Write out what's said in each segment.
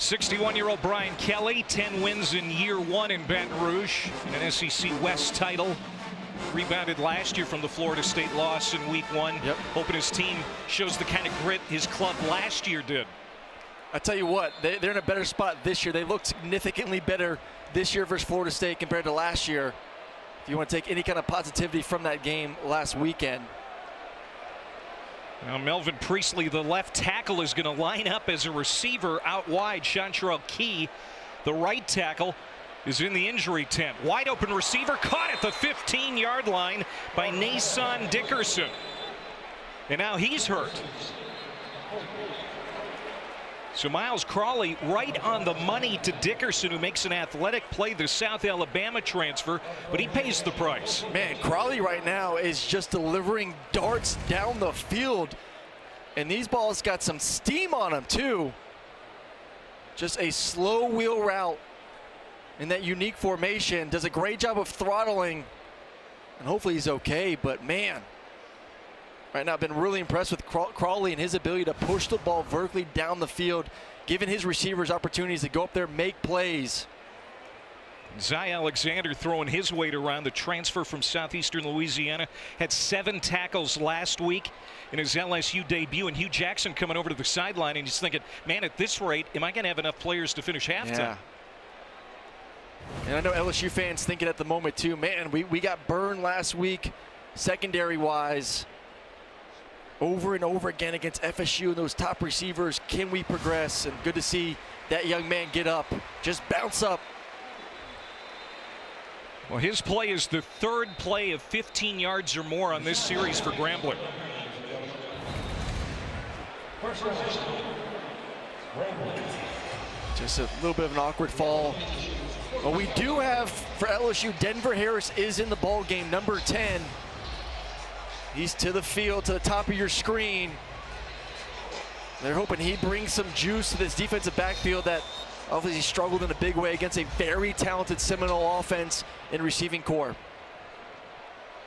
61-year-old Brian Kelly, 10 wins in year one in Baton Rouge, an SEC West title. Rebounded last year from the Florida State loss in week one. Yep. Hoping his team shows the kind of grit his club last year did. I tell you what, they're in a better spot this year. They look significantly better this year versus Florida State compared to last year. If you want to take any kind of positivity from that game last weekend. Now Melvin Priestley, the left tackle, is going to line up as a receiver out wide. Chantrell Key, the right tackle, is in the injury tent. Wide open receiver caught at the 15-yard line by Nason Dickerson. And now he's hurt. So Miles Crawley right on the money to Dickerson, who makes an athletic play, the South Alabama transfer, but he pays the price. Man, Crawley right now is just delivering darts down the field. And these balls got some steam on them too. Just a slow wheel route in that unique formation. Does a great job of throttling. And hopefully he's okay, but man. Right now, I've been really impressed with Crawley and his ability to push the ball vertically down the field, giving his receivers opportunities to go up there, make plays. Zy Alexander throwing his weight around. The transfer from Southeastern Louisiana had 7 tackles last week in his LSU debut, and Hugh Jackson coming over to the sideline, and he's thinking, man, at this rate, am I going to have enough players to finish halftime? Yeah. And I know LSU fans thinking at the moment too, man, we got burned last week secondary-wise. Over and over again against FSU and those top receivers. Can we progress? And good to see that young man get up, just bounce up. Well, his play is the 3rd play of 15 yards or more on this series for Grambling. Just a little bit of an awkward fall. Well, we do have for LSU, Denver Harris is in the ball game, number 10. He's to the field, to the top of your screen. They're hoping he brings some juice to this defensive backfield that obviously struggled in a big way against a very talented Seminole offense in receiving core.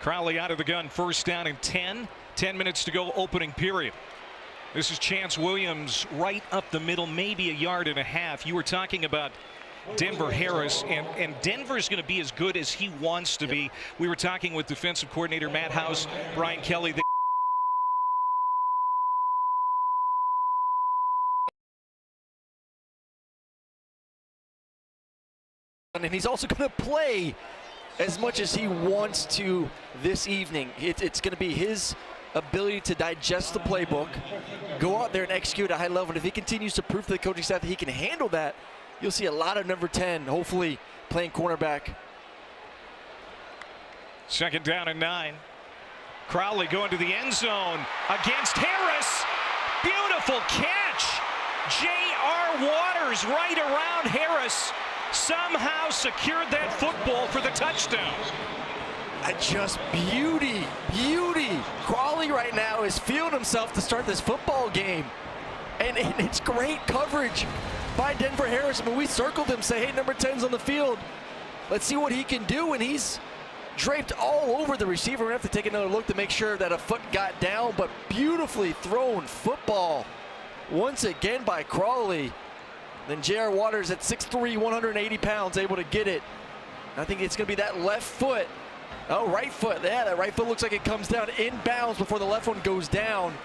Crowley out of the gun, 1st down and 10. 10 minutes to go, opening period. This is Chance Williams right up the middle, maybe a yard and a half. You were talking about Denver Harris, and Denver's going to be as good as he wants to be. We were talking with defensive coordinator Matt House, Brian Kelly. And he's also going to play as much as he wants to this evening. It's going to be his ability to digest the playbook, go out there and execute at a high level. And if he continues to prove to the coaching staff that he can handle that, you'll see a lot of number 10, hopefully playing cornerback. 2nd down and 9. Crowley going to the end zone against Harris. Beautiful catch. J.R. Waters right around Harris. Somehow secured that football for the touchdown. Just beauty, beauty. Crawley right now is feeling himself to start this football game. And it's great coverage by Denver Harris. I mean, we circled him, say, hey, number 10's on the field. Let's see what he can do. And he's draped all over the receiver. We're going to have to take another look to make sure that a foot got down, but beautifully thrown football once again by Crawley. Then J.R. Waters at 6'3", 180 pounds, able to get it. I think it's going to be that left foot. Oh, right foot. Yeah, that right foot looks like it comes down inbounds before the left one goes down.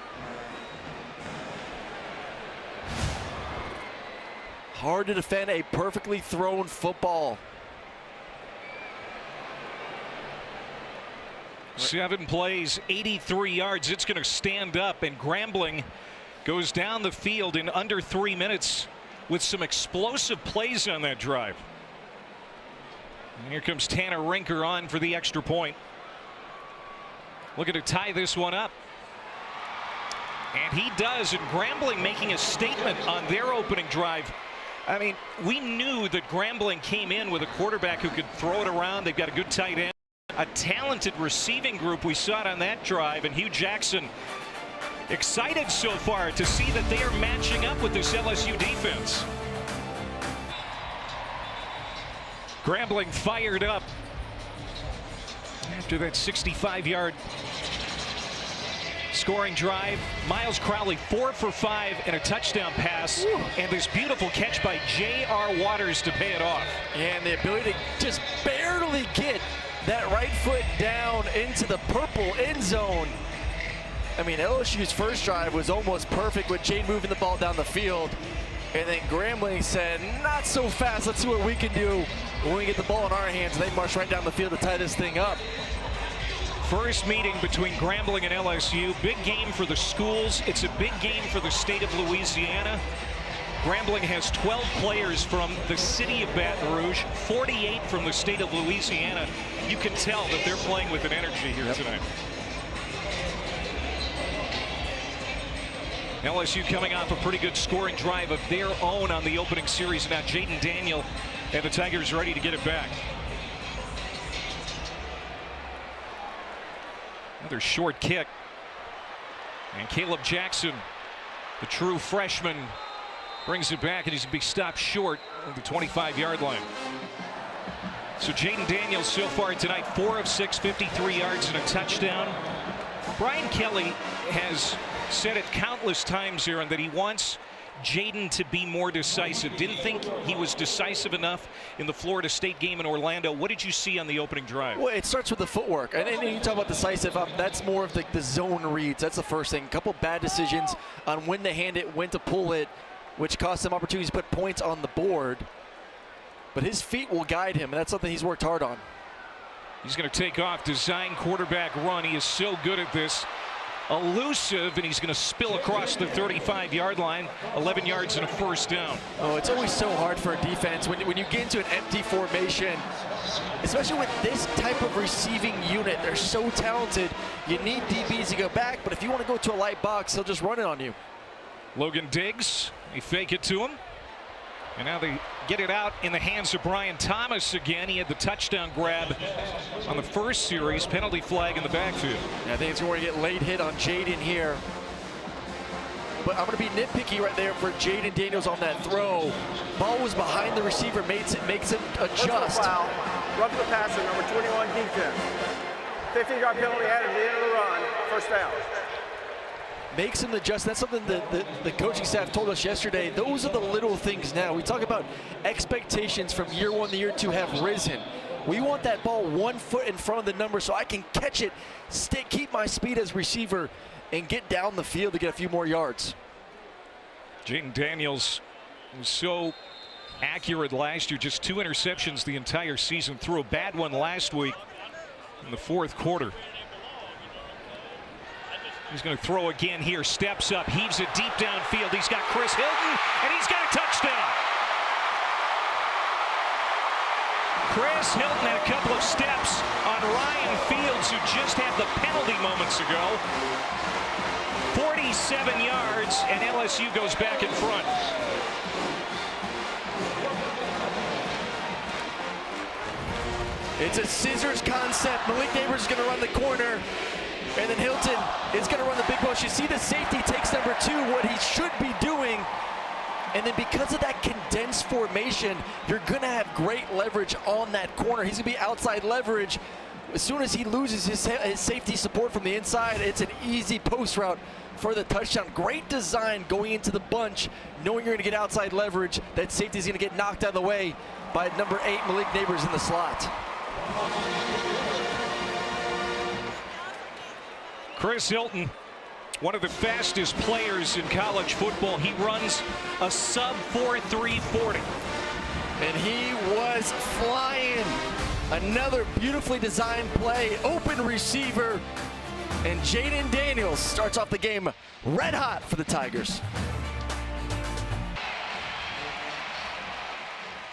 Hard to defend a perfectly thrown football. 7 plays, 83 yards. It's going to stand up, and Grambling goes down the field in under 3 minutes with some explosive plays on that drive. And here comes Tanner Rinker on for the extra point. Looking to tie this one up. And he does, and Grambling making a statement on their opening drive. I mean, we knew that Grambling came in with a quarterback who could throw it around. They've got a good tight end, a talented receiving group. We saw it on that drive, and Hugh Jackson excited so far to see that they are matching up with this LSU defense. Grambling fired up after that 65-yard scoring drive. Miles Crowley 4 for 5 and a touchdown pass. Woo. And this beautiful catch by J.R. Waters to pay it off. And the ability to just barely get that right foot down into the purple end zone. I mean, LSU's first drive was almost perfect with Jade moving the ball down the field. And then Grambling said, not so fast, let's see what we can do when we get the ball in our hands. And they march right down the field to tie this thing up. First meeting between Grambling and LSU. Big game for the schools. It's a big game for the state of Louisiana. Grambling has 12 players from the city of Baton Rouge, 48 from the state of Louisiana. You can tell that they're playing with an energy here tonight. LSU coming off a pretty good scoring drive of their own on the opening series. Now Jaden Daniel and the Tigers ready to get it back. Another short kick. And Caleb Jackson, the true freshman, brings it back, and he's going to be stopped short of the 25-yard line. So Jaden Daniels so far tonight, 4 of 6, 53 yards and a touchdown. Brian Kelly has said it countless times here that he wants Jaden to be more decisive. Didn't think he was decisive enough in the Florida State game in Orlando. What did you see on the opening drive? Well, it starts with the footwork. And you talk about decisive, that's more of the zone reads. That's the first thing. A couple bad decisions on when to hand it, when to pull it, which cost him opportunities to put points on the board. But his feet will guide him, and that's something he's worked hard on. He's going to take off, design quarterback run. He is so good at this. Elusive, and he's going to spill across the 35-yard line, 11 yards and a first down. Oh, it's always so hard for a defense when you get into an empty formation, especially with this type of receiving unit. They're so talented. You need DBs to go back, but if you want to go to a light box, they'll just run it on you. Logan Diggs, they fake it to him. And now they get it out in the hands of Brian Thomas again. He had the touchdown grab on the first series. Penalty flag in the backfield. Yeah, I think it's going to get late hit on Jaden here. But I'm going to be nitpicky right there for Jaden Daniels on that throw. Ball was behind the receiver, makes him adjust. Foul. Roughing the passer, number 21 defense. 15-yard penalty added at the end of the run. First down. Makes him adjust. That's something that the coaching staff told us yesterday. Those are the little things now. We talk about expectations from year 1 to year 2 have risen. We want that ball 1 foot in front of the number so I can catch it, keep my speed as receiver, and get down the field to get a few more yards. Jaden Daniels was so accurate last year, just 2 interceptions the entire season. Threw a bad one last week in the fourth quarter. He's going to throw again here, steps up, heaves it deep downfield. He's got Chris Hilton, and he's got a touchdown. Chris Hilton had a couple of steps on Ryan Fields, who just had the penalty moments ago. 47 yards, and LSU goes back in front. It's a scissors concept. Malik Neighbors is going to run the corner. And then Hilton is going to run the big post. You see the safety takes number 2, what he should be doing. And then because of that condensed formation, you're going to have great leverage on that corner. He's going to be outside leverage. As soon as he loses his safety support from the inside, it's an easy post route for the touchdown. Great design going into the bunch, knowing you're going to get outside leverage. That safety is going to get knocked out of the way by number 8, Malik Neighbors in the slot. Chris Hilton, one of the fastest players in college football. He runs a sub 4.340. And he was flying. Another beautifully designed play, open receiver. And Jaden Daniels starts off the game red hot for the Tigers.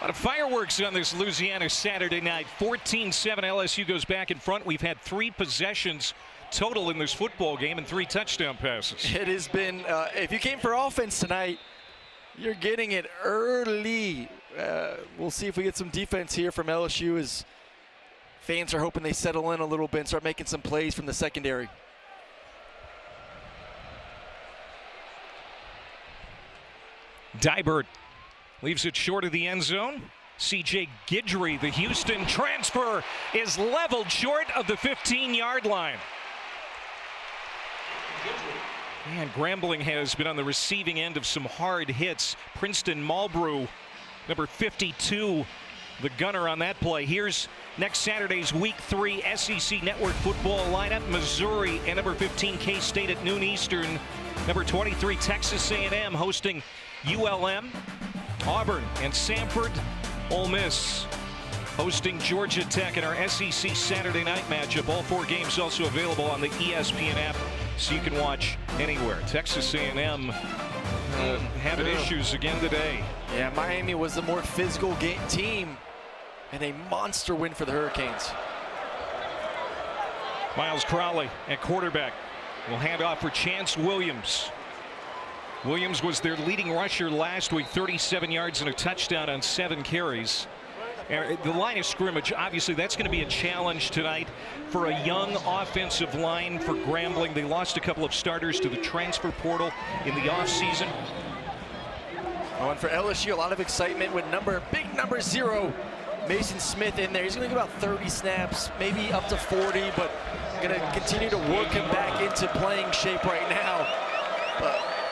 A lot of fireworks on this Louisiana Saturday night. 14-7, LSU goes back in front. We've had 3 possessions total in this football game and 3 touchdown passes. It has been, if you came for offense tonight, you're getting it early. We'll see if we get some defense here from LSU, as fans are hoping they settle in a little bit and start making some plays from the secondary. Dybert leaves it short of the end zone. C.J. Guidry, the Houston transfer, is leveled short of the 15-yard line. And Grambling has been on the receiving end of some hard hits. Princeton Marlborough, number 52, the gunner on that play. Here's next Saturday's Week 3 SEC Network football lineup. Missouri and number 15 K-State at noon Eastern. Number 23 Texas A&M hosting ULM. Auburn and Samford. Ole Miss hosting Georgia Tech in our SEC Saturday night matchup. All 4 games also available on the ESPN app, so you can watch anywhere. Texas A&M having issues again today. Yeah, Miami was the more physical team, and a monster win for the Hurricanes. Miles Crowley at quarterback will hand off for Chance Williams. Williams was their leading rusher last week, 37 yards and a touchdown on 7 carries. The line of scrimmage, obviously that's going to be a challenge tonight for a young offensive line for Grambling. They lost a couple of starters to the transfer portal in the offseason. Oh, and for LSU, a lot of excitement with big number 0, Mason Smith in there. He's going to get about 30 snaps, maybe up to 40, but going to continue to work him back into playing shape right now.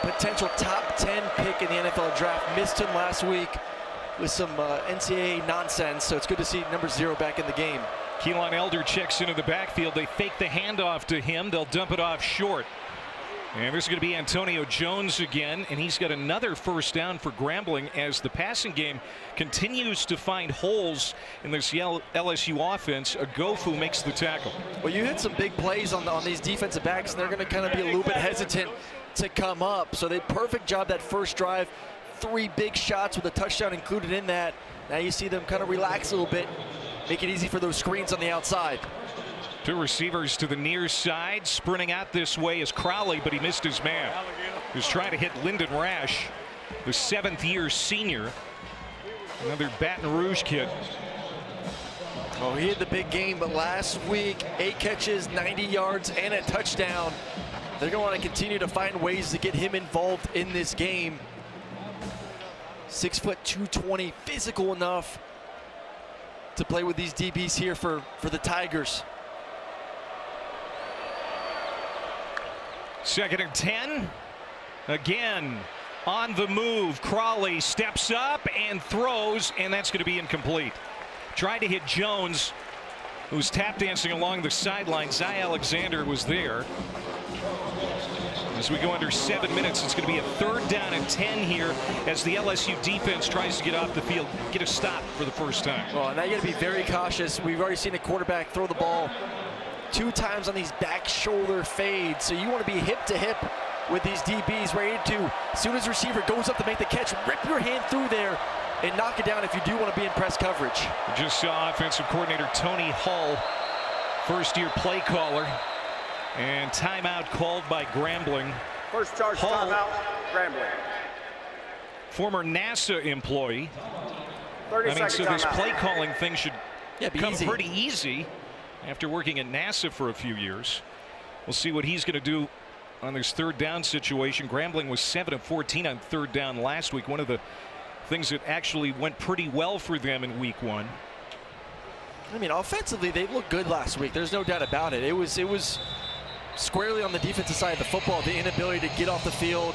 Potential top 10 pick in the NFL draft. Missed him last week with some NCAA nonsense, so it's good to see number 0 back in the game. Keelan Elder checks into the backfield. They fake the handoff to him. They'll dump it off short. And this is going to be Antonio Jones again, and he's got another first down for Grambling as the passing game continues to find holes in this LSU offense. Agofu makes the tackle. Well, you hit some big plays on these defensive backs, and they're going to kind of be a little bit hesitant to come up. So they perfect job that first drive. 3 big shots with a touchdown included in that. Now you see them kind of relax a little bit, make it easy for those screens on the outside. 2 receivers to the near side. Sprinting out this way is Crowley, but he missed his man. He was trying to hit Lyndon Rash, the 7th-year senior. Another Baton Rouge kid. Oh, he had the big game, but last week, 8 catches, 90 yards, and a touchdown. They're going to want to continue to find ways to get him involved in this game. 6 foot 220, physical enough to play with these DBs here for the Tigers. 2nd and 10. Again, on the move. Crowley steps up and throws, and that's going to be incomplete. Tried to hit Jones, who's tap dancing along the sideline. Zy Alexander was there. As we go under 7 minutes, it's going to be a 3rd down and 10 here as the LSU defense tries to get off the field, get a stop for the first time. Well, now you got to be very cautious. We've already seen a quarterback throw the ball 2 times on these back shoulder fades. So you want to be hip to hip with these DBs, ready to, as soon as the receiver goes up to make the catch, rip your hand through there and knock it down if you do want to be in press coverage. We just saw offensive coordinator Tony Hull, first-year play caller. And timeout called by Grambling. First charge timeout, Grambling. Former NASA employee. 30 I mean, so this timeout. play calling thing should come easy. pretty easy after working at NASA for a few years. We'll see what he's going to do on this 3rd down situation. Grambling was 7 of 14 on 3rd down last week. One of the things that actually went pretty well for them in week 1. I mean, offensively, they looked good last week. There's no doubt about it. It was squarely on the defensive side of the football, the inability to get off the field,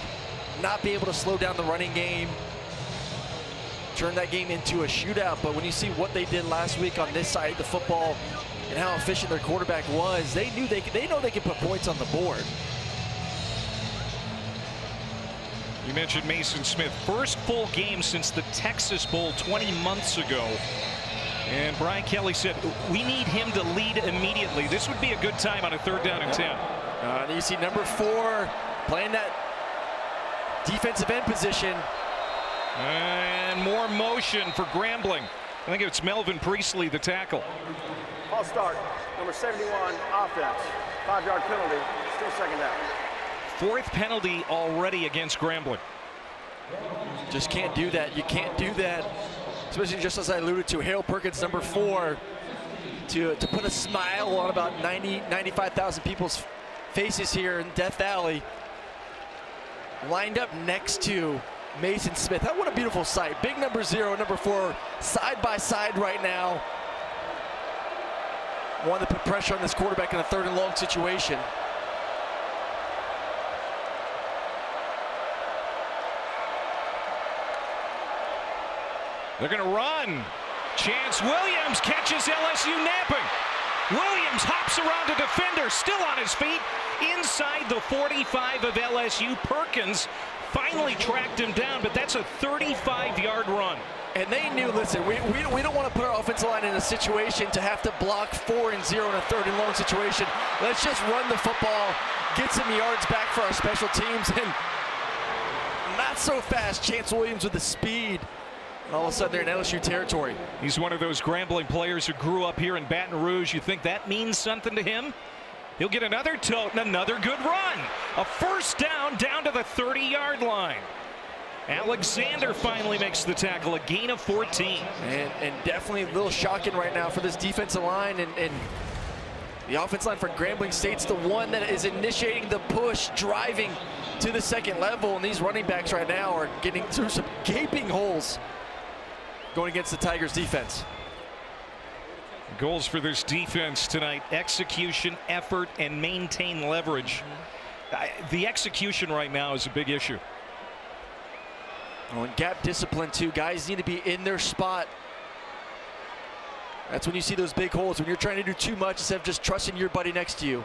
not be able to slow down the running game, turn that game into a shootout. But when you see what they did last week on this side of the football and how efficient their quarterback was, they know they could put points on the board. You mentioned Mason Smith, first full game since the Texas Bowl 20 months ago. And Brian Kelly said, we need him to lead immediately. This would be a good time on a 3rd down and 10. And you see number 4 playing that defensive end position. And more motion for Grambling. I think it's Melvin Priestley, the tackle. False start, number 71, offense. 5-yard penalty, still 2nd down. 4th penalty already against Grambling. Just can't do that. You can't do that. Especially just as I alluded to, Harold Perkins, number 4, to put a smile on about 95,000 people's faces here in Death Valley. Lined up next to Mason Smith. What a beautiful sight. Big number 0, number 4, side by side right now. Want to put pressure on this quarterback in a 3rd and long situation. They're going to run. Chance Williams catches LSU napping. Williams hops around a defender, still on his feet, inside the 45 of LSU. Perkins finally tracked him down, but that's a 35-yard run. And they knew, listen, we don't want to put our offensive line in a situation to have to block 4 and 0 in a 3rd and long situation. Let's just run the football, get some yards back for our special teams, and not so fast. Chance Williams with the speed. And all of a sudden they're in LSU territory. He's one of those Grambling players who grew up here in Baton Rouge. You think that means something to him? He'll get another tote and another good run. A first down to the 30-yard line. Alexander finally makes the tackle, a gain of 14. And definitely a little shocking right now for this defensive line. And the offensive line for Grambling State's the one that is initiating the push, driving to the second level. And these running backs right now are getting through some gaping holes going against the Tigers defense. Goals for this defense tonight: execution, effort, and maintain leverage. The execution right now is a big issue. Oh, and gap discipline too. Guys need to be in their spot. That's when you see those big holes, when you're trying to do too much instead of just trusting your buddy next to you.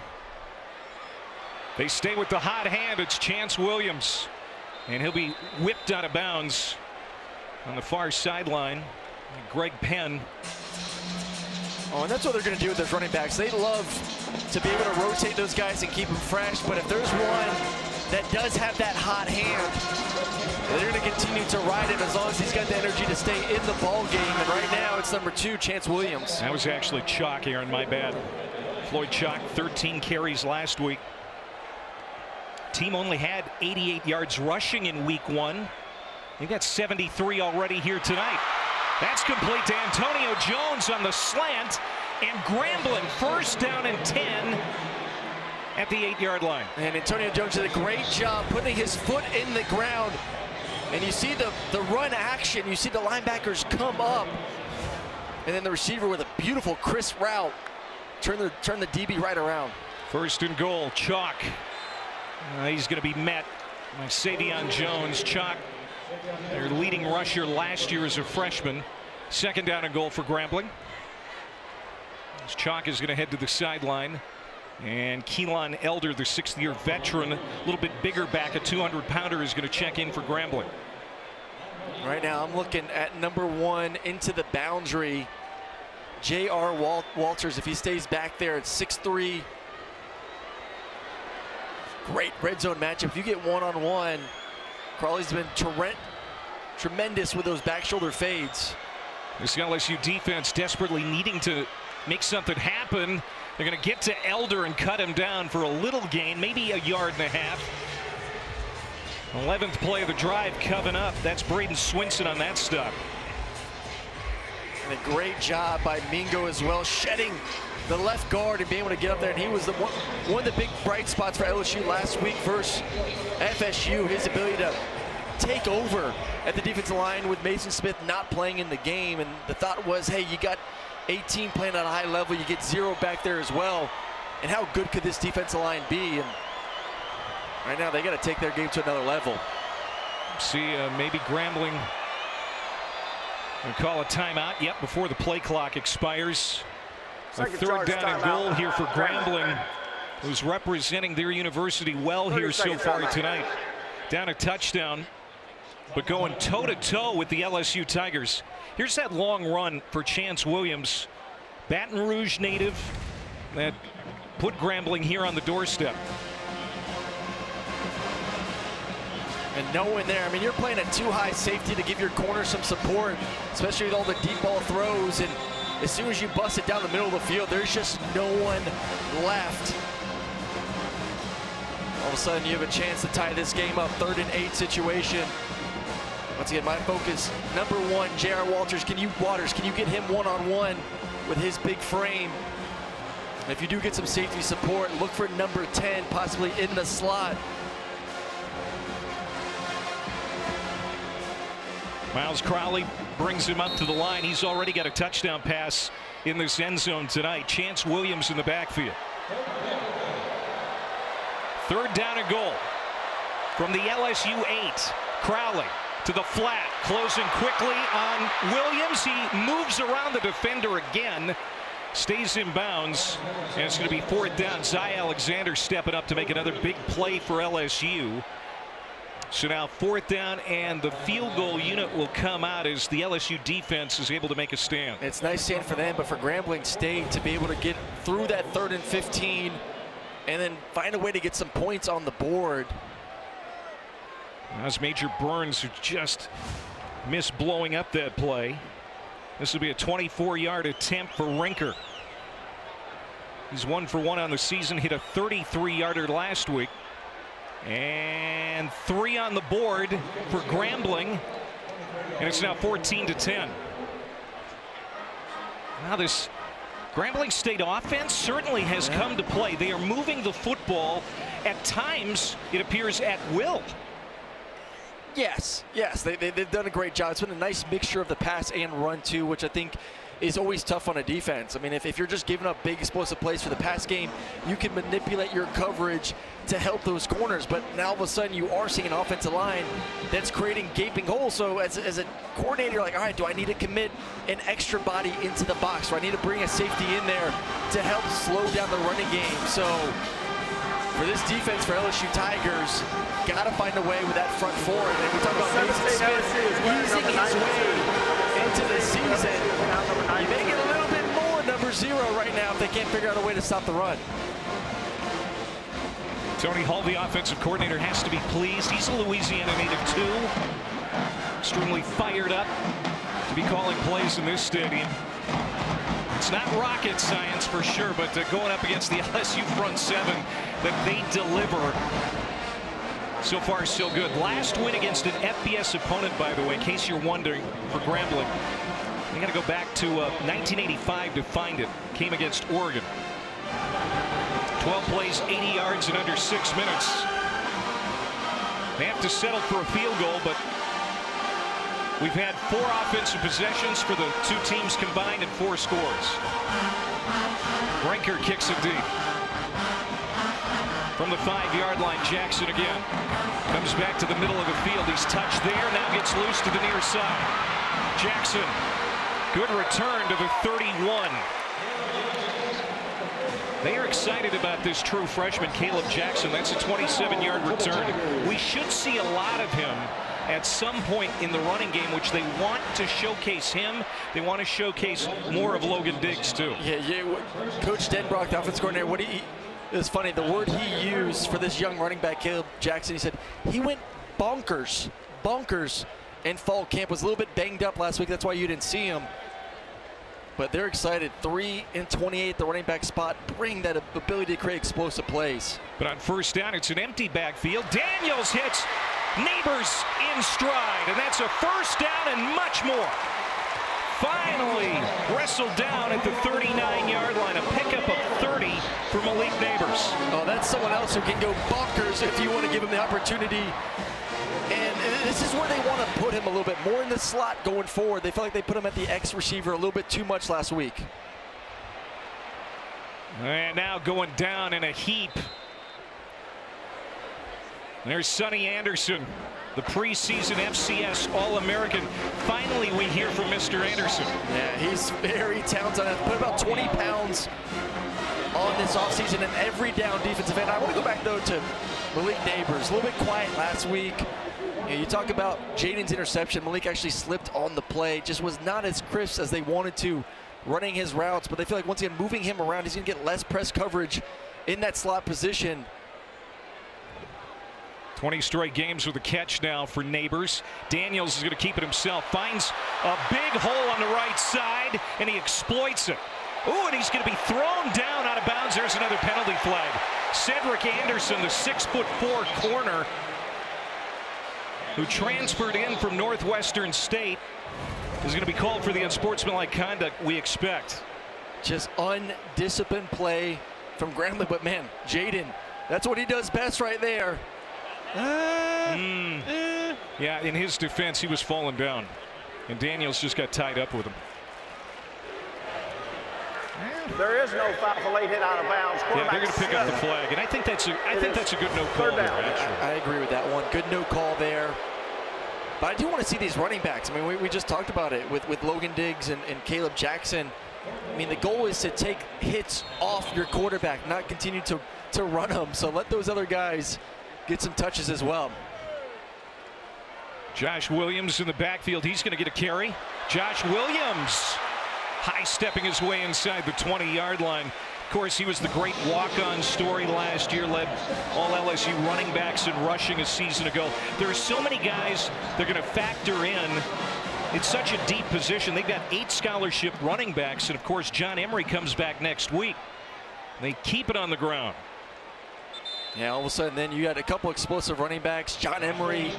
They stay with the hot hand. It's Chance Williams, and he'll be whipped out of bounds on the far sideline. Greg Penn. Oh, and that's what they're going to do with those running backs. They love to be able to rotate those guys and keep them fresh. But if there's one that does have that hot hand, they're going to continue to ride him as long as he's got the energy to stay in the ball game. And right now it's number 2, Chance Williams. That was actually Chalk, Aaron, my bad. Floyd Chalk, 13 carries last week. Team only had 88 yards rushing in week 1. They got 73 already here tonight. That's complete to Antonio Jones on the slant, and Grambling first down and 10 at the 8-yard line. And Antonio Jones did a great job putting his foot in the ground. And you see the run action. You see the linebackers come up, and then the receiver with a beautiful crisp route turn the DB right around. First and goal, Chalk. He's going to be met by Savion Jones. Chalk, their leading rusher last year as a freshman. Second down and goal for Grambling. Chalk is going to head to the sideline. And Keelan Elder, the 6th-year veteran, a little bit bigger back, a 200-pounder, is going to check in for Grambling. Right now I'm looking at number 1 into the boundary. J.R. Walters, if he stays back there at 6'3". Great red zone matchup. If you get one-on-one, Crawley's been tremendous with those back shoulder fades. This LSU defense desperately needing to make something happen. They're going to get to Elder and cut him down for a little gain, maybe a yard and a half. 11th play of the drive coming up. That's Braden Swinson on that stop. And a great job by Mingo as well, shedding the left guard and being able to get up there. And he was one of the big bright spots for LSU last week versus FSU. His ability to take over at the defensive line with Mason Smith not playing in the game. And the thought was, hey, you got 18 playing at a high level, you get 0 back there as well. And how good could this defensive line be? And right now they got to take their game to another level. See, maybe Grambling will call a timeout. Yep, before the play clock expires. A third down and goal here for Grambling, who's representing their university well here so far tonight. Down a touchdown, but going toe-to-toe with the LSU Tigers. Here's that long run for Chance Williams, Baton Rouge native, that put Grambling here on the doorstep. And no one there. I mean, you're playing a too-high safety to give your corner some support, especially with all the deep ball throws. And as soon as you bust it down the middle of the field, there's just no one left. All of a sudden, you have a chance to tie this game up. 3rd and 8 situation. Once again, my focus, number 1, J.R. Walters. Can you get him one-on-one with his big frame? And if you do get some safety support, look for number 10, possibly in the slot. Miles Crowley brings him up to the line. He's already got a touchdown pass in this end zone tonight. Chance Williams in the backfield. 3rd down and goal from the LSU 8. Crowley to the flat, closing quickly on Williams. He moves around the defender again, stays in bounds, and it's going to be 4th down. Zy Alexander stepping up to make another big play for LSU. So now 4th down, and the field goal unit will come out as the LSU defense is able to make a stand. It's nice stand for them, but for Grambling State to be able to get through that 3rd and 15 and then find a way to get some points on the board. That's Major Burns, who just missed blowing up that play. This will be a 24-yard attempt for Rinker. He's 1 for 1 on the season, hit a 33-yarder last week. And 3 on the board for Grambling. And it's now 14-10. Now this Grambling State offense certainly has come to play. They are moving the football. At times, it appears at will. Yes, they've done a great job. It's been a nice mixture of the pass and run too, which I think is always tough on a defense. I mean, if you're just giving up big explosive plays for the pass game, you can manipulate your coverage to help those corners. But now all of a sudden you are seeing an offensive line that's creating gaping holes. So as a coordinator, you're like, all right, do I need to commit an extra body into the box? Do I need to bring a safety in there to help slow down the running game? So for this defense for LSU Tigers, got to find a way with that front four. And we talk about Mason Smith easing his way into the season. You make it a little bit more number 0 right now if they can't figure out a way to stop the run. Tony Hall, the offensive coordinator, has to be pleased. He's a Louisiana native too. Extremely fired up to be calling plays in this stadium. It's not rocket science for sure, but going up against the LSU front 7 that they deliver, so far so good. Last win against an FBS opponent, by the way, in case you're wondering, for Grambling. They got to go back to 1985 to find it. Came against Oregon. 12 plays, 80 yards in under 6 minutes. They have to settle for a field goal, but we've had 4 offensive possessions for the 2 teams combined and 4 scores. Rinker kicks it deep. From the 5-yard line, Jackson again. Comes back to the middle of the field. He's touched there, now gets loose to the near side. Jackson, good return to the 31. They are excited about this true freshman, Caleb Jackson. That's a 27-yard return. We should see a lot of him at some point in the running game, which they want to showcase him. They want to showcase more of Logan Diggs, too. Yeah. Coach Denbrock, the offensive coordinator, it was funny, the word he used for this young running back, Caleb Jackson, he said he went bonkers in fall camp. Was a little bit banged up last week. That's why you didn't see him. But they're excited. 3 and 28, the running back spot, bring that ability to create explosive plays. But on 1st down, it's an empty backfield. Daniels hits Neighbors in stride, and that's a 1st down and much more. Finally wrestled down at the 39-yard line. A pickup of 30 for Malik Neighbors. Oh, that's someone else who can go bonkers if you want to give him the opportunity. And this is where they want to put him a little bit more in the slot going forward. They feel like they put him at the X receiver a little bit too much last week. And now going down in a heap. There's Sonny Anderson, the preseason FCS All-American. Finally, we hear from Mr. Anderson. Yeah, he's very talented. Put about 20 pounds on this offseason and every down defensive end. I want to go back, though, to Malik Neighbors. A little bit quiet last week. You talk about Jaden's interception. Malik actually slipped on the play. Just was not as crisp as they wanted to running his routes. But they feel like, once again, moving him around, he's going to get less press coverage in that slot position. 20 straight games with a catch now for Neighbors. Daniels is going to keep it himself. Finds a big hole on the right side, and he exploits it. Ooh, and he's going to be thrown down out of bounds. There's another penalty flag. Cedric Anderson, the 6'4" corner, who transferred in from Northwestern State, is going to be called for the unsportsmanlike conduct we expect. Just undisciplined play from Grambling, but man, Jaden, that's what he does best right there. Yeah, in his defense, he was falling down, and Daniels just got tied up with him. There is no foul for late hit out of bounds. Yeah, they're going to pick up the flag, and I think that's a good no call there, actually. I agree with that one. Good no call there. But I do want to see these running backs. I mean, we just talked about it with Logan Diggs and Caleb Jackson. I mean, the goal is to take hits off your quarterback, not continue to run them. So let those other guys get some touches as well. Josh Williams in the backfield. He's going to get a carry. Josh Williams high stepping his way inside the 20-yard line. Of course, he was the great walk-on story last year, led all LSU running backs in rushing a season ago. There are so many guys they're going to factor in. It's such a deep position. They've got 8 scholarship running backs, and of course, John Emery comes back next week. They keep it on the ground. Yeah, all of a sudden, then you had a couple explosive running backs. John Emery,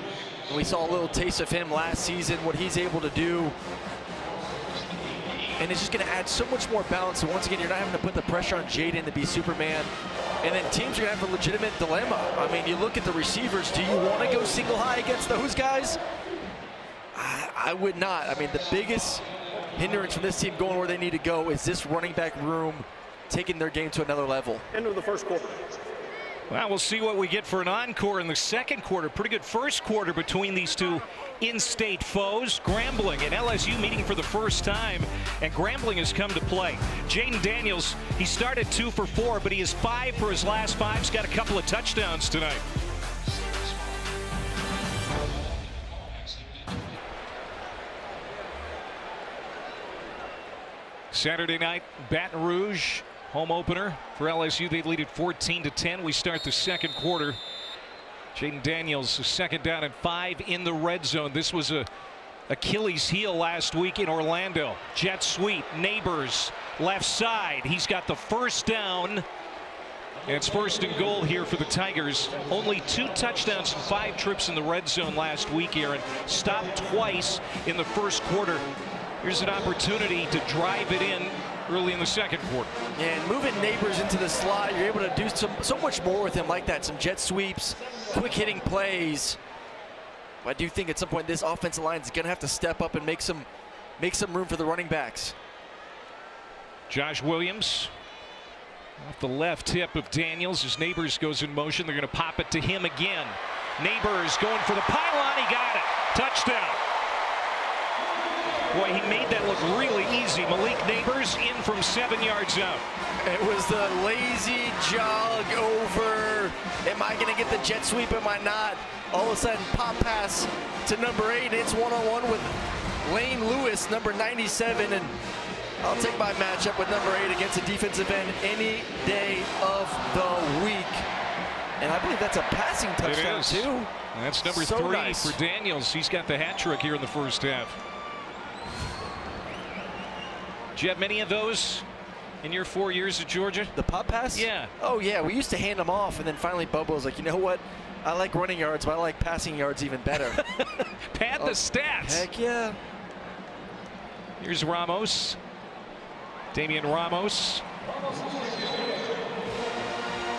we saw a little taste of him last season, what he's able to do. And it's just going to add so much more balance. So once again, you're not having to put the pressure on Jaden to be Superman. And then teams are going to have a legitimate dilemma. I mean, you look at the receivers. Do you want to go single high against those guys? I would not. I mean, the biggest hindrance from this team going where they need to go is this running back room taking their game to another level. End of the first quarter. Well, we'll see what we get for an encore in the second quarter. Pretty good first quarter between these two in-state foes. Grambling and LSU meeting for the first time, and Grambling has come to play. Jaden Daniels, he started 2 for 4, but he is 5 for his last 5. He's got a couple of touchdowns tonight. Saturday night, Baton Rouge. Home opener for LSU. They lead at 14-10. We start the second quarter. Jaden Daniels, 2nd down and 5 in the red zone. This was a Achilles heel last week in Orlando. Jet sweep, Neighbors, left side. He's got the first down. And it's 1st and goal here for the Tigers. Only 2 touchdowns and 5 trips in the red zone last week, Aaron. Stopped twice in the first quarter. Here's an opportunity to drive it in early in the second quarter. And moving Neighbors into the slot, you're able to do so much more with him like that. Some jet sweeps, quick hitting plays. But I do think at some point this offensive line is going to have to step up and make some room for the running backs. Josh Williams off the left hip of Daniels as Neighbors goes in motion. They're going to pop it to him again. Neighbors going for the pylon. He got it. Touchdown. Boy, he made that look really easy. Malik Neighbors in from 7 yards out. It was the lazy jog over. Am I going to get the jet sweep? Am I not? All of a sudden, pop pass to number 8. It's one-on-one with Lane Lewis, number 97. And I'll take my matchup with number 8 against a defensive end any day of the week. And I believe that's a passing touchdown, too. That's number 3 for Daniels. He's got the hat trick here in the first half. Did you have many of those in your 4 years at Georgia? The pop pass? Yeah. Oh, yeah. We used to hand them off, and then finally Bubba was like, you know what? I like running yards, but I like passing yards even better. Pad the stats. Heck yeah. Here's Ramos. Damian Ramos.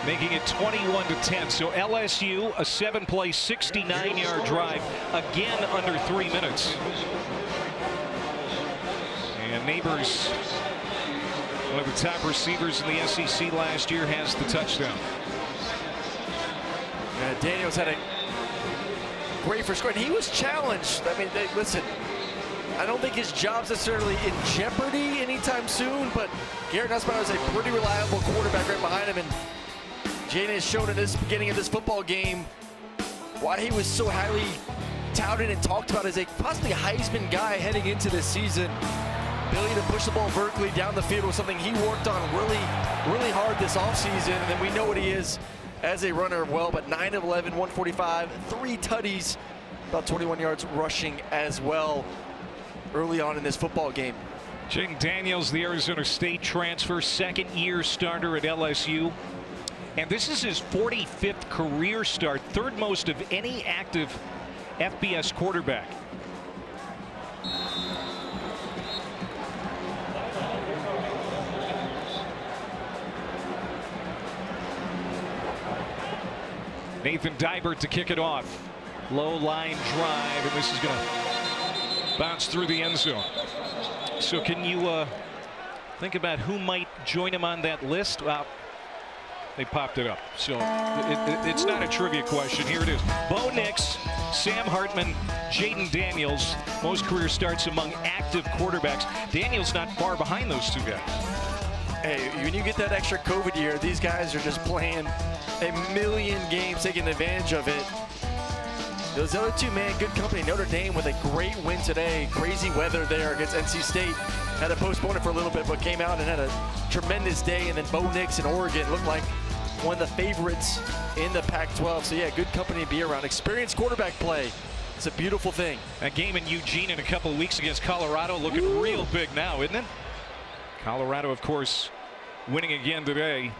Making it 21-10. So LSU, a 7-play, 69-yard drive, again under 3 minutes. And Neighbors, one of the top receivers in the SEC last year, has the touchdown. Daniels had a great first score, and he was challenged. I mean, listen, I don't think his job's necessarily in jeopardy anytime soon, but Garrett Nussmeier is a pretty reliable quarterback right behind him, and Jaden has shown in this beginning of this football game why he was so highly touted and talked about as a possibly Heisman guy heading into this season. Ability to push the ball vertically down the field was something he worked on really hard this offseason, and then we know what he is as a runner well, but 9 of 11, 145, 3 tutties, about 21 yards rushing as well early on in this football game. Jaden Daniels, the Arizona State transfer, 2nd-year starter at LSU. And this is his 45th career start, 3rd most of any active FBS quarterback. Nathan Dibert to kick it off. Low line drive, and this is going to bounce through the end zone. So can you think about who might join him on that list? Well, they popped it up. So it's not a trivia question. Here it is. Bo Nix Sam Hartman, Jaden Daniels, most career starts among active quarterbacks. Daniels not far behind those two guys. Hey, when you get that extra COVID year, these guys are just playing a million games, taking advantage of it. Those other two, man, good company. Notre Dame with a great win today. Crazy weather there against NC State. Had to postpone it for a little bit, but came out and had a tremendous day. And then Bo Nix in Oregon looked like one of the favorites in the Pac-12. So, yeah, good company to be around. Experienced quarterback play. It's a beautiful thing. That game in Eugene in a couple of weeks against Colorado looking real big now, isn't it? Colorado, of course, winning again today.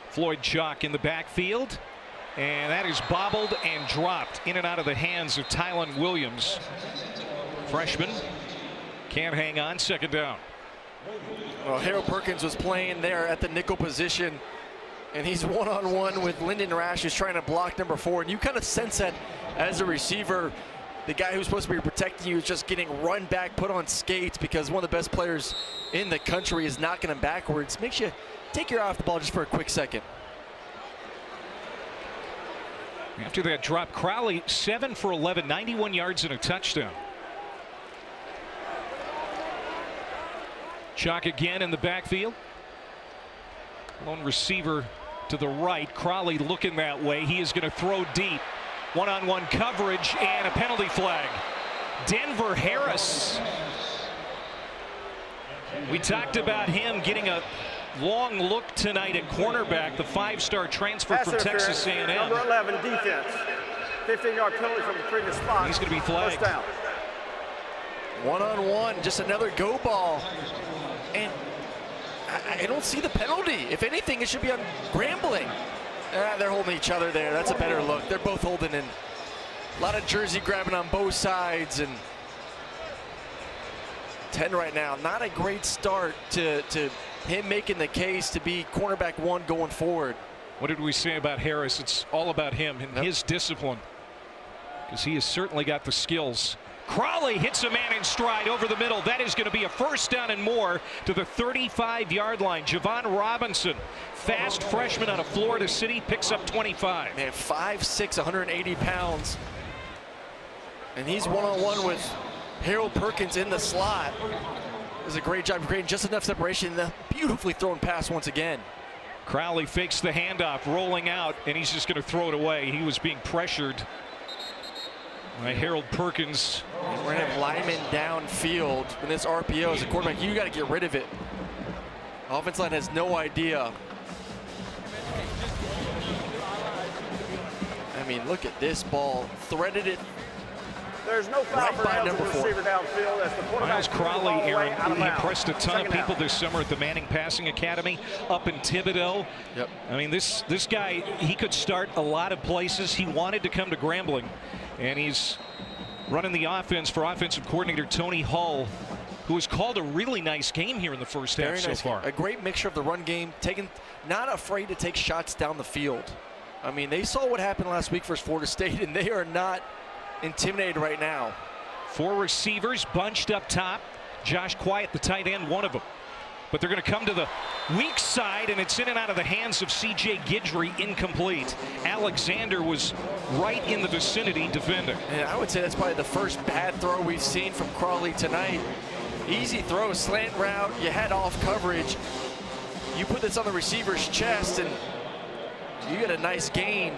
Floyd Chalk in the backfield. And that is bobbled and dropped in and out of the hands of Tylen Williams. Freshman can't hang on. Second down. Well, Harold Perkins was playing there at the nickel position, and he's one-on-one with Lyndon Rash, who's trying to block number 4. And you kind of sense that as a receiver, the guy who's supposed to be protecting you is just getting run back, put on skates, because one of the best players in the country is knocking him backwards. Makes you take your eye off the ball just for a quick second. After that drop, Crowley 7 for 11, 91 yards and a touchdown. Chalk again in the backfield. Lone receiver to the right. Crowley looking that way. He is going to throw deep. One-on-one coverage and a penalty flag. Denver Harris. We talked about him getting a long look tonight at cornerback, the 5-star transfer from Texas A&M. Number 11, defense. 15-yard penalty from the previous spot. He's going to be flagged. First down. One-on-one, just another go ball. And I don't see the penalty. If anything, it should be on Grambling. They're holding each other there. That's a better look. They're both holding in. A lot of jersey grabbing on both sides. And 10 right now. Not a great start to him making the case to be cornerback 1 going forward. What did we say about Harris? It's all about him and his discipline, because he has certainly got the skills. Crowley hits a man in stride over the middle. That is going to be a first down and more to the 35-yard line. Javon Robinson, fast freshman out of Florida City, picks up 25. Man, 5'6", 180 pounds. And he's one-on-one with Harold Perkins in the slot. Does a great job of creating just enough separation. The beautifully thrown pass once again. Crowley fakes the handoff, rolling out, and he's just going to throw it away. He was being pressured by Harold Perkins. And we're going to have linemen downfield. When this RPO as a quarterback, you got to get rid of it. Offense line has no idea. I mean, look at this ball. Threaded it. There's no foul Right for by Elgin, number 4. receiver downfield as the quarterback Miles threw the Crowley, ball away Aaron, out of he bounds. impressed a ton of Second people down. this summer at the Manning Passing Academy up in Thibodaux. Yep. I mean, this guy, he could start a lot of places. He wanted to come to Grambling, and he's running the offense for offensive coordinator Tony Hull, who has called a really nice game here in the first half so far. A great mixture of the run game, not afraid to take shots down the field. I mean, they saw what happened last week versus Florida State, and they are not intimidated right now. 4 receivers bunched up top. Josh Quiet, the tight end, one of them. But they're going to come to the weak side, and it's in and out of the hands of C.J. Guidry, incomplete. Alexander was right in the vicinity defending. And I would say that's probably the first bad throw we've seen from Crowley tonight. Easy throw, slant route, you head off coverage. You put this on the receiver's chest, and you get a nice gain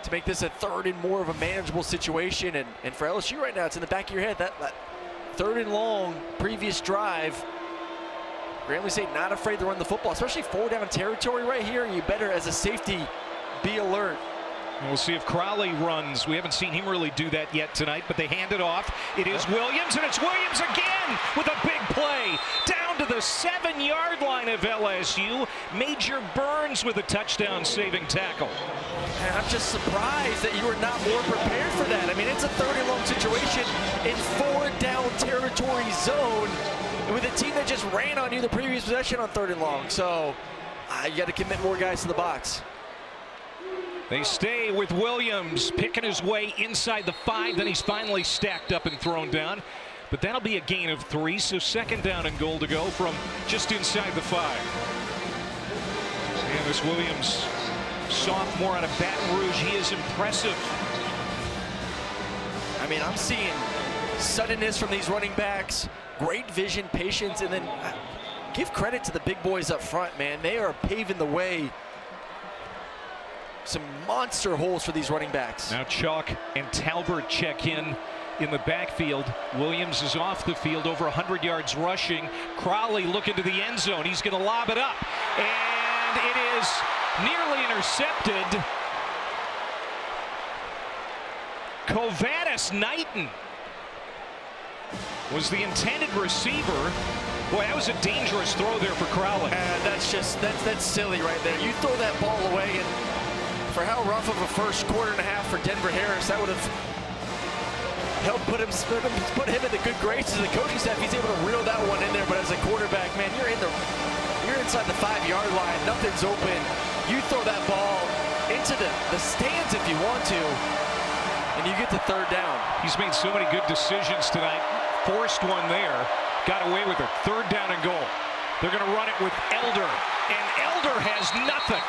to make this a 3rd and more of a manageable situation. And for LSU right now, it's in the back of your head. That 3rd and long previous drive, Grambling State not afraid to run the football, especially 4-down territory right here. You better, as a safety, be alert. And we'll see if Crowley runs. We haven't seen him really do that yet tonight, but they hand it off. It is Williams, and it's Williams again with a big play. Down to the 7-yard line of LSU. Major Burns with a touchdown-saving tackle. And I'm just surprised that you were not more prepared for that. I mean, it's a 3rd and long situation in 4-down territory zone with a team that just ran on you the previous possession on 3rd and long. So you got to commit more guys to the box. They stay with Williams, picking his way inside the 5. Then he's finally stacked up and thrown down. But that'll be a gain of 3, so 2nd down and goal to go from just inside the 5. And this Williams sophomore out of Baton Rouge. He is impressive. I mean, I'm seeing suddenness from these running backs, great vision, patience, and then give credit to the big boys up front, man. They are paving the way. Some monster holes for these running backs. Now Chalk and Talbert check in the backfield. Williams is off the field, over 100 yards rushing. Crowley looking to the end zone. He's going to lob it up, and it is nearly intercepted. Covantus Knighton was the intended receiver. Boy, that was a dangerous throw there for Crowley. That's silly right there. You throw that ball away, and for how rough of a first quarter and a half for Denver Harris, that would have helped put him in the good graces of the coaching staff. He's able to reel that one in there, but as a quarterback, man, you're inside the 5-yard line. Nothing's open. You throw that ball into the stands if you want to, and you get to third down. He's made so many good decisions tonight. Forced one there, got away with it. Third down and goal. They're going to run it with Elder, and Elder has nothing.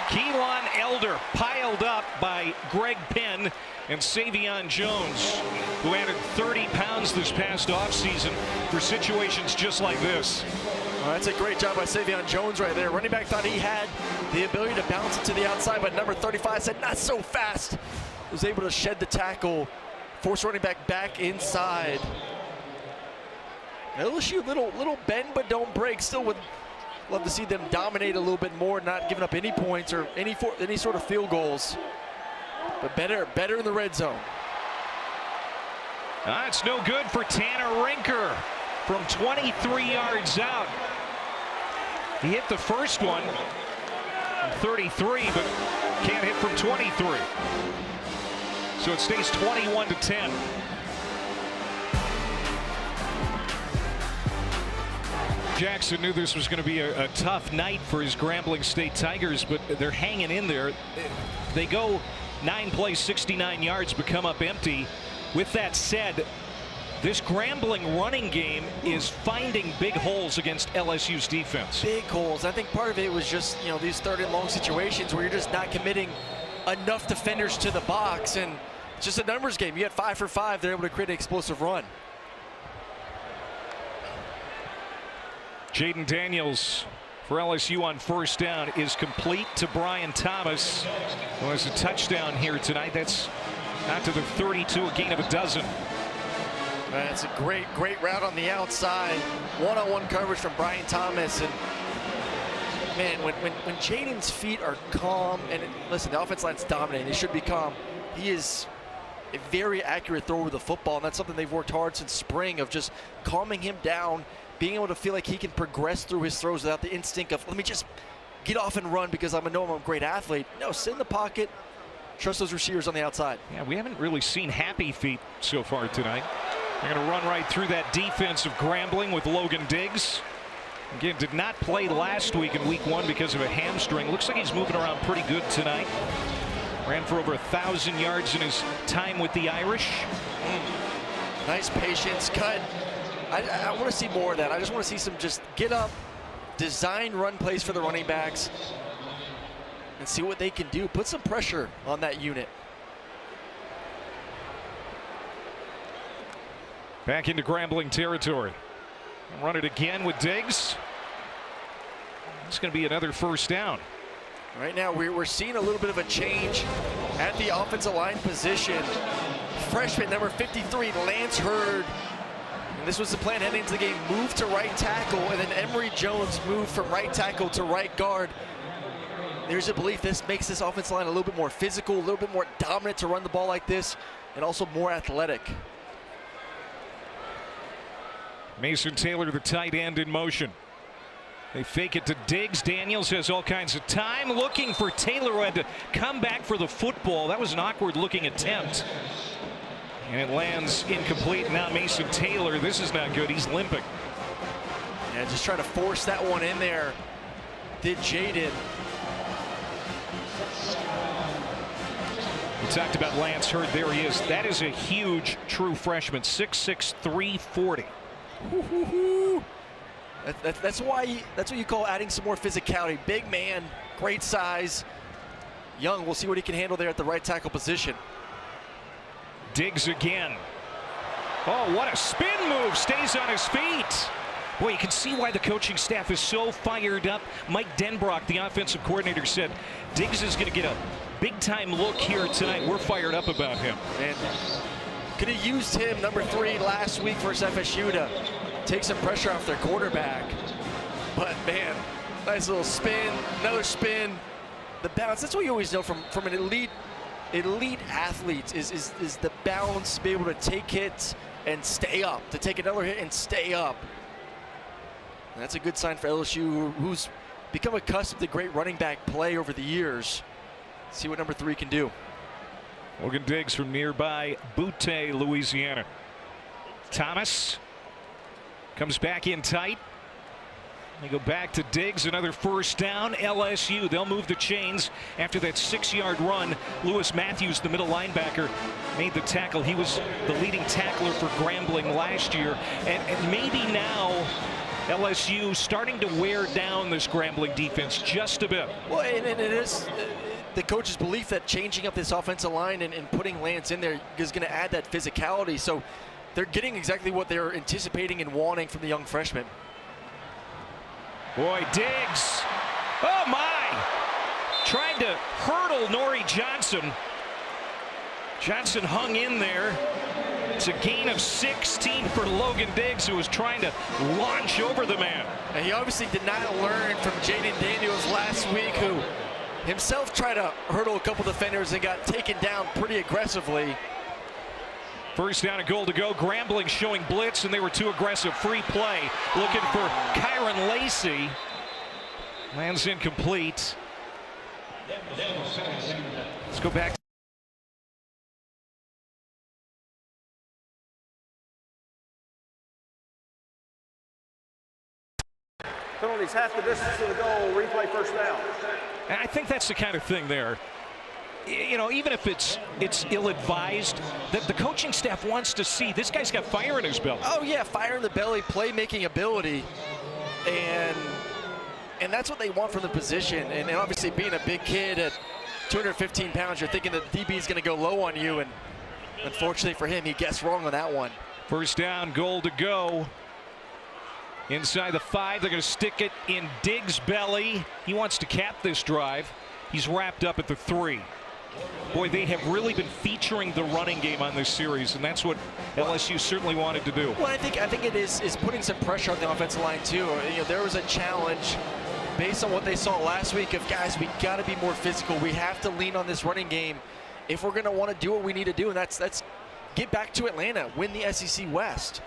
Keelan Elder piled up by Greg Penn and Savion Jones, who added 30 pounds this past offseason for situations just like this. Well, that's a great job by Savion Jones right there. Running back thought he had the ability to bounce it to the outside, but number 35 said, not so fast. Was able to shed the tackle, force running back inside. LSU, little bend but don't break. Still would love to see them dominate a little bit more, not giving up any points or any sort of field goals. But better in the red zone. It's no good for Tanner Rinker from 23 yards out. He hit the first one, 33, but can't hit from 23. So it stays 21-10. Jackson knew this was going to be a tough night for his Grambling State Tigers, but they're hanging in there. They go 9 plays, 69 yards, but come up empty. With that said, this Grambling running game is finding big holes against LSU's defense. Big holes. I think part of it was just, these third and long situations where you're just not committing enough defenders to the box, and it's just a numbers game. You had 5 for 5. They're able to create an explosive run. Jaden Daniels for LSU on first down is complete to Brian Thomas, who has a touchdown here tonight. That's out to the 32, a gain of a dozen. That's a great route on the outside. One-on-one coverage from Brian Thomas. And man, when Jaden's feet are calm, and listen, the offense line's dominating, they should be calm. He is a very accurate thrower of the football, and that's something they've worked hard since spring, of just calming him down, being able to feel like he can progress through his throws without the instinct of, let me just get off and run because I know I'm a great athlete. No, sit in the pocket, trust those receivers on the outside. Yeah, we haven't really seen happy feet so far tonight. They're going to run right through that defense of Grambling with Logan Diggs. Again, did not play last week in week 1 because of a hamstring. Looks like he's moving around pretty good tonight. Ran for over 1,000 yards in his time with the Irish. Nice patience, cut. I want to see more of that. I just want to see some just get up, design run plays for the running backs, and see what they can do. Put some pressure on that unit. Back into Grambling territory. Run it again with Diggs. It's going to be another first down. Right now, we're seeing a little bit of a change at the offensive line position. Freshman number 53, Lance Hurd. And this was the plan heading into the game. Move to right tackle, and then Emory Jones moved from right tackle to right guard. There's a belief this makes this offensive line a little bit more physical, a little bit more dominant to run the ball like this, and also more athletic. Mason Taylor, the tight end, in motion. They fake it to Diggs. Daniels has all kinds of time, looking for Taylor, who had to come back for the football. That was an awkward-looking attempt. And it lands incomplete. Now Mason Taylor, this is not good. He's limping. Yeah, just trying to force that one in there. Did Jaden. We talked about Lance Hurd. There he is. That is a huge true freshman, 6'6", 340. That's what you call adding some more physicality. Big man, great size, Young, we'll see what he can handle there at the right tackle position. Diggs again. Oh, what a spin move. Stays on his feet. Boy, you can see why the coaching staff is so fired up. Mike Denbrock, the offensive coordinator, said Diggs is going to get a big-time look here tonight. We're fired up about him. And could have used him, number 3, last week versus FSU to take some pressure off their quarterback. But, man, nice little spin, another spin. The bounce, that's what you always know from an elite athlete is the balance, to be able to take hits and stay up, to take another hit and stay up. And that's a good sign for LSU, who's become accustomed to great running back play over the years. See what number 3 can do. Logan Diggs from nearby Butte, Louisiana. Thomas comes back in tight. They go back to Diggs, another first down. LSU, they'll move the chains after that 6-yard run. Lewis Matthews, the middle linebacker, made the tackle. He was the leading tackler for Grambling last year. And maybe now LSU starting to wear down this Grambling defense just a bit. Well, and it is the coach's belief that changing up this offensive line and putting Lance in there is going to add that physicality. So they're getting exactly what they're anticipating and wanting from the young freshman. Boy, Diggs. Oh, my. Trying to hurdle Nori Johnson. Johnson hung in there. It's a gain of 16 for Logan Diggs, who was trying to launch over the man. And he obviously did not learn from Jaden Daniels last week, who himself tried to hurdle a couple defenders and got taken down pretty aggressively. First down and goal to go. Grambling showing blitz, and they were too aggressive. Free play. Looking for Kyron Lacey. Lands incomplete. Let's go back. Penalties half the distance to the goal. Replay first down. And I think that's the kind of thing there. You know, even if it's ill-advised, that the coaching staff wants to see this guy's got fire in his belly. Oh yeah, fire in the belly, playmaking ability, and that's what they want from the position. And obviously, being a big kid at 215 pounds, you're thinking that DB is going to go low on you, and unfortunately for him, he guessed wrong on that one. First down, goal to go. Inside the 5, they're going to stick it in Diggs' belly. He wants to cap this drive. He's wrapped up at the 3. Boy, they have really been featuring the running game on this series, and that's what LSU certainly wanted to do. Well, I think it is putting some pressure on the offensive line too. You know, there was a challenge based on what they saw last week of, guys, we got to be more physical. We have to lean on this running game if we're going to want to do what we need to do, and that's get back to Atlanta, win the SEC West.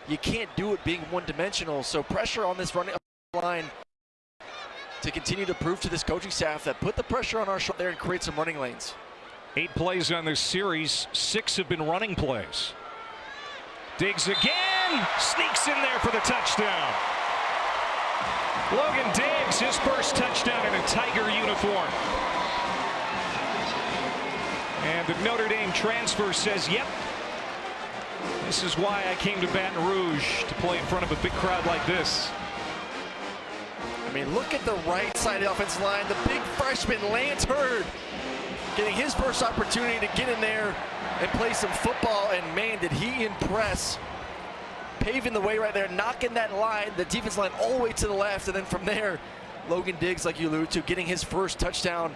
You can't do it being one-dimensional. So pressure on this running line to continue to prove to this coaching staff that put the pressure on our shoulder there and create some running lanes. 8 plays on this series, 6 have been running plays. Diggs again, sneaks in there for the touchdown. Logan Diggs, his first touchdown in a Tiger uniform. And the Notre Dame transfer says, yep, this is why I came to Baton Rouge, to play in front of a big crowd like this. I mean, look at the right side of the offensive line. The big freshman, Lance Hurd, getting his first opportunity to get in there and play some football, and man, did he impress. Paving the way right there, knocking that line, the defense line all the way to the left, and then from there, Logan Diggs, like you alluded to, getting his first touchdown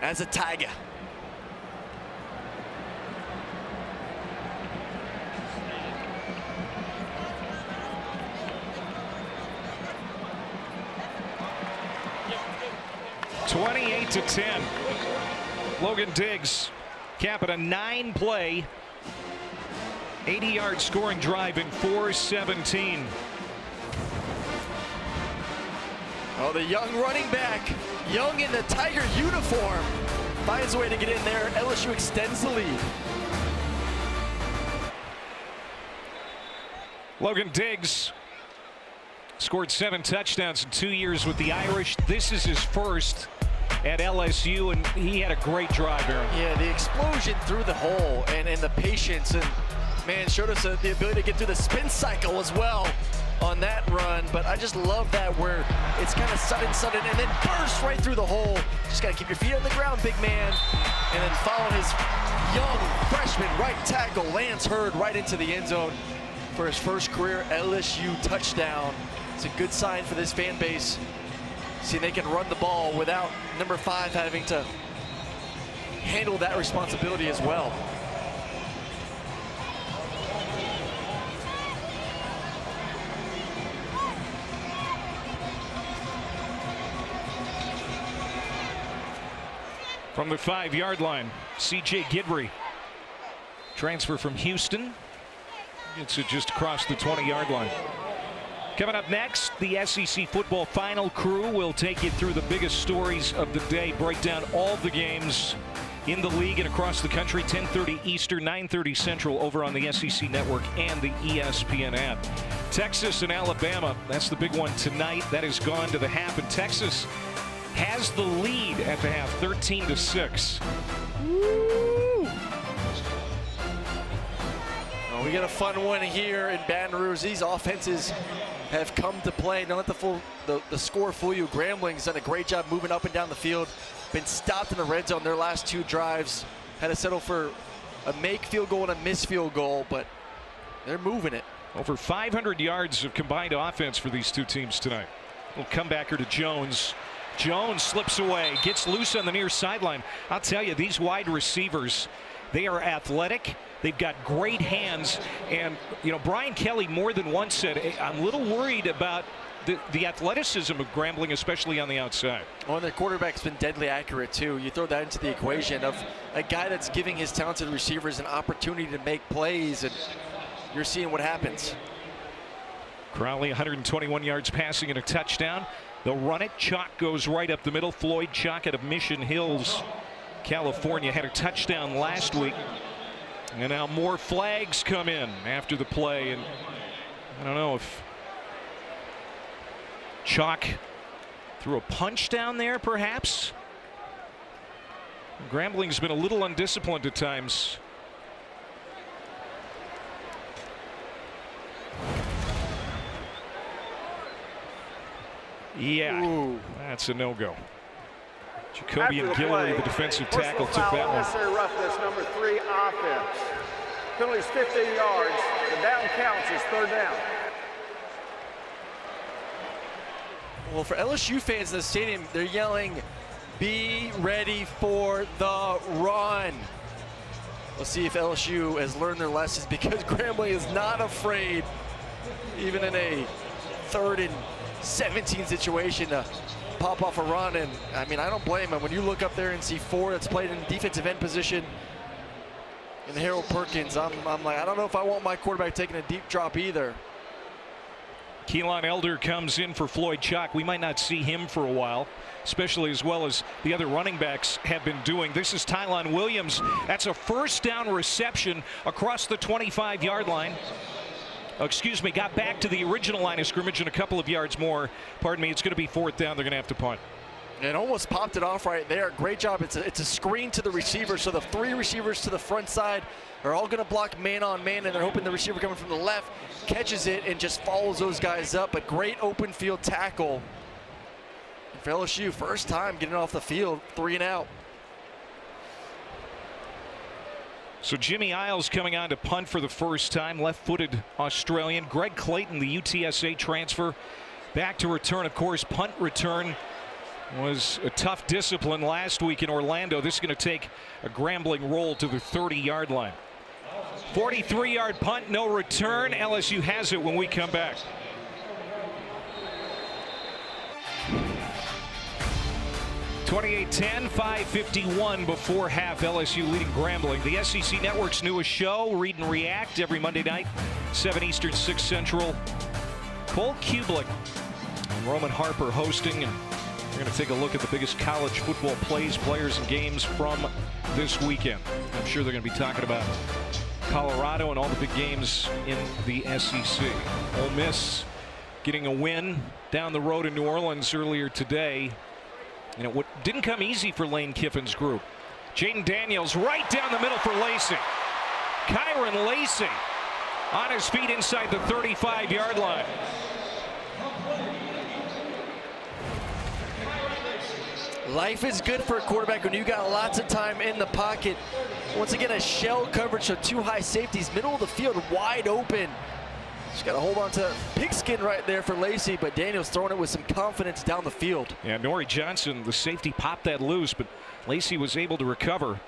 as a Tiger. (28-10). Logan Diggs capping a 9-play, 80-yard scoring drive in 4:17. Oh, the young running back, young in the Tiger uniform, finds a way to get in there. LSU extends the lead. Logan Diggs scored 7 touchdowns in 2 years with the Irish. This is his first at LSU, and he had a great drive, Aaron. Yeah, the explosion through the hole and the patience, and man, showed us the ability to get through the spin cycle as well on that run, but I just love that where it's kind of sudden, and then burst right through the hole. Just got to keep your feet on the ground, big man. And then follow his young freshman right tackle, Lance Hurd, right into the end zone for his first career LSU touchdown. It's a good sign for this fan base. See, they can run the ball without number 5 having to handle that responsibility as well. From the 5-yard line, C.J. Gidry, transfer from Houston. Gets it just across the 20-yard line. Coming up next, the SEC football final crew will take you through the biggest stories of the day, break down all the games in the league and across the country. 10:30 Eastern, 9:30 Central over on the SEC Network and the ESPN app. Texas and Alabama, that's the big one tonight. That has gone to the half, and Texas has the lead at the half, 13-6. We got a fun one here in Baton Rouge. These offenses have come to play. Don't let the score fool you. Grambling's done a great job moving up and down the field. Been stopped in the red zone their last 2 drives. Had to settle for a make field goal and a miss field goal, but they're moving it. Over 500 yards of combined offense for these two teams tonight. Little comebacker to Jones. Jones slips away, gets loose on the near sideline. I'll tell you, these wide receivers, they are athletic. They've got great hands. And, you know, Brian Kelly more than once said, hey, I'm a little worried about the athleticism of Grambling, especially on the outside. Well, and their quarterback's been deadly accurate, too. You throw that into the equation of a guy that's giving his talented receivers an opportunity to make plays, and you're seeing what happens. Crowley, 121 yards passing and a touchdown. They'll run it. Chalk goes right up the middle. Floyd Chalk out of Mission Hills, California, had a touchdown last week. And now more flags come in after the play. And I don't know if Chalk threw a punch down there, perhaps. Grambling's been a little undisciplined at times. Yeah, Ooh. That's a no-go. Jacoby and Guillory, the defensive tackle, took that one. Unnecessary roughness, number 3 offense. Penalty is 15 yards. The down counts as 3rd down. Well, for LSU fans in the stadium, they're yelling, "Be ready for the run." We'll see if LSU has learned their lessons, because Grambling is not afraid, even in a 3rd and 17 situation, to pop off a run. And I mean, I don't blame him. When you look up there and see 4 that's played in defensive end position and Harold Perkins, I'm like, I don't know if I want my quarterback taking a deep drop either. Keelan Elder comes in for Floyd Chalk. We might not see him for a while, especially as well as the other running backs have been doing. This is Tylon Williams. That's a 1st down reception across the 25-yard line. Excuse me, got back to the original line of scrimmage and a couple of yards more. Pardon me, it's going to be 4th down. They're going to have to punt. And almost popped it off right there. Great job. It's a screen to the receiver, so the 3 receivers to the front side are all going to block man on man, and they're hoping the receiver coming from the left catches it and just follows those guys up. But great open field tackle. And for LSU, first time getting off the field, 3 and out. So Jimmy Isles coming on to punt for the first time, left-footed Australian. Greg Clayton, the UTSA transfer, back to return. Of course, punt return was a tough discipline last week in Orlando. This is going to take a Grambling roll to the 30-yard line. 43-yard punt, no return. LSU has it when we come back. (28-10), 5:51 before half. LSU leading Grambling. The SEC Network's newest show, Read and React, every Monday night, 7 Eastern, 6 Central. Cole Kublik and Roman Harper hosting, and we're going to take a look at the biggest college football plays, players, and games from this weekend. I'm sure they're going to be talking about Colorado and all the big games in the SEC. Ole Miss getting a win down the road in New Orleans earlier today. And it didn't come easy for Lane Kiffin's group. Jaden Daniels right down the middle for Lacey. Kyron Lacey on his feet inside the 35-yard line. Life is good for a quarterback when you got lots of time in the pocket. Once again, a shell coverage, so 2 high safeties, middle of the field, wide open. Just got to hold on to pigskin right there for Lacey, but Daniels throwing it with some confidence down the field. Yeah, Nori Johnson, the safety, popped that loose, but Lacey was able to recover.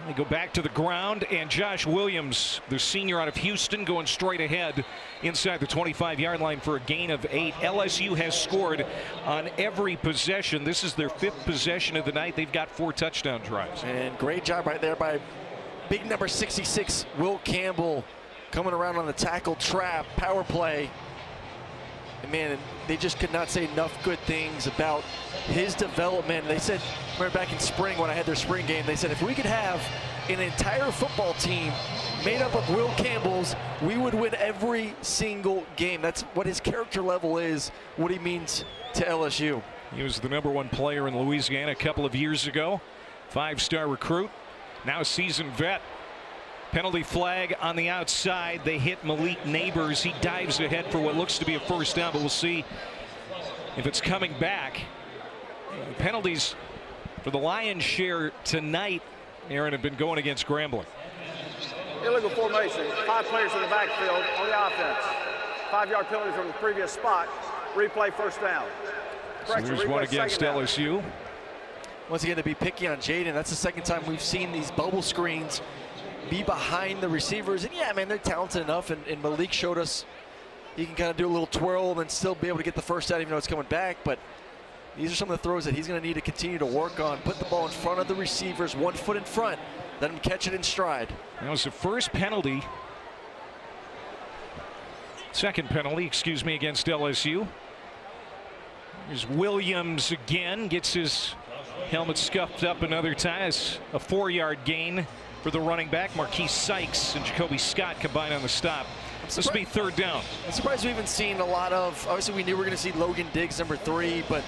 They go back to the ground, and Josh Williams, the senior out of Houston, going straight ahead inside the 25-yard line for a gain of 8. LSU has scored on every possession. This is their 5th possession of the night. They've got 4 touchdown drives. And great job right there by big number 66, Will Campbell, coming around on the tackle trap, power play. And man, they just could not say enough good things about his development. They said, remember back in spring when I had their spring game, they said if we could have an entire football team made up of Will Campbells, we would win every single game. That's what his character level is, what he means to LSU. He was the #1 player in Louisiana a couple of years ago. 5-star recruit, now a seasoned vet. Penalty flag on the outside. They hit Malik Neighbors. He dives ahead for what looks to be a first down, but we'll see if it's coming back. Penalties for the Lions' share tonight, Aaron, have been going against Grambling. Illegal formation. 5 players in the backfield on the offense. 5-yard penalty from the previous spot. Replay first down. So there's one against LSU. Once again, to be picky on Jaden, that's the second time we've seen these bubble screens be behind the receivers. And yeah, man, they're talented enough, and Malik showed us he can kind of do a little twirl and then still be able to get the first down even though it's coming back. But these are some of the throws that he's going to need to continue to work on. Put the ball in front of the receivers, 1 foot in front, let him catch it in stride. That was the first penalty. Second penalty, excuse me, against LSU. Here's Williams again, gets his helmet scuffed up another time. It's a 4-yard gain for the running back. Marquise Sykes and Jacoby Scott combined on the stop. This will be 3rd down. I'm surprised we haven't seen a lot of, obviously we knew we were going to see Logan Diggs #3, but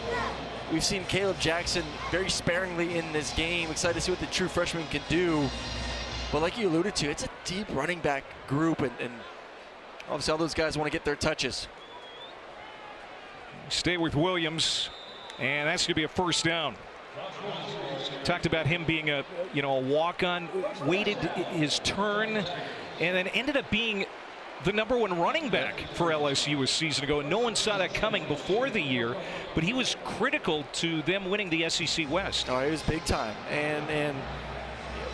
we've seen Caleb Jackson very sparingly in this game. Excited to see what the true freshman can do. But like you alluded to, it's a deep running back group, and obviously all those guys want to get their touches. Stay with Williams, and that's going to be a first down. Talked about him being a walk-on, waited his turn, and then ended up being the #1 running back for LSU a season ago. And no one saw that coming before the year, but he was critical to them winning the SEC West. Oh, he was big time, and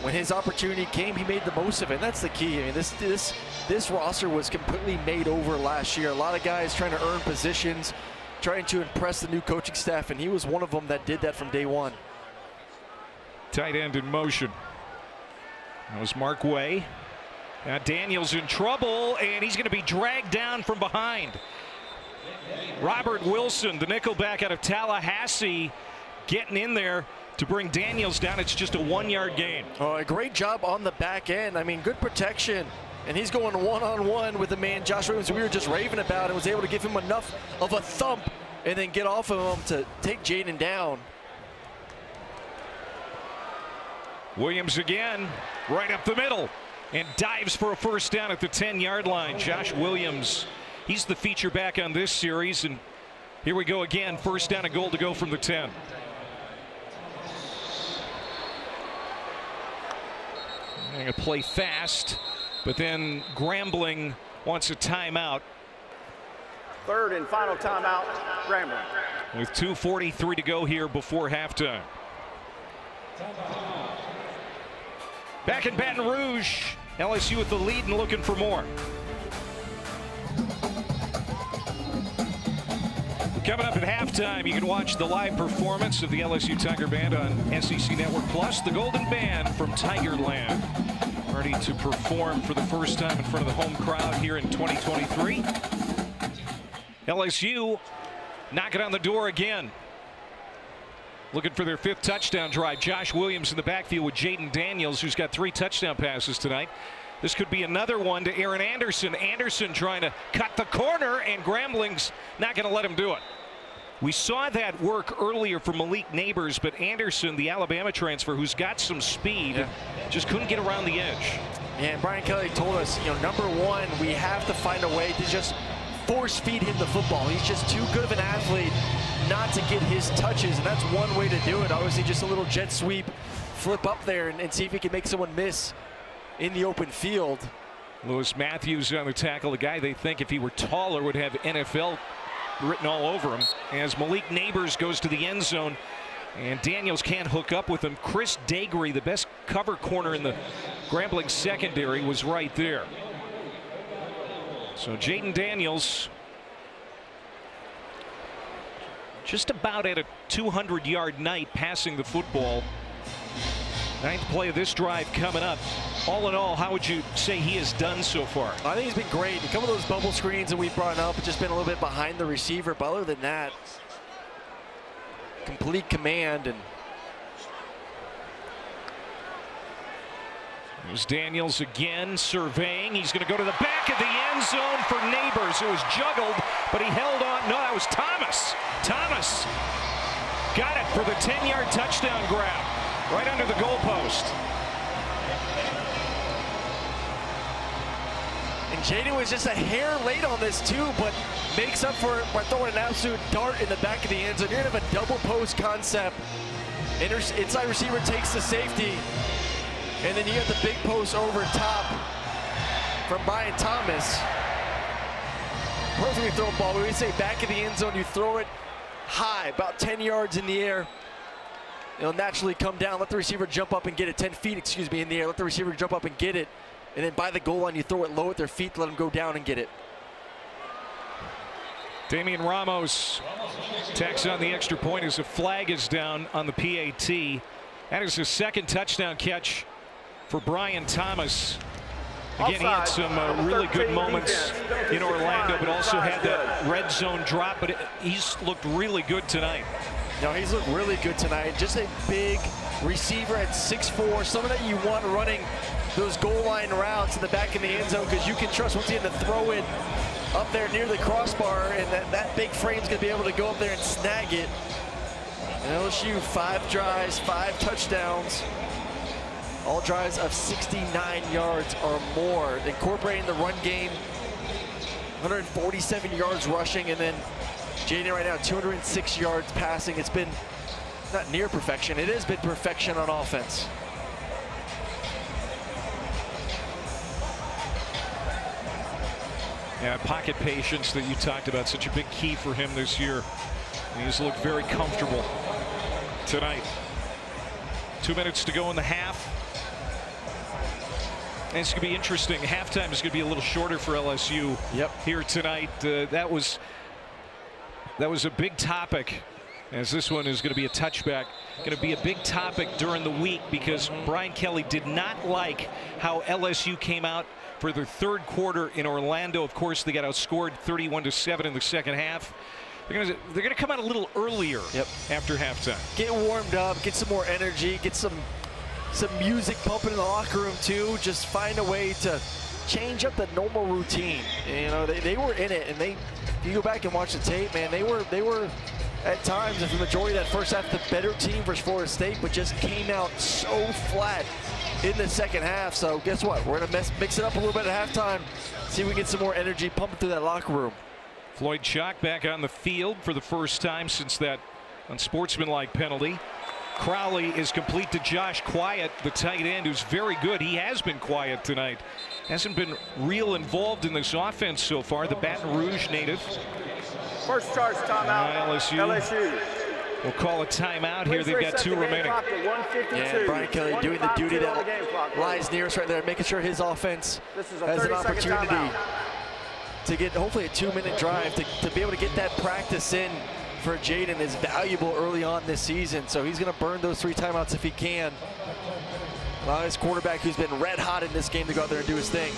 when his opportunity came, he made the most of it. And that's the key. I mean, this roster was completely made over last year. A lot of guys trying to earn positions, trying to impress the new coaching staff, and he was one of them that did that from day one. Tight end in motion. That was Mark Way. Now Daniels in trouble, and he's going to be dragged down from behind. Robert Wilson, the nickelback out of Tallahassee, getting in there to bring Daniels down. It's just a 1-yard gain. Oh, a great job on the back end. I mean, good protection. And he's going one-on-one with the man Josh Williams we were just raving about, and was able to give him enough of a thump and then get off of him to take Jaden down. Williams again, right up the middle, and dives for a first down at the 10-yard line. Josh Williams, he's the feature back on this series, and here we go again. First down and goal to go from the 10. They're going to play fast, but then Grambling wants a timeout. 3rd and final timeout, Grambling. With 2:43 to go here before halftime. Back in Baton Rouge, LSU with the lead and looking for more. Coming up at halftime, you can watch the live performance of the LSU Tiger Band on SEC Network Plus. The Golden Band from Tigerland, ready to perform for the first time in front of the home crowd here in 2023. LSU knocking on the door again, looking for their 5th touchdown drive. Josh Williams in the backfield with Jaden Daniels, who's got 3 touchdown passes tonight. This could be another one to Aaron Anderson. Anderson trying to cut the corner, and Grambling's not going to let him do it. We saw that work earlier for Malik Neighbors, but Anderson, the Alabama transfer, who's got some speed, just couldn't get around the edge. Yeah, and Brian Kelly told us, #1, we have to find a way to just force feed him the football. He's just too good of an athlete not to get his touches, and that's one way to do it. Obviously, just a little jet sweep, flip up there, and see if he can make someone miss in the open field. Lewis Matthews on the tackle, the guy they think if he were taller would have NFL written all over him. As Malik Neighbors goes to the end zone, and Daniels can't hook up with him. Chris Dagry, the best cover corner in the Grambling secondary, was right there. So Jaden Daniels just about at a 200-yard night passing the football. Ninth play of this drive coming up. All in all, how would you say he has done so far? I think he's been great. A couple of those bubble screens that we brought up, just been a little bit behind the receiver, but other than that, complete command. And there's Daniels again surveying. He's going to go to the back of the end zone for Neighbors. It was juggled, but he held on. No, that was Thomas. Thomas got it for the 10-yard touchdown grab right under the goalpost. And Jaden was just a hair late on this too, but makes up for it by throwing an absolute dart in the back of the end zone. You're going to have a double post concept. Inside receiver takes the safety, and then you got the big post over top from Brian Thomas. Perfectly thrown ball. When we say back of the end zone, you throw it high, about 10 yards in the air. It'll naturally come down. Let the receiver jump up and get it. 10 feet, excuse me, in the air. Let the receiver jump up and get it. And then by the goal line, you throw it low at their feet to let them go down and get it. Damian Ramos tacks on the extra point as a flag is down on the PAT. That is his second touchdown catch for Brian Thomas. Again, he had some really good moments in Orlando, but also had that red zone drop. But he's looked really good tonight. No, he's looked really good tonight. Just a big receiver at 6'4", someone that you want running those goal line routes in the back of the end zone, because you can trust once again to throw it up there near the crossbar, and that big frame's going to be able to go up there and snag it. And LSU, 5 drives, 5 touchdowns. All drives of 69 yards or more, incorporating the run game, 147 yards rushing, and then Jaden right now 206 yards passing. It's been not near perfection. It has been perfection on offense. Yeah, pocket patience that you talked about, such a big key for him this year. And he's looked very comfortable tonight. 2 minutes to go in the half. And it's going to be interesting. Halftime is going to be a little shorter for LSU here tonight. That was a big topic, as this one is going to be a touchback. Going to be a big topic during the week, because Brian Kelly did not like how LSU came out for their third quarter in Orlando. Of course, they got outscored 31-7 in the second half. They're going to come out a little earlier after halftime. Get warmed up, get some more energy, get some music pumping in the locker room too. Just find a way to change up the normal routine. You know, they were in it, and if you go back and watch the tape, man, they were at times, if the majority of that first half, the better team versus Florida State, but just came out so flat in the second half. So guess what? We're gonna mix it up a little bit at halftime, see if we can get some more energy pumping through that locker room. Floyd Chalk back on the field for the first time since that unsportsmanlike penalty. Crowley is complete to Josh Quiet, the tight end, who's very good. He has been quiet tonight. Hasn't been real involved in this offense so far. The Baton Rouge native. First charge timeout. LSU. We'll call a timeout here. They've got 2 remaining. Yeah, Brian Kelly doing the duty that lies nearest right there, making sure his offense has an opportunity to get hopefully a 2-minute drive to be able to get that practice in for Jaden is valuable early on this season. So he's going to burn those 3 timeouts if he can. Allow his quarterback, who's been red hot in this game, to go out there and do his thing.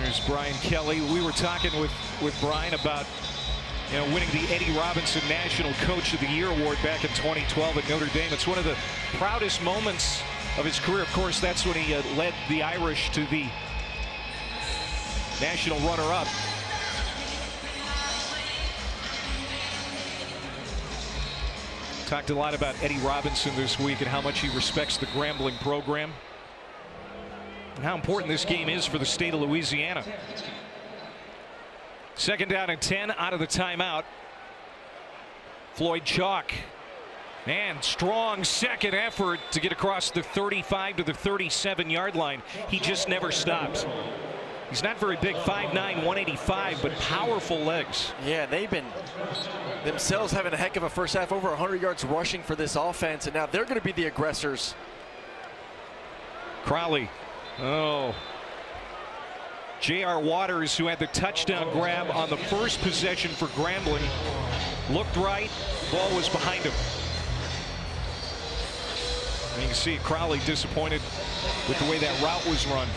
There's Brian Kelly. We were talking with Brian about winning the Eddie Robinson National Coach of the Year award back in 2012 at Notre Dame. It's one of the proudest moments of his career. Of course, that's when he led the Irish to the national runner-up. Talked a lot about Eddie Robinson this week and how much he respects the Grambling program and how important this game is for the state of Louisiana. Second down and 10 out of the timeout. Floyd Chalk. And strong second effort to get across the 35 to the 37-yard line. He just never stops. He's not very big, 5'9", 185, but powerful legs. Yeah, they've been themselves having a heck of a first half, over 100 yards rushing for this offense, and now they're going to be the aggressors. Crowley. Oh. J.R. Waters, who had the touchdown grab on the first possession for Grambling, looked right, ball was behind him. And you can see Crowley disappointed with the way that route was run.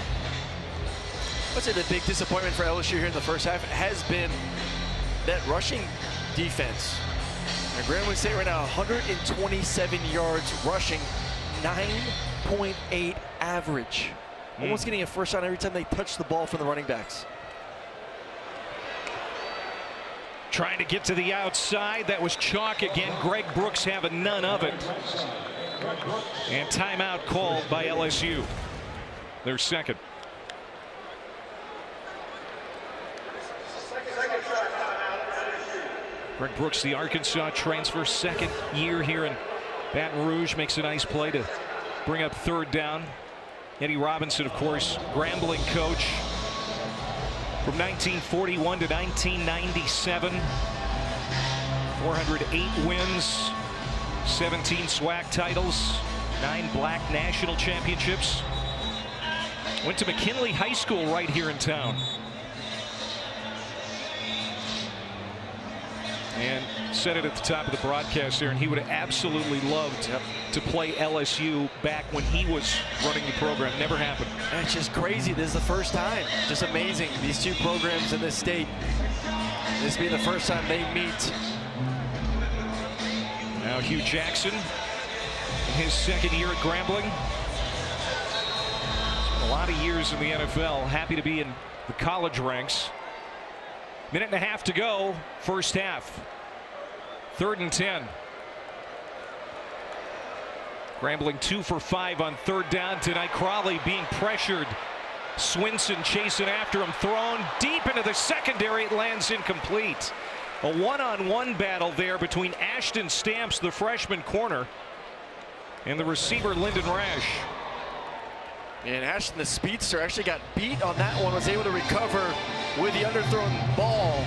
I'd say the big disappointment for LSU here in the first half has been that rushing defense. And Grambling State right now 127 yards rushing, 9.8 average. Almost getting a first down every time they touch the ball from the running backs. Trying to get to the outside. That was Chalk again. Greg Brooks having none of it. And timeout called by LSU. Their second. Greg Brooks, the Arkansas transfer, second year here in Baton Rouge, makes a nice play to bring up third down. Eddie Robinson, of course, Grambling coach from 1941 to 1997. 408 wins, 17 SWAC titles, 9 black national championships. Went to McKinley High School right here in town. And said it at the top of the broadcast there, and he would have absolutely loved to play LSU back when he was running the program. Never happened. That's just crazy. This is the first time. Just amazing. These two programs in this state. This will be the first time they meet. Now Hugh Jackson in his second year at Grambling. Spent a lot of years in the NFL. Happy to be in the college ranks. Minute and a half to go, first half. 3rd and 10. Grambling 2 for 5 on third down tonight. Crowley being pressured. Swinson chasing after him, thrown deep into the secondary. It lands incomplete. A one-on-one battle there between Ashton Stamps, the freshman corner, and the receiver Lyndon Rash. And Ashton, the speedster, actually got beat on that one, was able to recover with the underthrown ball.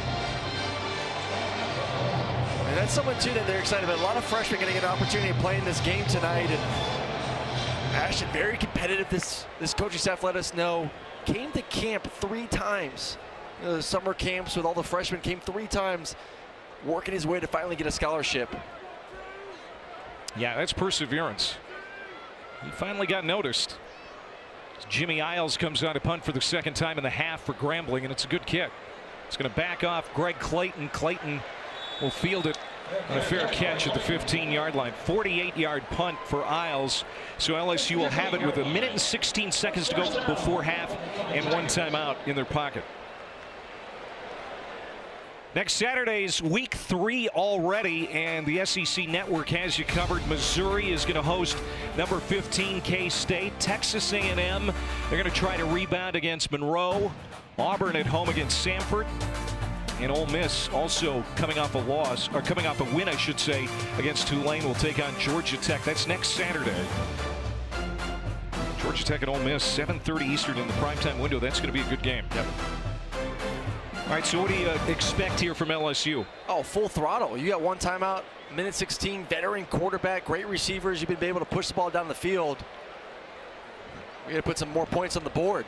And that's someone, too, that they're excited about. A lot of freshmen getting an opportunity to play in this game tonight. And Ashton, very competitive, this coaching staff let us know. Came to camp 3 times. You know, the summer camps with all the freshmen, came 3 times, working his way to finally get a scholarship. Yeah, that's perseverance. He finally got noticed. Jimmy Isles comes on to punt for the second time in the half for Grambling, and it's a good kick. It's going to back off Greg Clayton. Clayton will field it on a fair catch at the 15-yard line. 48-yard punt for Isles. So LSU will have it with 1 minute and 16 seconds to go before half and 1 timeout in their pocket. Next Saturday's week 3 already, and the SEC Network has you covered. Missouri is going to host number 15 K-State. Texas A&M, they're going to try to rebound against Monroe. Auburn at home against Samford. And Ole Miss also coming off a loss, or coming off a win, I should say, against Tulane, will take on Georgia Tech. That's next Saturday. Georgia Tech and Ole Miss, 7:30 Eastern in the primetime window. That's going to be a good game. Yep. All right, so what do you expect here from LSU? Oh, full throttle. You got 1 timeout, minute 16, veteran quarterback, great receivers. You've been able to push the ball down the field. We got to put some more points on the board.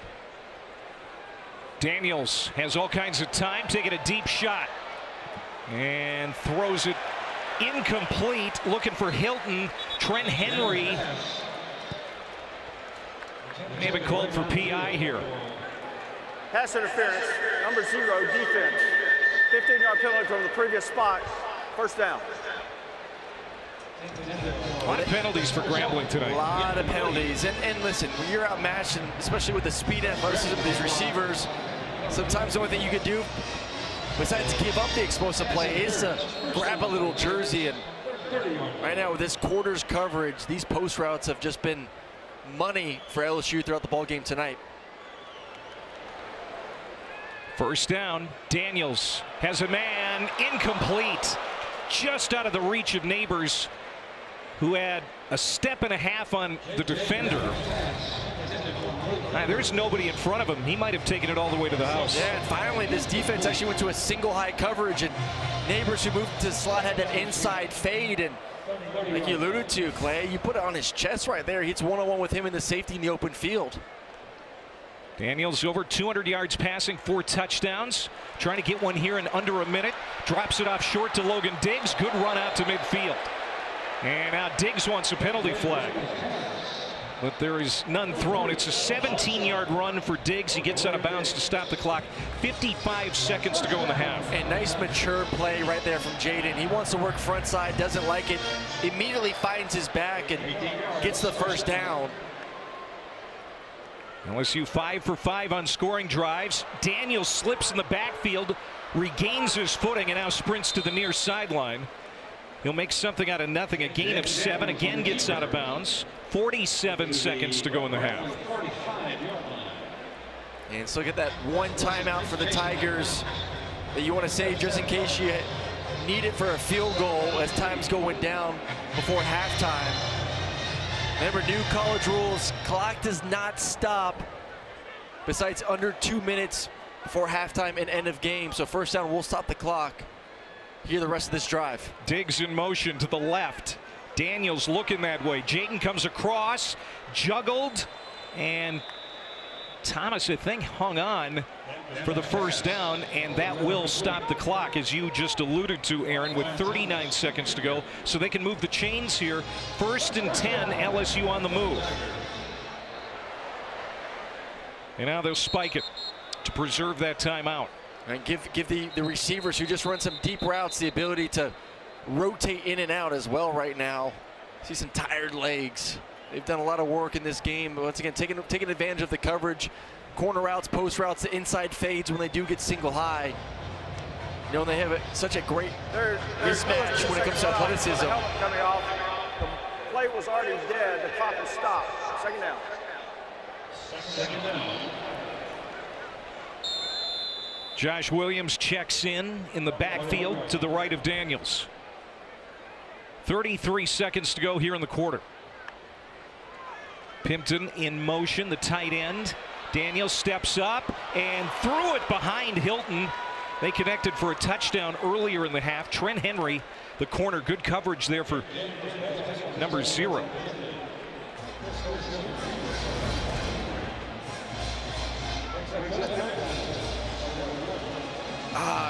Daniels has all kinds of time, taking a deep shot and throws it incomplete. Looking for Hilton. Trent Henry may have been called for PI here. Pass interference, number 0, defense. 15-yard penalty from the previous spot. First down. A lot of penalties for Grambling tonight. A lot of penalties. And listen, when you're outmatched, and especially with the speed and athleticism of these receivers, sometimes the only thing you could do, besides give up the explosive play, is to grab a little jersey. And right now with this quarters coverage, these post routes have just been money for LSU throughout the ball game tonight. First down. Daniels has a man, incomplete, just out of the reach of Neighbors, who had a step and a half on the defender. There's nobody in front of him. He might have taken it all the way to the house. Yeah, and finally this defense actually went to a single high coverage, and Neighbors, who moved to the slot, had that inside fade, and like you alluded to, Clay, you put it on his chest right there. It's one-on-one with him in the safety in the open field. Daniels over 200 yards passing, 4 touchdowns. Trying to get one here in under a minute. Drops it off short to Logan Diggs. Good run out to midfield. And now Diggs wants a penalty flag. But there is none thrown. It's a 17-yard run for Diggs. He gets out of bounds to stop the clock. 55 seconds to go in the half. And nice mature play right there from Jaden. He wants to work front side, doesn't like it. Immediately finds his back and gets the first down. LSU 5 for 5 on scoring drives. Daniels slips in the backfield, regains his footing, and now sprints to the near sideline. He'll make something out of nothing. A gain of 7. Again gets out of bounds. 47 seconds to go in the half. And let's look at that one timeout for the Tigers that you want to save just in case you need it for a field goal as time's going down before halftime. Remember, new college rules, clock does not stop besides under 2 minutes before halftime and end of game. So first down will stop the clock. Here the rest of this drive. Diggs in motion to the left. Daniels looking that way. Jaden comes across, juggled, and Thomas, I think, hung on for the first down, and that will stop the clock, as you just alluded to, Aaron, with 39 seconds to go. So they can move the chains here. 1st and 10, LSU on the move. And now they'll spike it to preserve that timeout. And give the receivers who just run some deep routes the ability to rotate in and out as well right now. See some tired legs. They've done a lot of work in this game. Once again, taking advantage of the coverage, corner routes, post routes, the inside fades when they do get single high. You know, they have such a great mismatch when it comes to athleticism. Coming off. The play was already dead. The clock was stopped. Second down. Josh Williams checks in the backfield to the right of Daniels. 33 seconds to go here in the quarter. Pimpton in motion, the tight end. Daniels steps up and threw it behind Hilton. They connected for a touchdown earlier in the half. Trent Henry, the corner, good coverage there for number 0.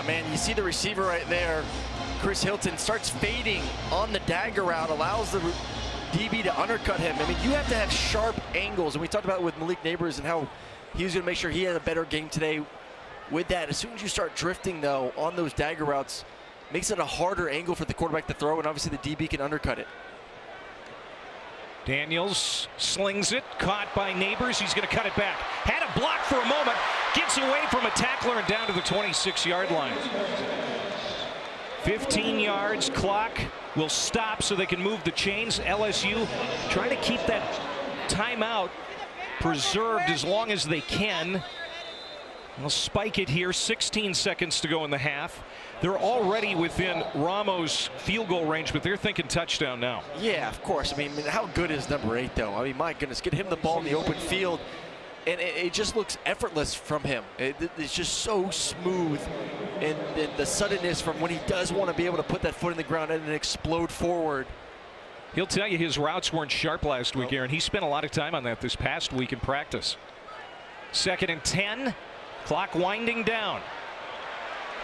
Man, you see the receiver right there. Chris Hilton starts fading on the dagger route, allows the DB to undercut him. I mean, you have to have sharp angles, and we talked about it with Malik Neighbors and how he was going to make sure he had a better game today with that. As soon as you start drifting, though, on those dagger routes, makes it a harder angle for the quarterback to throw, and obviously the DB can undercut it. Daniels slings it, caught by Neighbors. He's going to cut it back. Had a block for a moment, gets away from a tackler and down to the 26-yard line. 15 yards, clock will stop so they can move the chains. LSU trying to keep that timeout preserved as long as they can. They'll spike it here, 16 seconds to go in the half. They're already within Ramos' field goal range, but they're thinking touchdown now. Yeah, of course. I mean, how good is number 8, though? I mean, my goodness, get him the ball in the open field, and it just looks effortless from him. It's just so smooth, and the suddenness from when he does want to be able to put that foot in the ground and then explode forward. He'll tell you his routes weren't sharp last week, Aaron. He spent a lot of time on that this past week in practice. 2nd and 10. Clock winding down.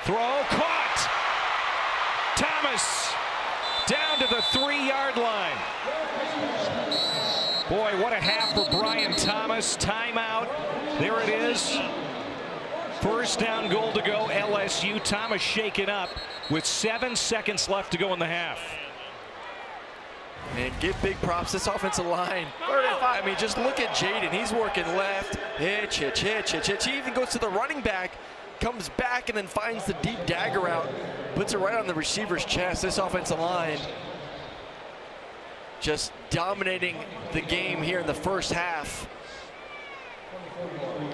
Throw caught. Thomas down to the 3-yard line. Boy, what a half for Brian Thomas. Timeout. There it is. First down, goal to go. LSU. Thomas shaken up with 7 seconds left to go in the half. And give big props this offensive line. I mean, just look at Jaden. He's working left. Hitch. He even goes to the running back, comes back, and then finds the deep dagger out. Puts it right on the receiver's chest. This offensive line just dominating the game here in the first half.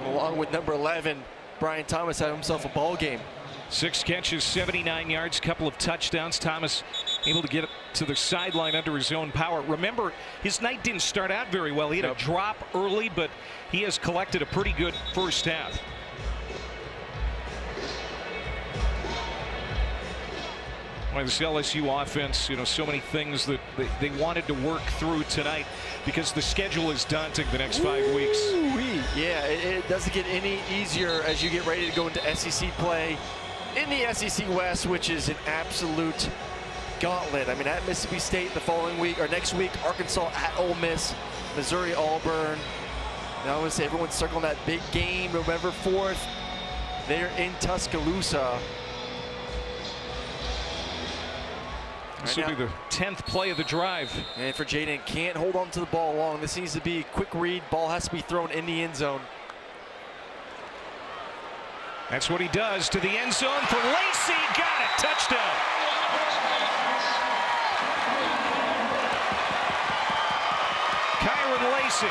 Along with number 11, Brian Thomas had himself a ball game. 6 catches, 79 yards, couple of touchdowns. Thomas able to get it to the sideline under his own power. Remember, his night didn't start out very well. He had a drop early, but he has collected a pretty good first half. Well, this LSU offense, so many things that they wanted to work through tonight because the schedule is daunting the next 5 weeks. Yeah, it doesn't get any easier as you get ready to go into SEC play in the SEC West, which is an absolute gauntlet. I mean, at Mississippi State the following week, or next week, Arkansas at Ole Miss, Missouri, Auburn. Now I'm going to say everyone's circling that big game, November 4th. They're in Tuscaloosa. This will be the 10th play of the drive. And for Jaden, can't hold on to the ball long. This needs to be a quick read. Ball has to be thrown in the end zone. That's what he does to the end zone for Lacey. Got it. Touchdown. Kyron Lacey.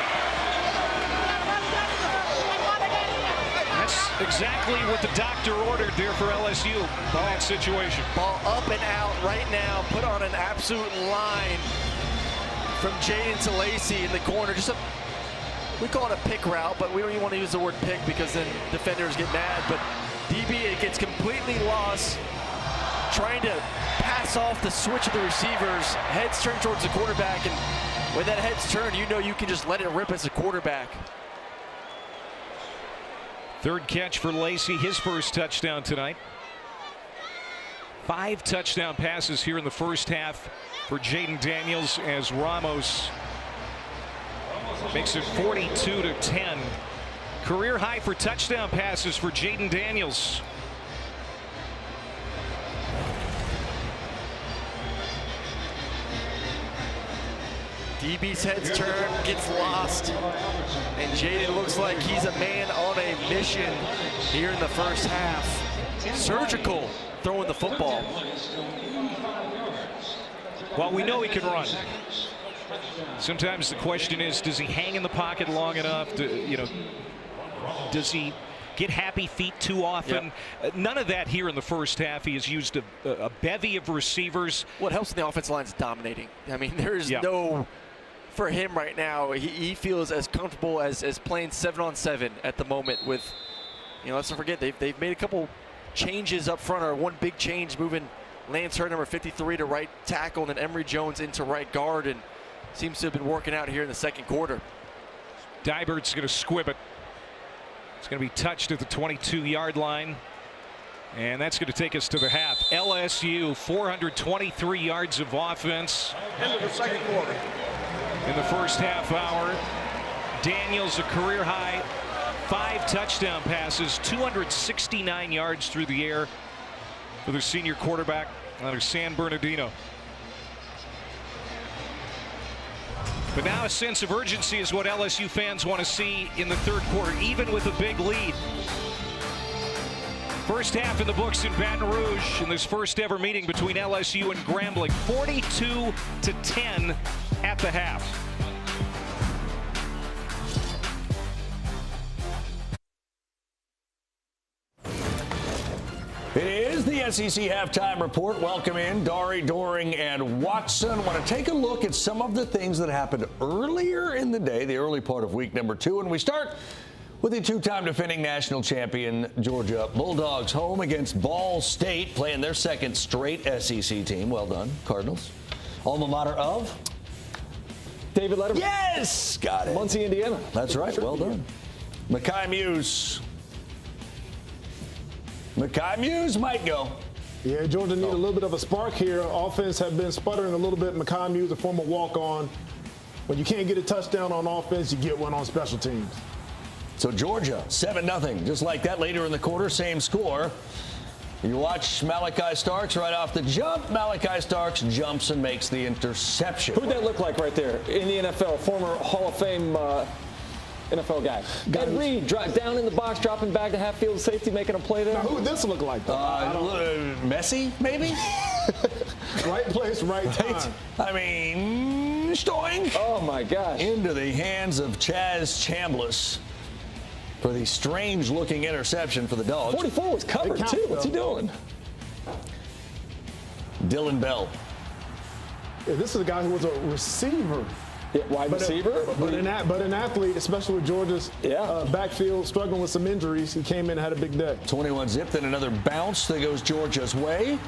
That's exactly what the doctor ordered there for LSU in that situation. Ball up and out right now. Put on an absolute line from Jaden to Lacey in the corner. We call it a pick route, but we don't even want to use the word pick because then defenders get mad. But DB, it gets completely lost trying to pass off the switch of the receivers. Heads turn towards the quarterback, and when that head's turned, you can just let it rip as a quarterback. Third catch for Lacey, his first touchdown tonight. 5 touchdown passes here in the first half for Jaden Daniels as Ramos makes it 42-10. Career high for touchdown passes for Jaden Daniels. DB's head's turn, gets lost, and Jaden looks like he's a man on a mission here in the first half. Surgical throwing the football. Well, we know he can run. Sometimes the question is, does he hang in the pocket long enough? Does he get happy feet too often? Yep. None of that here in the first half. He has used a bevy of receivers. What helps in the offensive line is dominating. I mean, there's no, for him right now, he feels as comfortable as playing 7-on-7 at the moment with, let's not forget, they've made a couple changes up front, or one big change moving Lance Hurd, number 53, to right tackle, and then Emory Jones into right guard, and seems to have been working out here in the second quarter. Dybert's going to squib it. It's going to be touched at the 22-yard line. And that's going to take us to the half. LSU, 423 yards of offense. Into the second quarter. In the first half hour. Daniels, a career high 5 touchdown passes, 269 yards through the air for the senior quarterback out of San Bernardino. But now a sense of urgency is what LSU fans want to see in the third quarter, even with a big lead. First half in the books in Baton Rouge in this first ever meeting between LSU and Grambling, 42-10 at the half. It is the SEC Halftime Report. Welcome in, Dari, Doring, and Watson. Want to take a look at some of the things that happened earlier in the day, the early part of week number 2. And we start with the 2-time defending national champion Georgia Bulldogs home against Ball State, playing their second straight SEC team. Well done, Cardinals. Alma mater of? David Letterman. Yes! Got it. Muncie, Indiana. That's right. Well done. Mekhi Muse. Mekhi Muse might go. Yeah, Georgia need a little bit of a spark here. Offense have been sputtering a little bit. Mekhi Muse, a former walk-on. When you can't get a touchdown on offense, you get one on special teams. So Georgia, 7-0. Just like that later in the quarter, same score. You watch Malachi Starks right off the jump. Malachi Starks jumps and makes the interception. Who'd that look like right there in the NFL? Former Hall of Fame NFL guy. Ed Reed down in the box, dropping back to half field safety, making a play there. Now, who would this look like? Messi, maybe? Right place, right time. I mean, stoing. Oh, my gosh. Into the hands of Chaz Chambliss. for the strange-looking interception for the Dogs. 44 was covered, too. What's he doing? Dylan Bell. Yeah, this is a guy who was a receiver. Yeah, wide receiver? But an athlete, especially with Georgia's backfield, struggling with some injuries. He came in and had a big day. 21 zip, then another bounce that goes Georgia's way.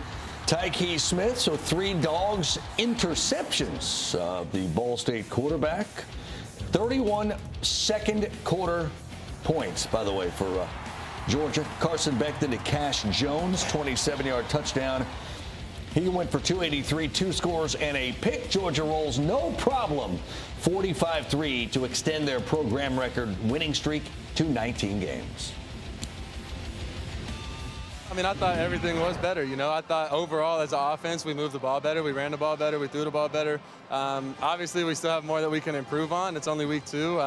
Tyke Smith, so 3 Dogs interceptions. The Ball State quarterback. 31 second quarter points, by the way, for Georgia. Carson Beckton to Cash Jones, 27-yard touchdown. He went for 283, 2 scores, and a pick. Georgia rolls no problem, 45-3 to extend their program record winning streak to 19 games. I mean, I thought everything was better. You know, I thought overall as an offense, we moved the ball better, we ran the ball better, we threw the ball better. Obviously, we still have more that we can improve on. It's only week 2.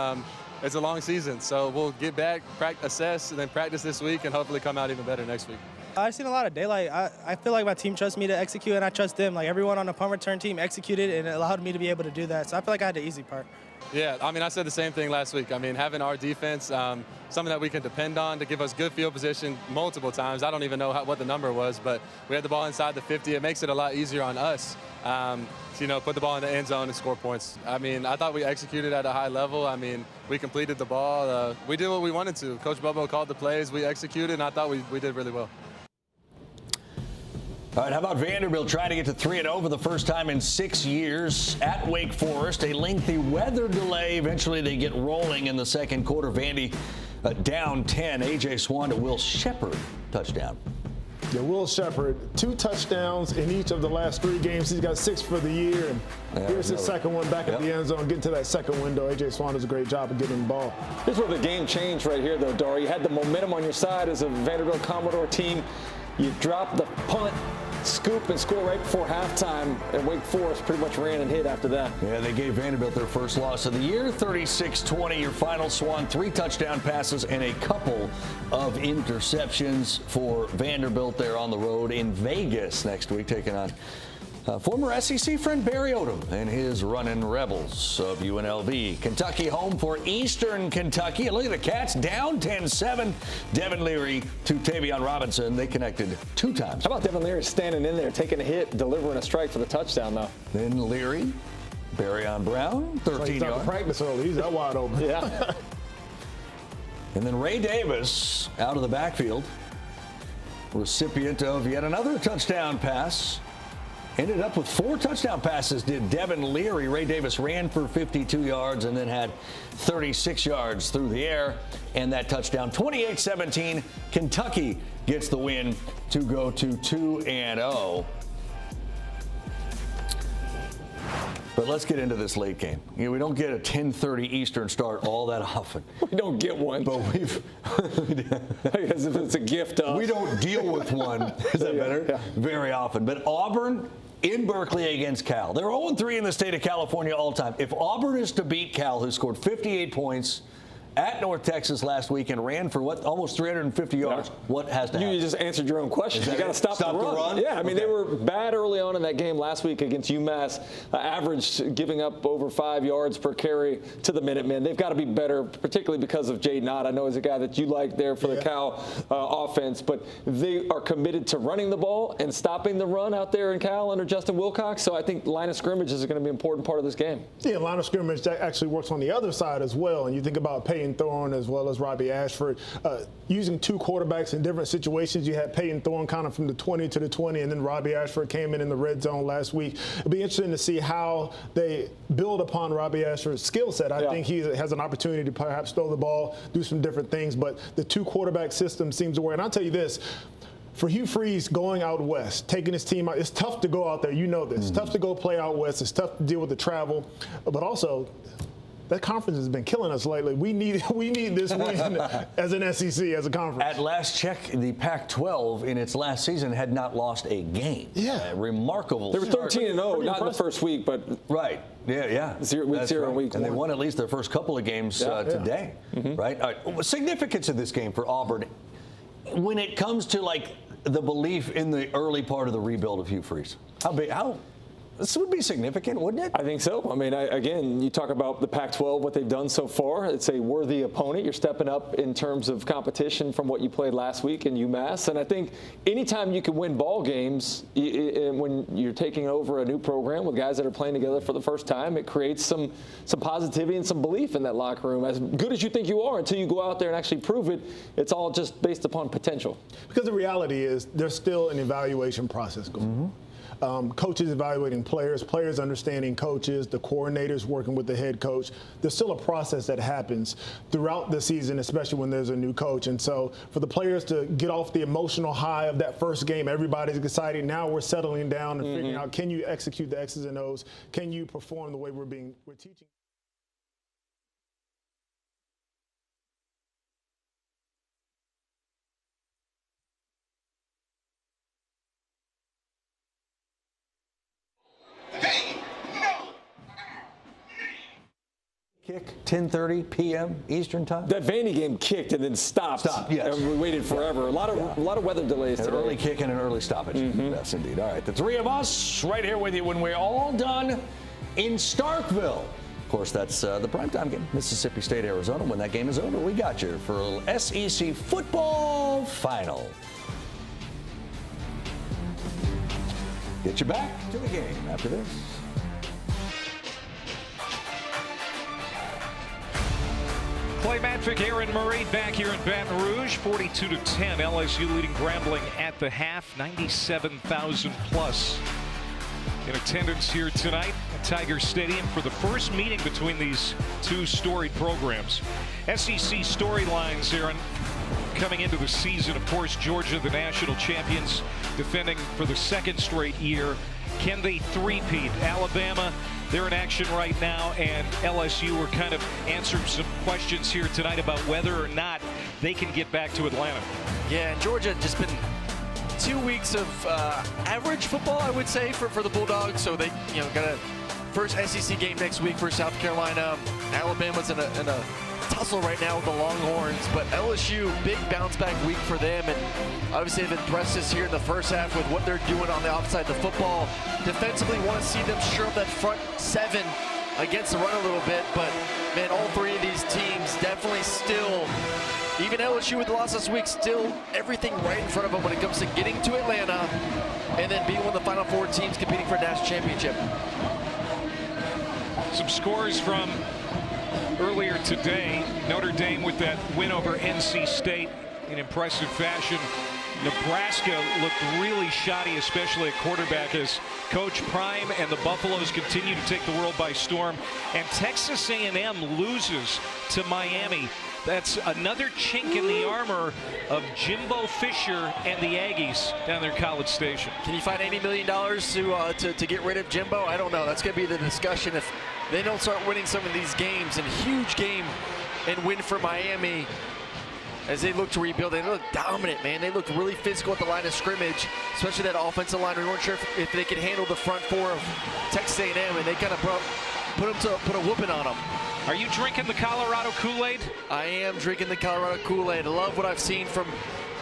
It's a long season, so we'll get back, assess, and then practice this week, and hopefully come out even better next week. I've seen a lot of daylight. I feel like my team trusts me to execute, and I trust them. Like, everyone on the punt return team executed, and it allowed me to be able to do that. So I feel like I had the easy part. Yeah, I mean, I said the same thing last week. I mean, having our defense, something that we can depend on to give us good field position multiple times. I don't even know what the number was, but we had the ball inside the 50. It makes it a lot easier on us to, put the ball in the end zone and score points. I mean, I thought we executed at a high level. I mean, we completed the ball. We did what we wanted to. Coach Bobo called the plays. We executed, and I thought we did really well. All right, how about Vanderbilt trying to get to 3-0 for the first time in 6 years at Wake Forest? A lengthy weather delay. Eventually they get rolling in the second quarter. Vandy down 10. A.J. Swan to Will Shepard. Touchdown. Yeah, Will Shepard, 2 touchdowns in each of the last 3 games. He's got 6 for the year. And here's his second one back at the end zone, getting to that second window. A.J. Swan does a great job of getting the ball. Here's where the game changed right here, though, Dari. You had the momentum on your side as a Vanderbilt Commodore team. You dropped the punt, scoop, and score right before halftime, and Wake Forest pretty much ran and hit after that. Yeah, they gave Vanderbilt their first loss of the year, 36-20. Your final. Swan, 3 touchdown passes and a couple of interceptions for Vanderbilt. They're on the road in Vegas next week, taking on former SEC friend Barry Odom and his running Rebels of UNLV. Kentucky home for Eastern Kentucky. And look at the Cats down 10-7. Devin Leary to Tavion Robinson. They connected 2 times. How about Devin Leary standing in there, taking a hit, delivering a strike for the touchdown, though? Then Leary, Barryon Brown, 13 He's yards. practice early. He's that wide open. Yeah. And then Ray Davis out of the backfield, recipient of yet another touchdown pass. Ended up with 4 touchdown passes, did Devin Leary. Ray Davis ran for 52 yards and then had 36 yards through the air. And that touchdown, 28-17. Kentucky gets the win to go to 2-0. But let's get into this late game. We don't get a 10:30 Eastern start all that often. We don't get one. But we've as if it's a gift to us. We don't deal with one. Is that better? Yeah. Very often. But Auburn in Berkeley against Cal. They're 0-3 in the state of California all time. If Auburn is to beat Cal, who scored 58 points at North Texas last week and ran for almost 350 yards, what has to happen? You just answered your own question. You got to stop the run. Yeah, I mean, they were bad early on in that game last week against UMass, averaged giving up over 5 yards per carry to the Minutemen. They've got to be better, particularly because of Jay Nott. I know he's a guy that you like there for the Cal offense, but they are committed to running the ball and stopping the run out there in Cal under Justin Wilcox. So I think line of scrimmage is going to be an important part of this game. Yeah, line of scrimmage actually works on the other side as well. And you think about Peyton Thorne as well as Robbie Ashford. Using 2 quarterbacks in different situations. You had Peyton Thorne kind of from the 20 to the 20, and then Robbie Ashford came in the red zone last week. It'll be interesting to see how they build upon Robbie Ashford's skill set. I think he has an opportunity to perhaps throw the ball, do some different things, but the 2 quarterback system seems to work. And I'll tell you this, for Hugh Freeze going out west, taking his team out, it's tough to go out there. You know this. It's tough to go play out west. It's tough to deal with the travel, but also that conference has been killing us lately. We need this win as an SEC, as a conference. At last check, the Pac-12 in its last season had not lost a game. Yeah. Remarkable. They were 13-0, not in the first week, but right. Yeah. Week 0 and week 1. And they won at least their first couple of games today. Right? All right. Significance of this game for Auburn, when it comes to like the belief in the early part of the rebuild of Hugh Freeze, how big? This would be significant, wouldn't it? I think so. I mean, again, you talk about the Pac-12, what they've done so far. It's a worthy opponent. You're stepping up in terms of competition from what you played last week in UMass. And I think anytime you can win ball games when you're taking over a new program with guys that are playing together for the first time, it creates some positivity and some belief in that locker room. As good as you think you are, until you go out there and actually prove it, it's all just based upon potential. Because the reality is there's still an evaluation process going on. Coaches evaluating players, players understanding coaches, the coordinators working with the head coach. There's still a process that happens throughout the season, especially when there's a new coach. And so for the players to get off the emotional high of that first game, everybody's excited. Now we're settling down and figuring out, can you execute the X's and O's? Can you perform the way we're teaching? Kick 10:30 p.m. Eastern time. That Vandy game kicked and then stopped. Yes. And we waited forever. A lot of weather delays today. An early kick and an early stoppage. Yes, indeed. All right, the three of us right here with you when we're all done in Starkville. Of course, that's the primetime game, Mississippi State, Arizona. When that game is over, we got you for a little SEC football final. Get you back to the game after this. Clay Matvick, Aaron Murray back here in Baton Rouge, 42-10. LSU leading Grambling at the half, 97,000 plus in attendance here tonight at Tiger Stadium for the first meeting between these two storied programs. SEC storylines, Aaron, coming into the season. Of course, Georgia, the national champions, defending for the second straight year. Can they three-peat? Alabama, they're in action right now, and LSU are kind of answering some questions here tonight about whether or not they can get back to Atlanta. Yeah, and Georgia just been 2 weeks of average football, I would say, for the Bulldogs. So they, got a first SEC game next week for South Carolina. Alabama's in a tussle right now with the Longhorns, but LSU, big bounce back week for them, and obviously they've impressed us here in the first half with what they're doing on the outside the football. Defensively, want to see them shore up that front seven against the run a little bit, but man, all three of these teams definitely still, even LSU with the loss this week, still everything right in front of them when it comes to getting to Atlanta and then being one of the Final Four teams competing for a national championship. Some scores from earlier today. Notre Dame with that win over NC State in impressive fashion. Nebraska looked really shoddy, especially at quarterback, as Coach Prime and the Buffaloes continue to take the world by storm. And Texas A&M loses to Miami. That's another chink in the armor of Jimbo Fisher and the Aggies down there in College Station. Can you find $80 million to get rid of Jimbo? I don't know. That's going to be the discussion if they don't start winning some of these games. And huge game and win for Miami as they look to rebuild. They look dominant, man. They look really physical at the line of scrimmage, especially that offensive line. We weren't sure if they could handle the front four of Texas A&M, and they kind of put a whooping on them. Are you drinking the Colorado Kool-Aid? I am drinking the Colorado Kool-Aid. I love what I've seen from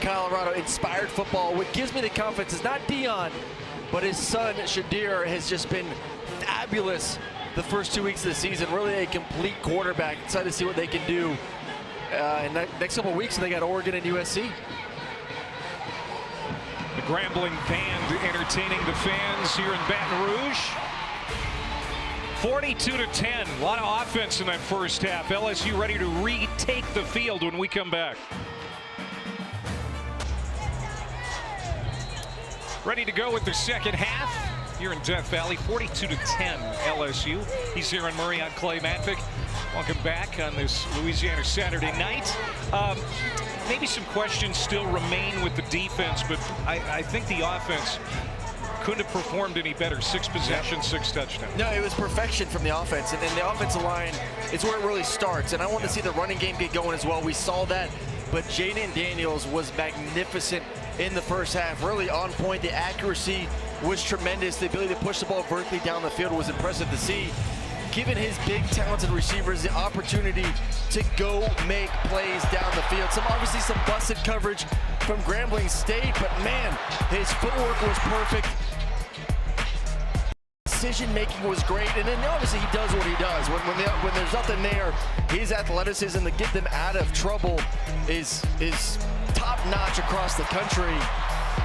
Colorado. Inspired football. What gives me the confidence is not Dion, but his son, Shadir, has just been fabulous the first 2 weeks of the season. Really a complete quarterback. Excited to see what they can do in the next couple of weeks. They got Oregon and USC. The Grambling band entertaining the fans here in Baton Rouge. 42-10. A lot of offense in that first half. LSU ready to retake the field when we come back. Ready to go with the second half here in Death Valley. 42-10 LSU. He's Aaron Murray on Clay Matvick. Welcome back on this Louisiana Saturday night. Maybe some questions still remain with the defense, but I think the offense couldn't have performed any better. 6 possessions, 6 touchdowns. No, it was perfection from the offense, and the offensive line is where it really starts. And I want to see the running game get going as well. We saw that, but Jaden Daniels was magnificent in the first half. Really on point. The accuracy was tremendous. The ability to push the ball vertically down the field was impressive to see. Given his big, talented receivers the opportunity to go make plays down the field. Obviously some busted coverage from Grambling State, but man, his footwork was perfect. decision making was great, and then obviously he does what he does. When there's nothing there, his athleticism to get them out of trouble is top notch across the country.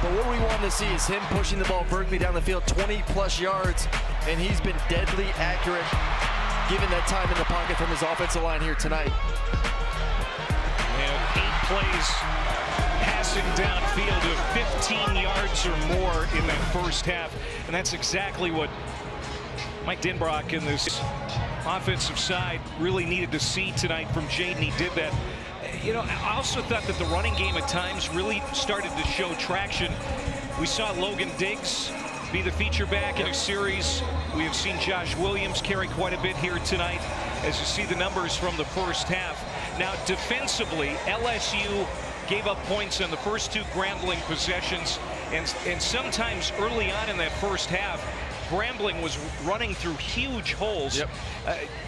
But what we want to see is him pushing the ball vertically down the field, 20+ yards, and he's been deadly accurate given that time in the pocket from his offensive line here tonight. And 8 plays passing downfield of 15 yards or more in that first half. And that's exactly what Mike Denbrock in this offensive side really needed to see tonight from Jaden. He did that. You know, I also thought that the running game at times really started to show traction. We saw Logan Diggs be the feature back in a series. We have seen Josh Williams carry quite a bit here tonight as you see the numbers from the first half. Now defensively, LSU gave up points on the first 2 Grambling possessions, and sometimes early on in that first half, Grambling was running through huge holes. Yep.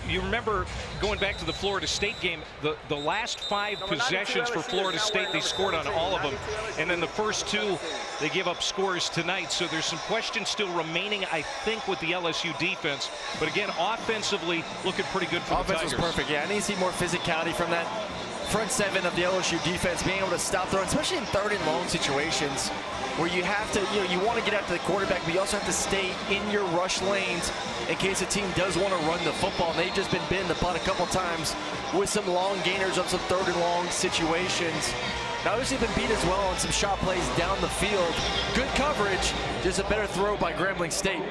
You remember going back to the Florida State game, the last 5 possessions for Florida State, they scored on all of them. And then the first 2, they gave up scores tonight. So there's some questions still remaining, I think, with the LSU defense. But again, offensively, looking pretty good for the Tigers. Offense was perfect. Yeah, I need to see more physicality from that front 7 of the LSU defense, being able to stop the run, especially in 3rd and long situations, where you have to, you want to get out to the quarterback, but you also have to stay in your rush lanes in case the team does want to run the football. And they've just been bitten the butt a couple times with some long gainers on some 3rd and long situations. Now, obviously been beat as well on some shot plays down the field. Good coverage, just a better throw by Grambling State.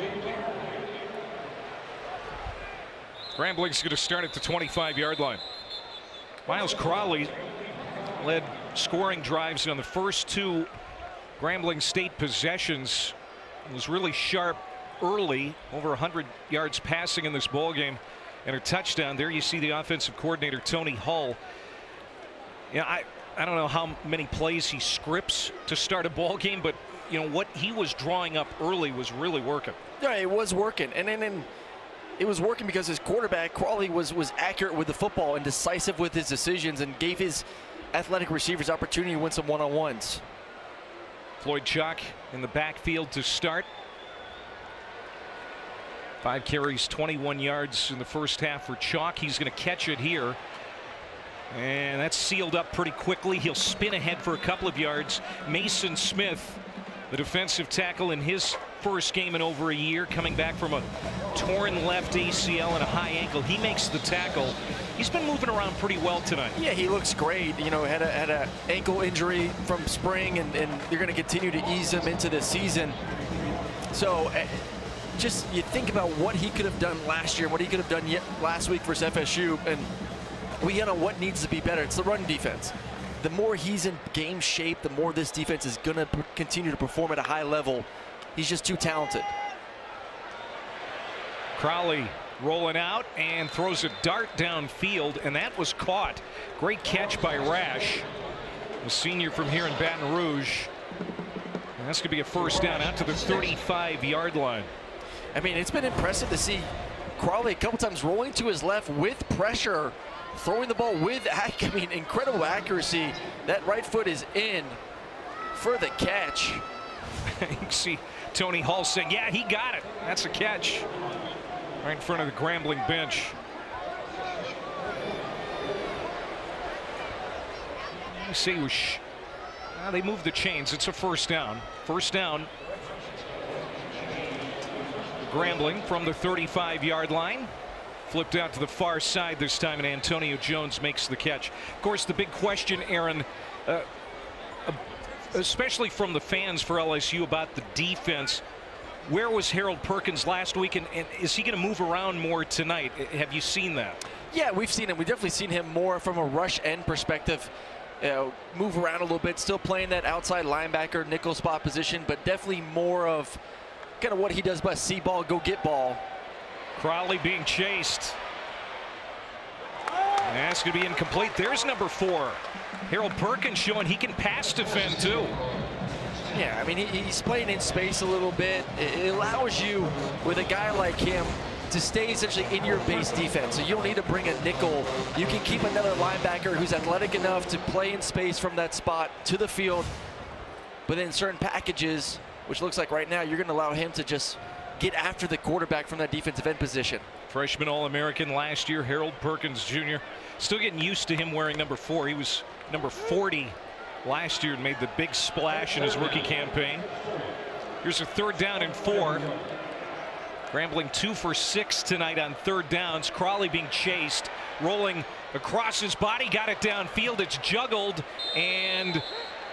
Grambling's going to start at the 25-yard line. Miles Crawley led scoring drives on the first 2 Grambling State possessions. Was really sharp early, over 100 yards passing in this ball game, and a touchdown. There you see the offensive coordinator Tony Hull. Yeah, I don't know how many plays he scripts to start a ball game, but you know what he was drawing up early was really working. Yeah, it was working, and then it was working because his quarterback Crawley was accurate with the football and decisive with his decisions, and gave his athletic receivers opportunity to win some one-on-ones. Floyd Chalk in the backfield to start. 5 carries, 21 yards in the first half for Chalk. He's going to catch it here. And that's sealed up pretty quickly. He'll spin ahead for a couple of yards. Mason Smith, the defensive tackle in his first game in over a year, coming back from a torn left ACL and a high ankle. He makes the tackle. He's been moving around pretty well tonight. Yeah, he looks great. You know, had a ankle injury from spring, and they're going to continue to ease him into this season. So just you think about what he could have done last year, what he could have done last week versus FSU, and we hit on what needs to be better. It's the run defense. The more he's in game shape, the more this defense is going to continue to perform at a high level. He's just too talented. Crowley rolling out and throws a dart downfield, and that was caught. Great catch by Rash, the senior from here in Baton Rouge. And that's going to be a first down out to the 35-yard line. I mean, it's been impressive to see Crowley a couple times rolling to his left with pressure, throwing the ball with, I mean, incredible accuracy. That right foot is in for the catch. You can see Tony Hull saying, yeah, he got it. That's a catch. Right in front of the Grambling bench. You see, they moved the chains. It's a first down. First down. Grambling from the 35-yard line. Flipped out to the far side this time, and Antonio Jones makes the catch. Of course, the big question, Aaron, especially from the fans for LSU about the defense, where was Harold Perkins last week, and is he going to move around more tonight? Have you seen that? Yeah, we've seen him. We've definitely seen him more from a rush end perspective. Move around a little bit, still playing that outside linebacker nickel spot position, but definitely more of kind of what he does best: see ball, go get ball. Crowley being chased. And that's going to be incomplete. There's number 4. Harold Perkins showing he can pass defend too. Yeah, I mean, he's playing in space a little bit. It allows you, with a guy like him, to stay essentially in your base defense. So you don't need to bring a nickel. You can keep another linebacker who's athletic enough to play in space from that spot to the field. But in certain packages, which looks like right now, you're going to allow him to just get after the quarterback from that defensive end position. Freshman All-American last year, Harold Perkins Jr. Still getting used to him wearing number 4. He was number 40 last year and made the big splash in his rookie campaign. Here's a 3rd down and 4. Grambling 2 for 6 tonight on 3rd downs. Crawley being chased, rolling across his body, got it downfield. It's juggled, and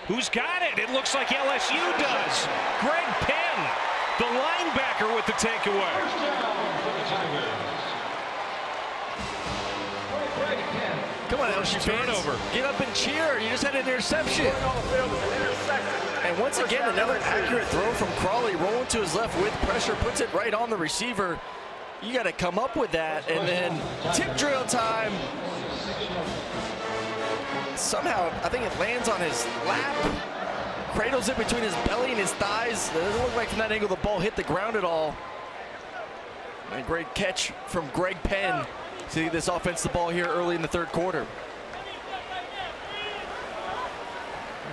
who's got it? It looks like LSU does. Greg Penn, the linebacker, with the takeaway. Come on, LSU Turnover. fans. Get up and cheer. You just had an interception. And once again, another accurate throw from Crawley, rolling to his left with pressure, puts it right on the receiver. You got to come up with that. And then tip drill time. Somehow, I think it lands on his lap, cradles it between his belly and his thighs. It doesn't look like from that angle the ball hit the ground at all. And a great catch from Greg Penn to get this offense the ball here early in the 3rd quarter.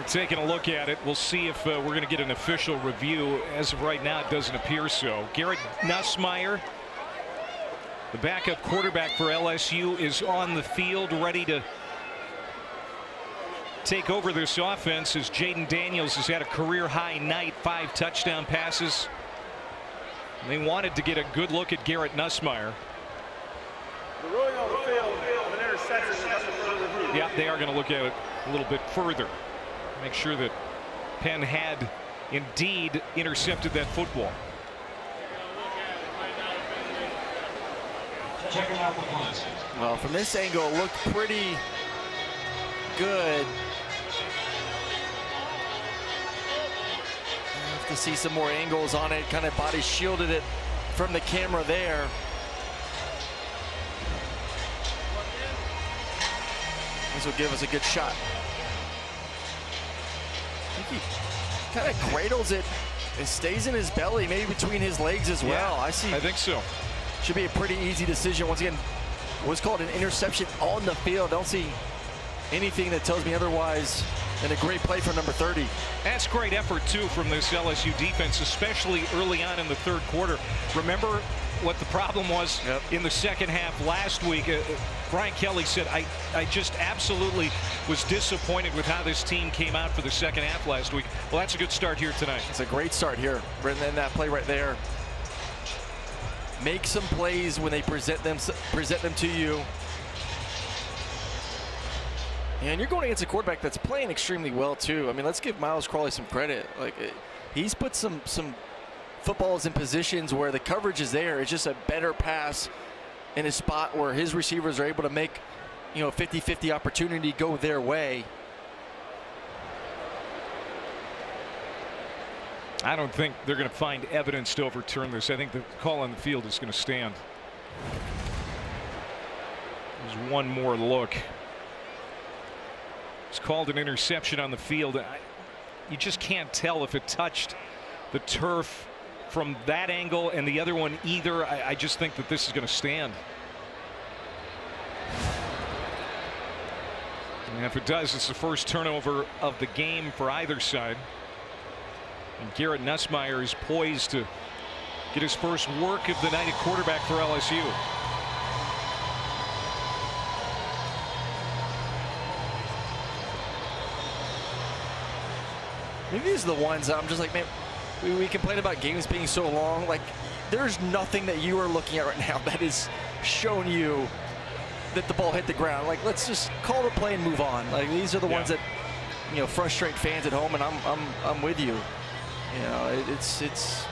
Taking a look at it, we'll see if we're going to get an official review. As of right now, it doesn't appear so. Garrett Nussmeier, the backup quarterback for LSU, is on the field ready to take over this offense as Jaden Daniels has had a career-high night, 5 touchdown passes. And they wanted to get a good look at Garrett Nussmeier. The ruling on the field of an interception is up for review. Yeah, they are going to look at it a little bit further. Make sure that Penn had indeed intercepted that football. Well, from this angle, it looked pretty good. Have to see some more angles on it. Kind of body shielded it from the camera there. This will give us a good shot. I think he kind of cradles it. It stays in his belly, maybe between his legs as well. Yeah, I think so. Should be a pretty easy decision. Once again, what's called an interception on the field. Don't see anything that tells me otherwise. And a great play from number 30. That's great effort, too, from this LSU defense, especially early on in the 3rd quarter. Remember what the problem was in the 2nd half last week? Brian Kelly said, I just absolutely was disappointed with how this team came out for the 2nd half last week. Well, that's a good start here tonight. It's a great start here. And then that play right there. Make some plays when they present them to you. And you're going against a quarterback that's playing extremely well, too. I mean, let's give Miles Crawley some credit. Like, he's put some footballs in positions where the coverage is there. It's just a better pass in a spot where his receivers are able to make, you know, 50-50 opportunity go their way. I don't think they're going to find evidence to overturn this. I think the call on the field is going to stand. There's one more look. It's called an interception on the field. You just can't tell if it touched the turf from that angle and the other one either. I just think that this is going to stand. And if it does, it's the first turnover of the game for either side. And Garrett Nussmeier is poised to get his first work of the night at quarterback for LSU. Maybe these are the ones that I'm just like, man, we complain about games being so long. Like, there's nothing that you are looking at right now that has shown you that the ball hit the ground. Like, let's just call the play and move on. Like, these are the ones that, you know, frustrate fans at home, and I'm with you. You know, it's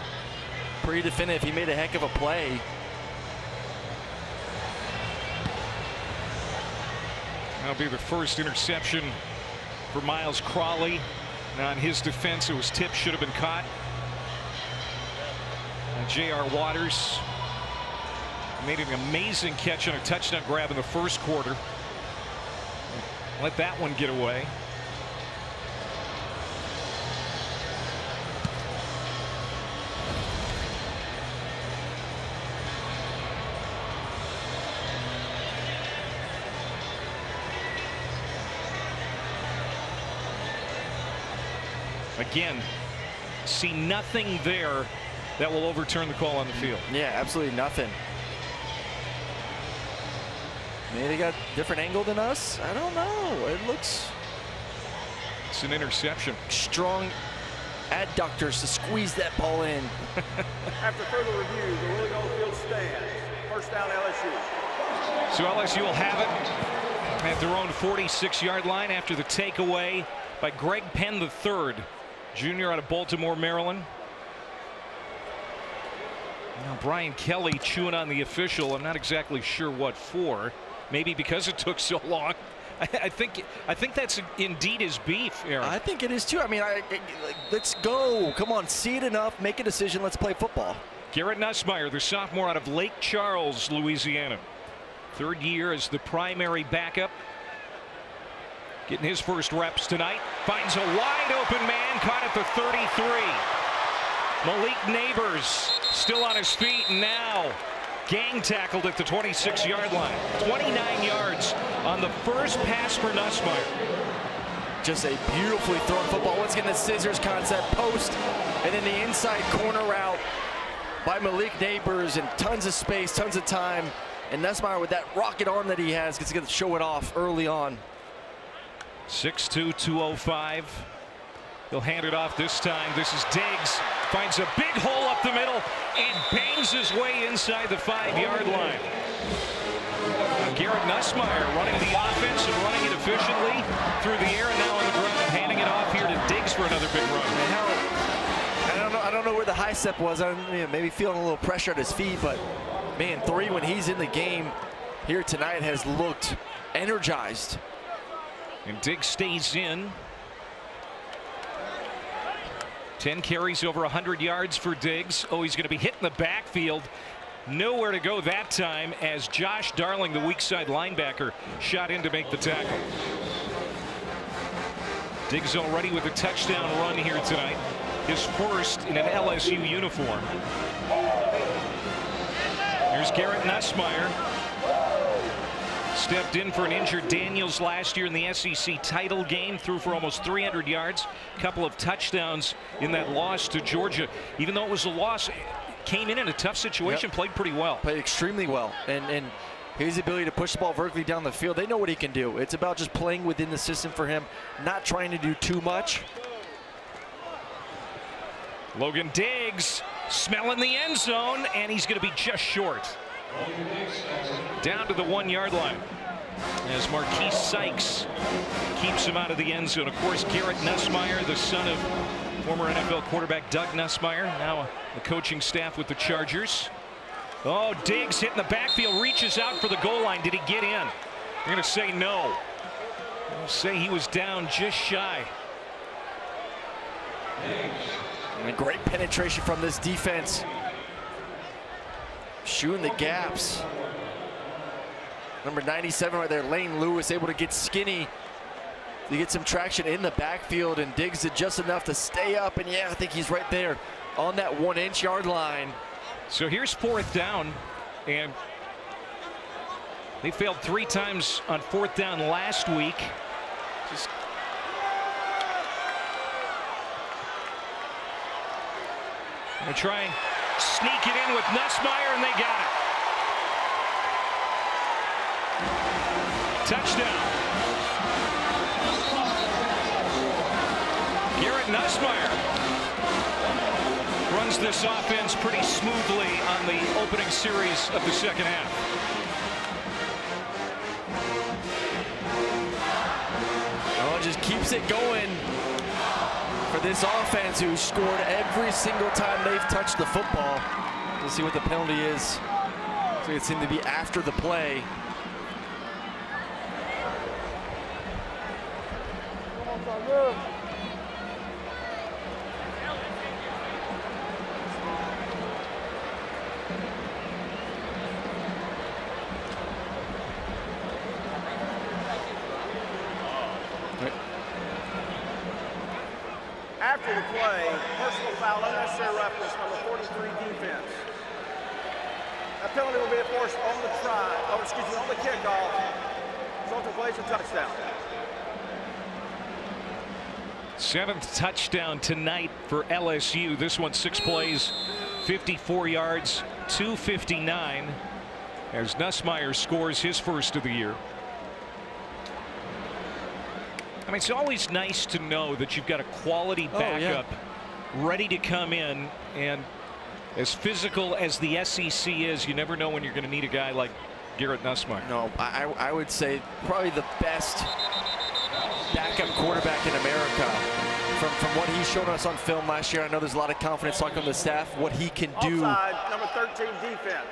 pretty definitive. He made a heck of a play. That'll be the first interception for Miles Crawley. Now, in his defense, it was tipped, should have been caught. J.R. Waters made an amazing catch on a touchdown grab in the 1st quarter. Let that one get away. Again, see nothing there that will overturn the call on the field. Yeah, absolutely nothing. Maybe they got a different angle than us. I don't know. It looks. It's an interception. Strong adductors to squeeze that ball in. After further review, the ruling on the field stands. First down, LSU. So LSU will have it at their own 46-yard line after the takeaway by Greg Penn III, junior out of Baltimore, Maryland. Now Brian Kelly chewing on the official. I'm not exactly sure what for. Maybe because it took so long. I think that's indeed his beef, Aaron. I think it is too. I mean, let's go. Come on, see it enough. Make a decision. Let's play football. Garrett Nussmeier, the sophomore out of Lake Charles, Louisiana. Third year as the primary backup. Getting his first reps tonight. Finds a wide open man, caught at the 33. Malik Neighbors still on his feet, and now gang tackled at the 26-yard line. 29 yards on the first pass for Nussmeier. Just a beautifully thrown football. Once again, the scissors concept, post, and then the inside corner route by Malik Neighbors, and tons of space, tons of time. And Nussmeier, with that rocket arm that he has, gets to show it off early on. 6'2", 205. He'll hand it off this time. This is Diggs. Finds a big hole up the middle and bangs his way inside the 5-yard line. Garrett Nussmeier running the offense and running it efficiently through the air, and now on the ground, handing it off here to Diggs for another big run. I don't know where the high step was. Maybe feeling a little pressure at his feet, but man, 3 when he's in the game here tonight has looked energized. And Diggs stays in. 10 carries, over 100 yards for Diggs. Oh, he's going to be hit in the backfield. Nowhere to go that time as Josh Darling, the weak side linebacker, shot in to make the tackle. Diggs already with a touchdown run here tonight. His first in an LSU uniform. Here's Garrett Nussmeier. Stepped in for an injured Daniels last year in the SEC title game. Threw for almost 300 yards. Couple of touchdowns in that loss to Georgia. Even though it was a loss, came in a tough situation. Yep. Played pretty well. Played extremely well. And his ability to push the ball vertically down the field, they know what he can do. It's about just playing within the system for him, not trying to do too much. Logan Diggs smelling the end zone, and he's going to be just short. Down to the 1-yard line as Marquise Sykes keeps him out of the end zone. Of course, Garrett Nussmeier, the son of former NFL quarterback Doug Nussmeier, now the coaching staff with the Chargers. Oh, Diggs hitting the backfield, reaches out for the goal line. Did he get in? You're going to say no. I'll say he was down just shy. And a great penetration from this defense. Shooting the gaps. Number 97 right there, Lane Lewis, able to get skinny to get some traction in the backfield, and Diggs did just enough to stay up, and yeah, I think he's right there on that 1-inch yard line. So here's 4th down, and they failed 3 times on 4th down last week. Just gonna try and sneak it in with Nussmeier, and they got it. Touchdown. Garrett Nussmeier runs this offense pretty smoothly on the opening series of the second half. Oh, just keeps it going for this offense, who scored every single time they've touched the football. We'll see what the penalty is. So it seemed to be after the play. After the play, personal foul, unnecessary roughness, number 43 defense. That penalty will be enforced on the try, on the kickoff. Resulting plays a touchdown. 7th touchdown tonight for LSU. This one 6 plays, 54 yards, 259, as Nussmeier scores his first of the year. I mean, it's always nice to know that you've got a quality backup ready to come in, and as physical as the SEC is, you never know when you're going to need a guy like Garrett Nussmeier. No, I would say probably the best backup quarterback in America. From what he showed us on film last year, I know there's a lot of confidence talking to the staff, what he can do. Offside, number 13 defense.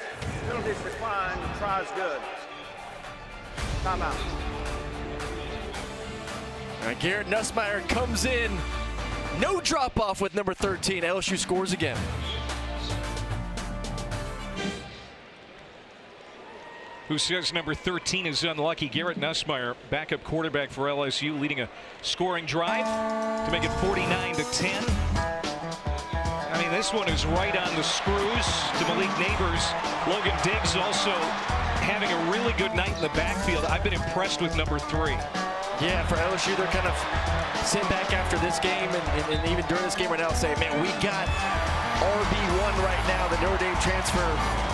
Penalties declined, the try's good. Timeout. Garrett Nussmeier comes in. No drop off with number 13. LSU scores again. Who says number 13 is unlucky? Garrett Nussmeier, backup quarterback for LSU, leading a scoring drive to make it 49-10. I mean, this one is right on the screws to Malik Neighbors. Logan Diggs also having a really good night in the backfield. I've been impressed with number 3. Yeah, for LSU, they're kind of sitting back after this game and even during this game right now saying, man, we got RB1 right now, the Notre Dame transfer.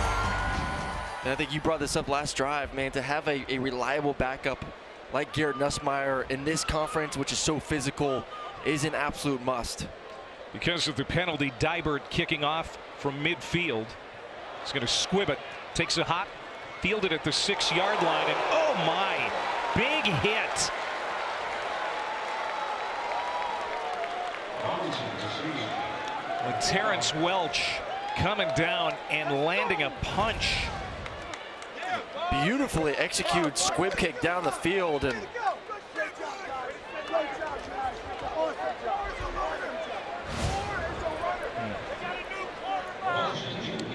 And I think you brought this up last drive, man, to have a reliable backup like Garrett Nussmeier in this conference, which is so physical, is an absolute must. Because of the penalty, Dybert kicking off from midfield. He's going to squib it, takes a hop, fielded at the 6-yard line, and oh my, big hit. With Terrence Welch coming down and landing a punch. Beautifully executed squib kick down the field, and it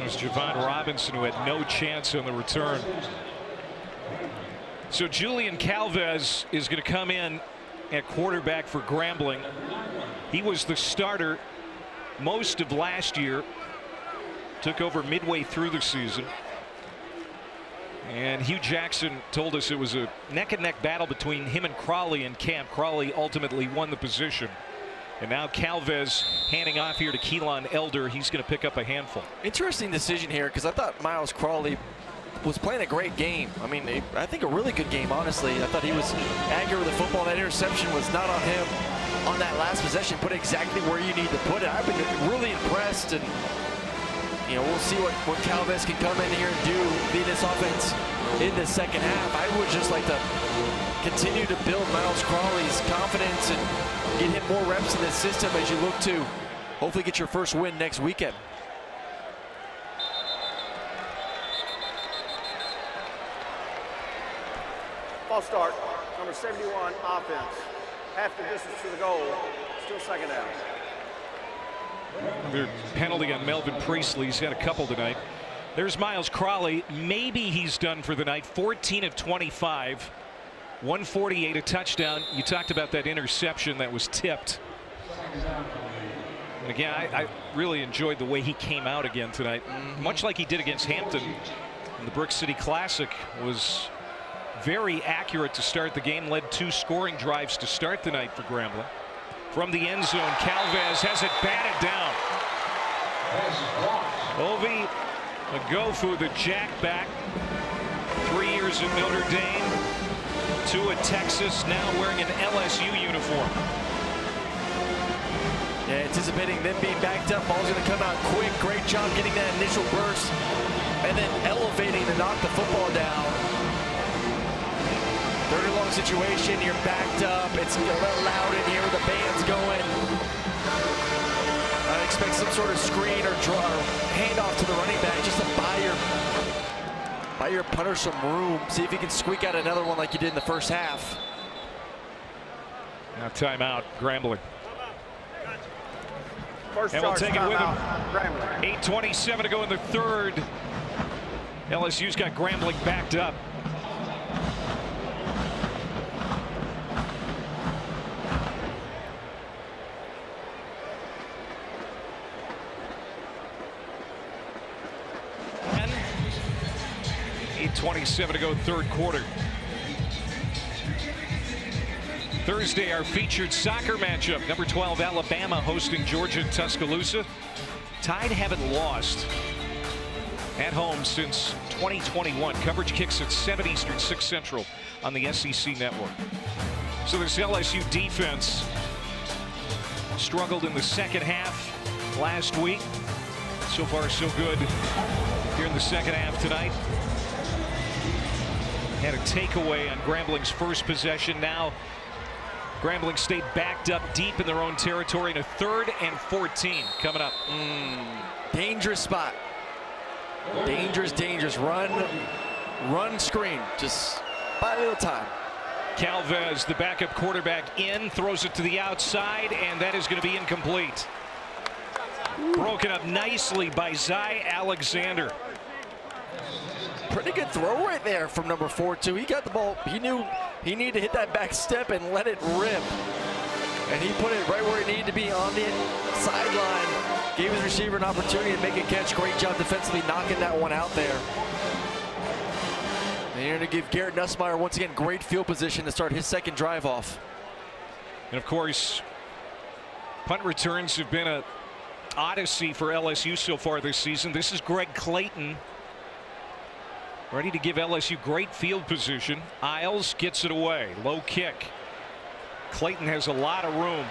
was Javon Robinson who had no chance on the return. So Julian Calvez is going to come in at quarterback for Grambling. He was the starter most of last year, took over midway through the season. And Hugh Jackson told us it was a neck-and-neck battle between him and Crawley in camp. Crawley ultimately won the position. And now Calvez handing off here to Keelan Elder. He's going to pick up a handful. Interesting decision here, because I thought Miles Crawley was playing a great game. I mean, I think a really good game, honestly. I thought he was accurate with the football. That interception was not on him on that last possession. Put it exactly where you need to put it. I've been really impressed, and you know, we'll see what Calvez can come in here and do, lead this offense in the second half. I would just like to continue to build Miles Crawley's confidence and get him more reps in this system as you look to hopefully get your first win next weekend. False start, number 71, offense. Half the distance to the goal, still second down. Their penalty on Melvin Priestley. He's got a couple tonight. There's Miles Crawley. Maybe he's done for the night. 14 of 25, 148, a touchdown. You talked about that interception that was tipped. And again, I really enjoyed the way he came out again tonight. Much like he did against Hampton in the Brick City Classic. Was very accurate to start the game. Led 2 scoring drives to start the night for Grambling. From the end zone, Calvez has it batted down. Ovi Agofu, the jackback, 3 years at Notre Dame, 2 at Texas, now wearing an LSU uniform. Yeah, anticipating them being backed up. Ball's going to come out quick. Great job getting that initial burst and then elevating to knock the football down. 3rd and long situation, you're backed up. It's a little loud in here, the band's going. I expect some sort of screen or draw or handoff to the running back just to buy your punter some room. See if you can squeak out another one like you did in the first half. Now timeout, Grambling. First And we'll take it with him. Grambling. 8:27 to go in the 3rd. LSU's got Grambling backed up. And 8:27 to go, 3rd quarter. Thursday, our featured soccer matchup. Number 12 Alabama hosting Georgia in Tuscaloosa. Tide haven't lost at home since 2021. Coverage kicks at 7 Eastern, 6 Central on the SEC network. So this LSU defense struggled in the second half last week. So far, so good here in the second half tonight. Had a takeaway on Grambling's first possession. Now Grambling stayed backed up deep in their own territory in a 3rd and 14 coming up. Dangerous spot. Dangerous. Run screen. Just buy a little time. Calvez, the backup quarterback, throws it to the outside, and that is going to be incomplete. Broken up nicely by Zy Alexander. Pretty good throw right there from number 4-2. He got the ball. He knew he needed to hit that back step and let it rip. And he put it right where it needed to be on the sideline. Gave his receiver an opportunity to make a catch. Great job defensively knocking that one out there. And you're going to give Garrett Nussmeier, once again, great field position to start his second drive off. And, of course, punt returns have been an odyssey for LSU so far this season. This is Greg Clayton, ready to give LSU great field position. Isles gets it away. Low kick. Clayton has a lot of room.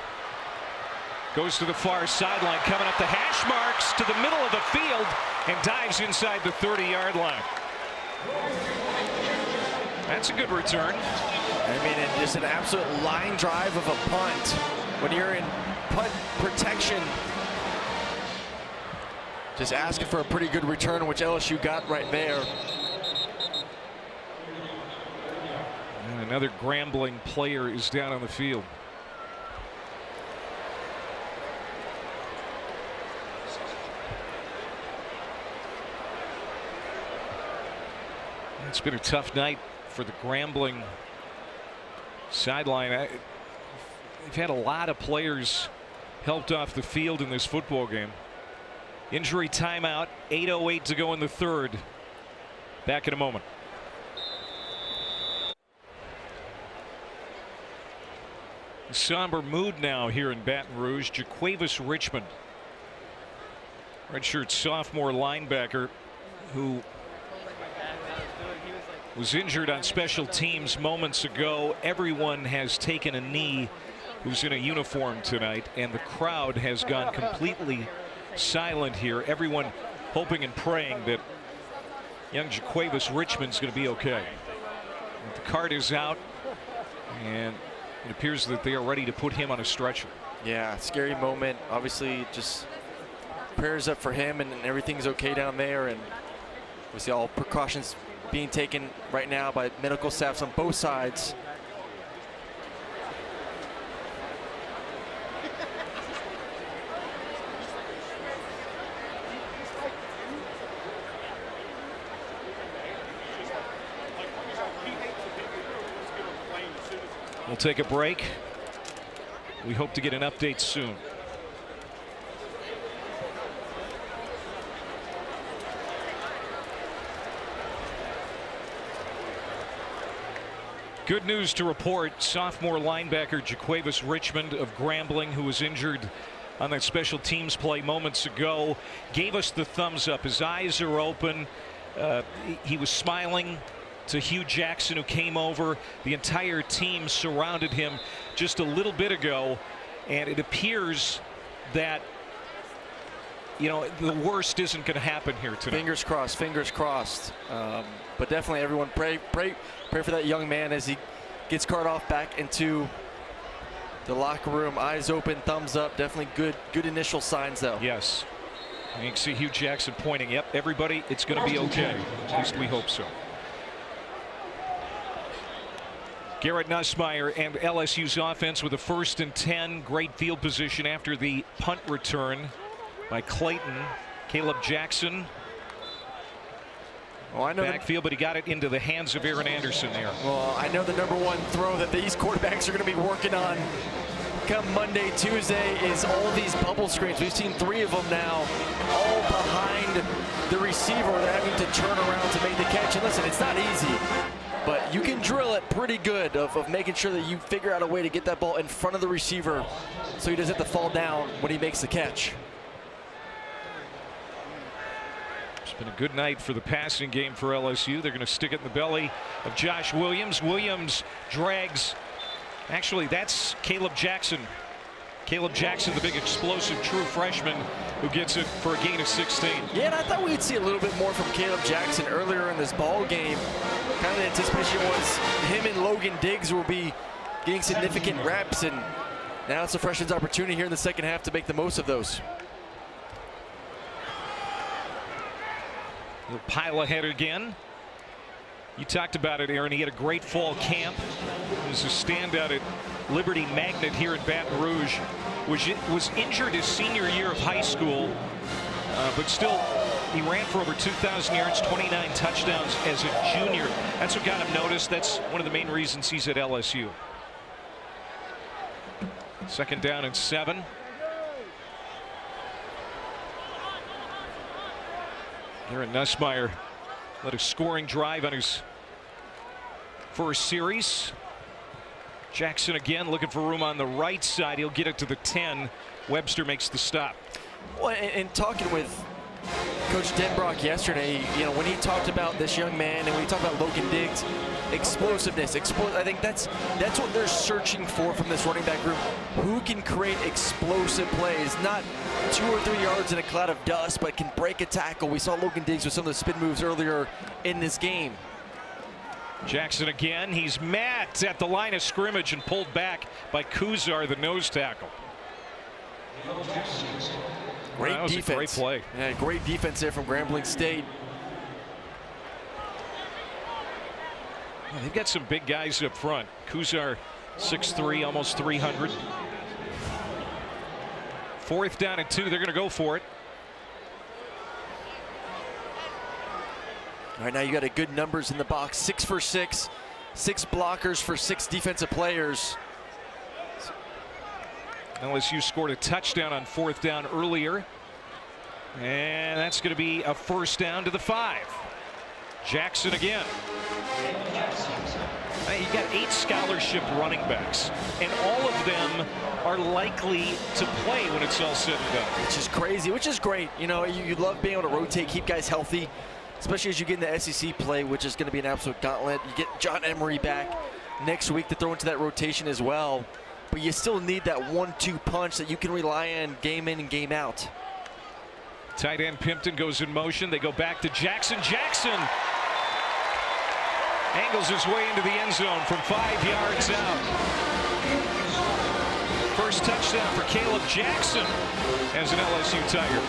Goes to the far sideline, coming up the hash marks to the middle of the field and dives inside the 30-yard line. That's a good return. I mean, it's just an absolute line drive of a punt. When you're in punt protection, just asking for a pretty good return, which LSU got right there. And another Grambling player is down on the field. It's been a tough night for the Grambling sideline. They've had a lot of players helped off the field in this football game. Injury timeout, 8:08 to go in the 3rd. Back in a moment. Somber mood now here in Baton Rouge. Jaquavis Richmond, redshirt sophomore linebacker, who was injured on special teams moments ago. Everyone has taken a knee who's in a uniform tonight, and the crowd has gone completely silent here. Everyone hoping and praying that young Jaquavis Richmond's going to be okay. The card is out, and it appears that they are ready to put him on a stretcher. Yeah, scary moment. Obviously, just prayers up for him, and everything's okay down there. And we see all precautions being taken right now by medical staffs on both sides. We'll take a break. We hope to get an update soon. Good news to report. Sophomore linebacker Jaquavis Richmond of Grambling, who was injured on that special teams play moments ago, gave us the thumbs up. His eyes are open. He was smiling to Hugh Jackson, who came over. The entire team surrounded him just a little bit ago, and it appears that, you know, the worst isn't going to happen here tonight. Fingers crossed, fingers crossed. But definitely everyone pray for that young man as he gets carted off back into the locker room. Eyes open, thumbs up. Definitely good initial signs, though. Yes. And you can see Hugh Jackson pointing. Yep, everybody, it's going to be okay. At least we hope so. Garrett Nussmeier and LSU's offense with a 1st and 10. Great field position after the punt return by Clayton. Caleb Jackson. Well, I know backfield, but he got it into the hands of Aaron Anderson there. Well, I know the #1 throw that these quarterbacks are going to be working on come Monday, Tuesday is all these bubble screens. We've seen 3 of them now, all behind the receiver. They're having to turn around to make the catch. And listen, it's not easy, but you can drill it pretty good of making sure that you figure out a way to get that ball in front of the receiver so he doesn't have to fall down when he makes the catch. Been a good night for the passing game for LSU. They're going to stick it in the belly of Josh Williams. Williams drags. Actually, that's Caleb Jackson. Caleb Jackson, the big explosive true freshman, who gets it for a gain of 16. Yeah, and I thought we'd see a little bit more from Caleb Jackson earlier in this ball game. Kind of the anticipation was him and Logan Diggs will be getting significant reps, and now it's the freshman's opportunity here in the second half to make the most of those. He'll pile ahead again. You talked about it, Aaron. He had a great fall camp. He was a standout at Liberty Magnet here in Baton Rouge. Was injured his senior year of high school, but still he ran for over 2,000 yards, 29 touchdowns as a junior. That's what got him noticed. That's one of the main reasons he's at LSU. Second down and 7. Aaron Nussmeier led a scoring drive on his first series. Jackson again looking for room on the right side. He'll get it to the 10. Webster makes the stop. Well, and talking with Coach Denbrock yesterday, when he talked about this young man and when he talked about Logan Diggs, explosiveness, I think that's what they're searching for from this running back group. Who can create explosive plays, not 2 or 3 yards in a cloud of dust, but can break a tackle. We saw Logan Diggs with some of the spin moves earlier in this game. Jackson again. He's met at the line of scrimmage and pulled back by Kuzar, the nose tackle. Great that was defense. A great play. Yeah, great defense there from Grambling State. Well, they've got some big guys up front. Kuzar, 6'3", almost 300. 4th down and 2. They're going to go for it. All right, now you got a good numbers in the box. 6 for 6. 6 blockers for 6 defensive players. LSU scored a touchdown on 4th down earlier. And that's going to be a first down to the 5. Jackson again. You got 8 scholarship running backs, and all of them are likely to play when it's all said and done. Which is crazy, which is great. You love being able to rotate, keep guys healthy, especially as you get into SEC play, which is going to be an absolute gauntlet. You get John Emery back next week to throw into that rotation as well. But you still need that 1-2 punch that you can rely on game in and game out. Tight end Pimpton goes in motion. They go back to Jackson. Jackson angles his way into the end zone from 5 yards out. First touchdown for Caleb Jackson as an LSU Tiger.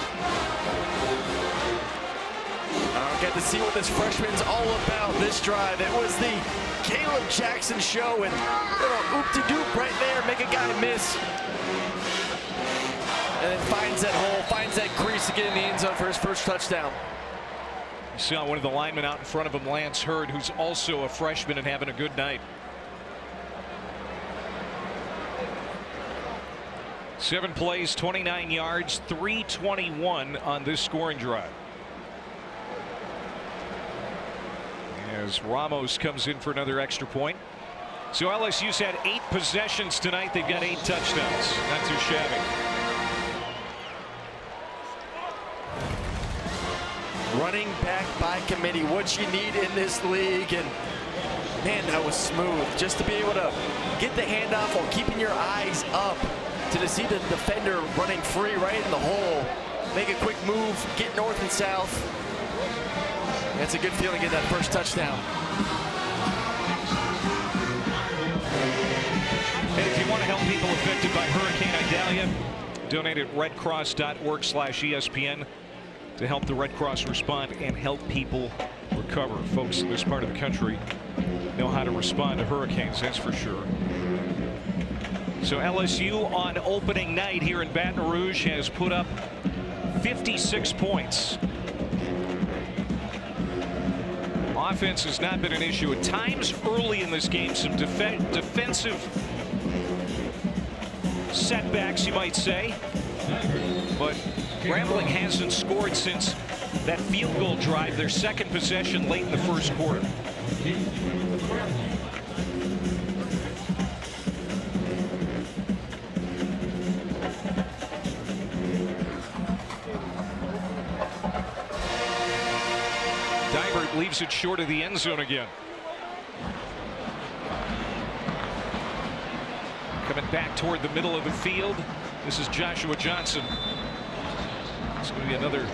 I'll get to see what this freshman's all about this drive. It was the Caleb Jackson show, and little oop-de-doop right there, make a guy miss. And then finds that hole, finds that crease to get in the end zone for his first touchdown. You saw one of the linemen out in front of him, Lance Hurd, who's also a freshman and having a good night. 7 plays, 29 yards, 321 on this scoring drive. As Ramos comes in for another extra point. So LSU's had 8 possessions tonight. They've got 8 touchdowns. Not too shabby. Running back by committee, what you need in this league, and man, that was smooth. Just to be able to get the handoff while keeping your eyes up, to see the defender running free right in the hole, make a quick move, get north and south. That's a good feeling to get that first touchdown. And if you want to help people affected by Hurricane Idalia, donate at redcross.org/ESPN to help the Red Cross respond and help people recover. Folks in this part of the country know how to respond to hurricanes, that's for sure. So LSU on opening night here in Baton Rouge has put up 56 points. Offense has not been an issue. At times early in this game, some defensive setbacks, you might say. But Grambling hasn't scored since that field goal drive, their second possession late in the first quarter. keeps it short of the end zone again. Coming back toward the middle of the field. This is Joshua Johnson. It's going to be another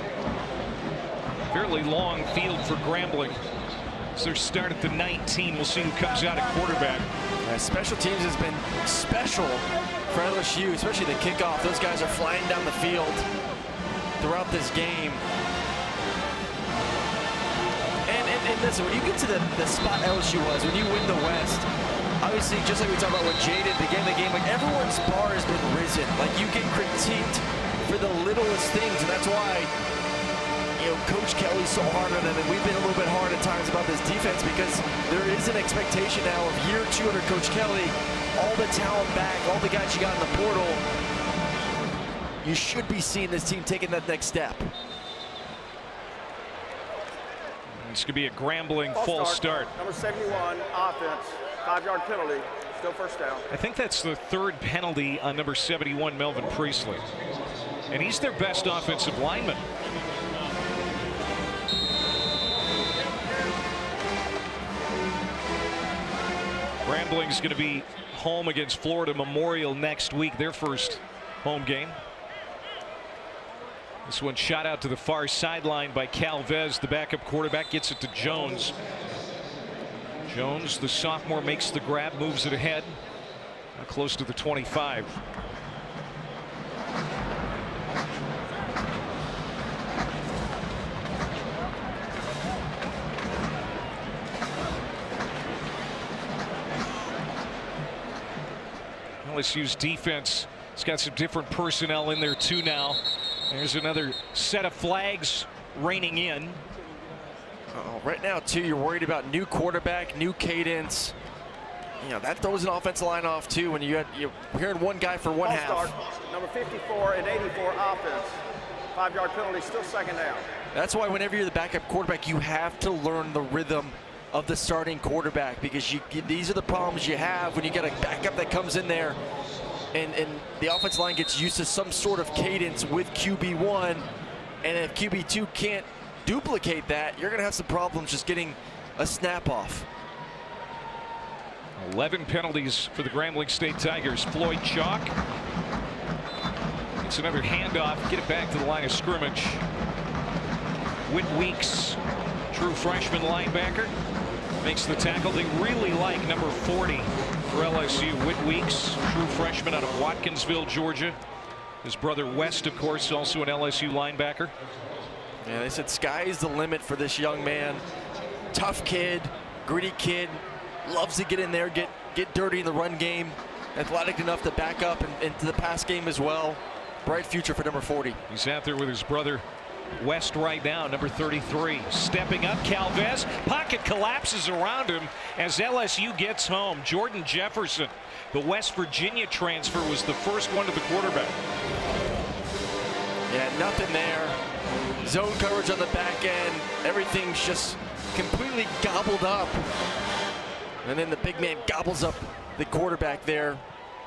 fairly long field for Grambling. So their start at the 19. We'll see who comes out at quarterback. Special teams has been special for LSU, especially the kickoff. Those guys are flying down the field throughout this game. And listen, when you get to the spot LSU was, when you win the West, obviously, just like we talked about with Jaden, beginning of the game, like everyone's bar has been risen. Like you get critiqued for the littlest things, and that's why, you know, Coach Kelly's so hard on them, and we've been a little bit hard at times about this defense because there is an expectation now of year 2 under Coach Kelly, all the talent back, all the guys you got in the portal. You should be seeing this team taking that next step. It's going to be a Grambling false start. Number 71, offense, 5-yard penalty, still first down. I think that's the 3rd penalty on number 71, Melvin Priestley. And he's their best offensive lineman. Grambling's going to be home against Florida Memorial next week, their first home game. This one shot out to the far sideline by Calvez. The backup quarterback gets it to Jones. Jones, the sophomore, makes the grab, moves it ahead. Now close to the 25. LSU's defense has got some different personnel in there too now. There's another set of flags raining in. Right now, too, you're worried about new quarterback, new cadence. You know, that throws an offensive line off, too, when you're hearing one guy for one half. Start, number 54 and 84 offense. 5-yard penalty, still second down. That's why whenever you're the backup quarterback, you have to learn the rhythm of the starting quarterback because these are the problems you have when you get a backup that comes in there and the offensive line gets used to some sort of cadence with QB1, and if QB2 can't duplicate that, you're going to have some problems just getting a snap off. 11 penalties for the Grambling State Tigers. Floyd Chalk. It's another handoff. Get it back to the line of scrimmage. Whit Weeks, true freshman linebacker, makes the tackle. They really like number 40 for LSU. Whit Weeks, true freshman out of Watkinsville, Georgia. His brother West, of course, also an LSU linebacker. Yeah, they said sky's the limit for this young man. Tough kid, gritty kid, loves to get in there, get dirty in the run game. Athletic enough to back up and into the pass game as well. Bright future for number 40. He's out there with his brother West right now, number 33. Stepping up, Calvez. Pocket collapses around him as LSU gets home. Jordan Jefferson, the West Virginia transfer, was the first one to the quarterback. Yeah, nothing there. Zone coverage on the back end. Everything's just completely gobbled up. And then the big man gobbles up the quarterback there.